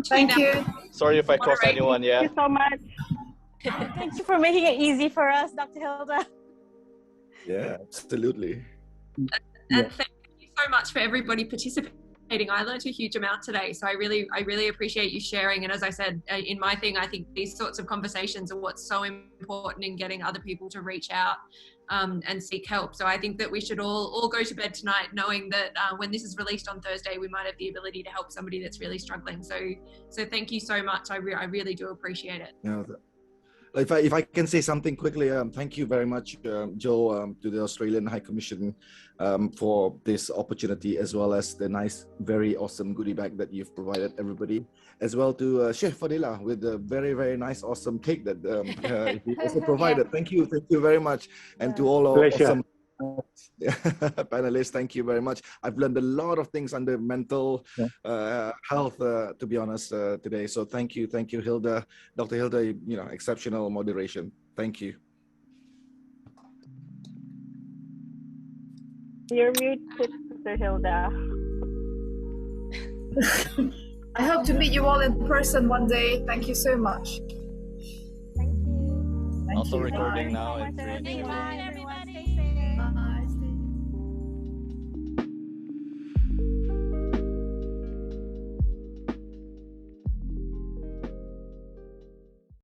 [SPEAKER 3] Thank you.
[SPEAKER 13] Sorry if I crossed anyone, yeah.
[SPEAKER 11] Thank you so much.
[SPEAKER 12] Thank you for making it easy for us, Dr. Hilda.
[SPEAKER 5] Yeah, absolutely.
[SPEAKER 2] And thank you so much for everybody participating. I learned a huge amount today, so I really appreciate you sharing. And as I said in my thing, I think these sorts of conversations are what's so important in getting other people to reach out and seek help. So I think that we should all go to bed tonight knowing that when this is released on Thursday, we might have the ability to help somebody that's really struggling. So thank you so much. I really do appreciate it.
[SPEAKER 5] Yeah. If I can say something quickly, thank you very much, Joe, to the Australian High Commission for this opportunity, as well as the nice, very awesome goodie bag that you've provided everybody, as well to Sheikh Fadilah with the very, very nice, awesome cake that he also provided.
[SPEAKER 12] Yeah.
[SPEAKER 5] Thank you very much, and to all our awesome panelists, thank you very much. I've learned a lot of things under mental health, to be honest, today. So thank you, Hilda, Dr. Hilda. Exceptional moderation. Thank you.
[SPEAKER 11] You're muted, Dr. Hilda.
[SPEAKER 3] I hope to meet you all in person one day. Thank you so much.
[SPEAKER 11] Thank you.
[SPEAKER 13] Also recording now.
[SPEAKER 12] Bye, everyone.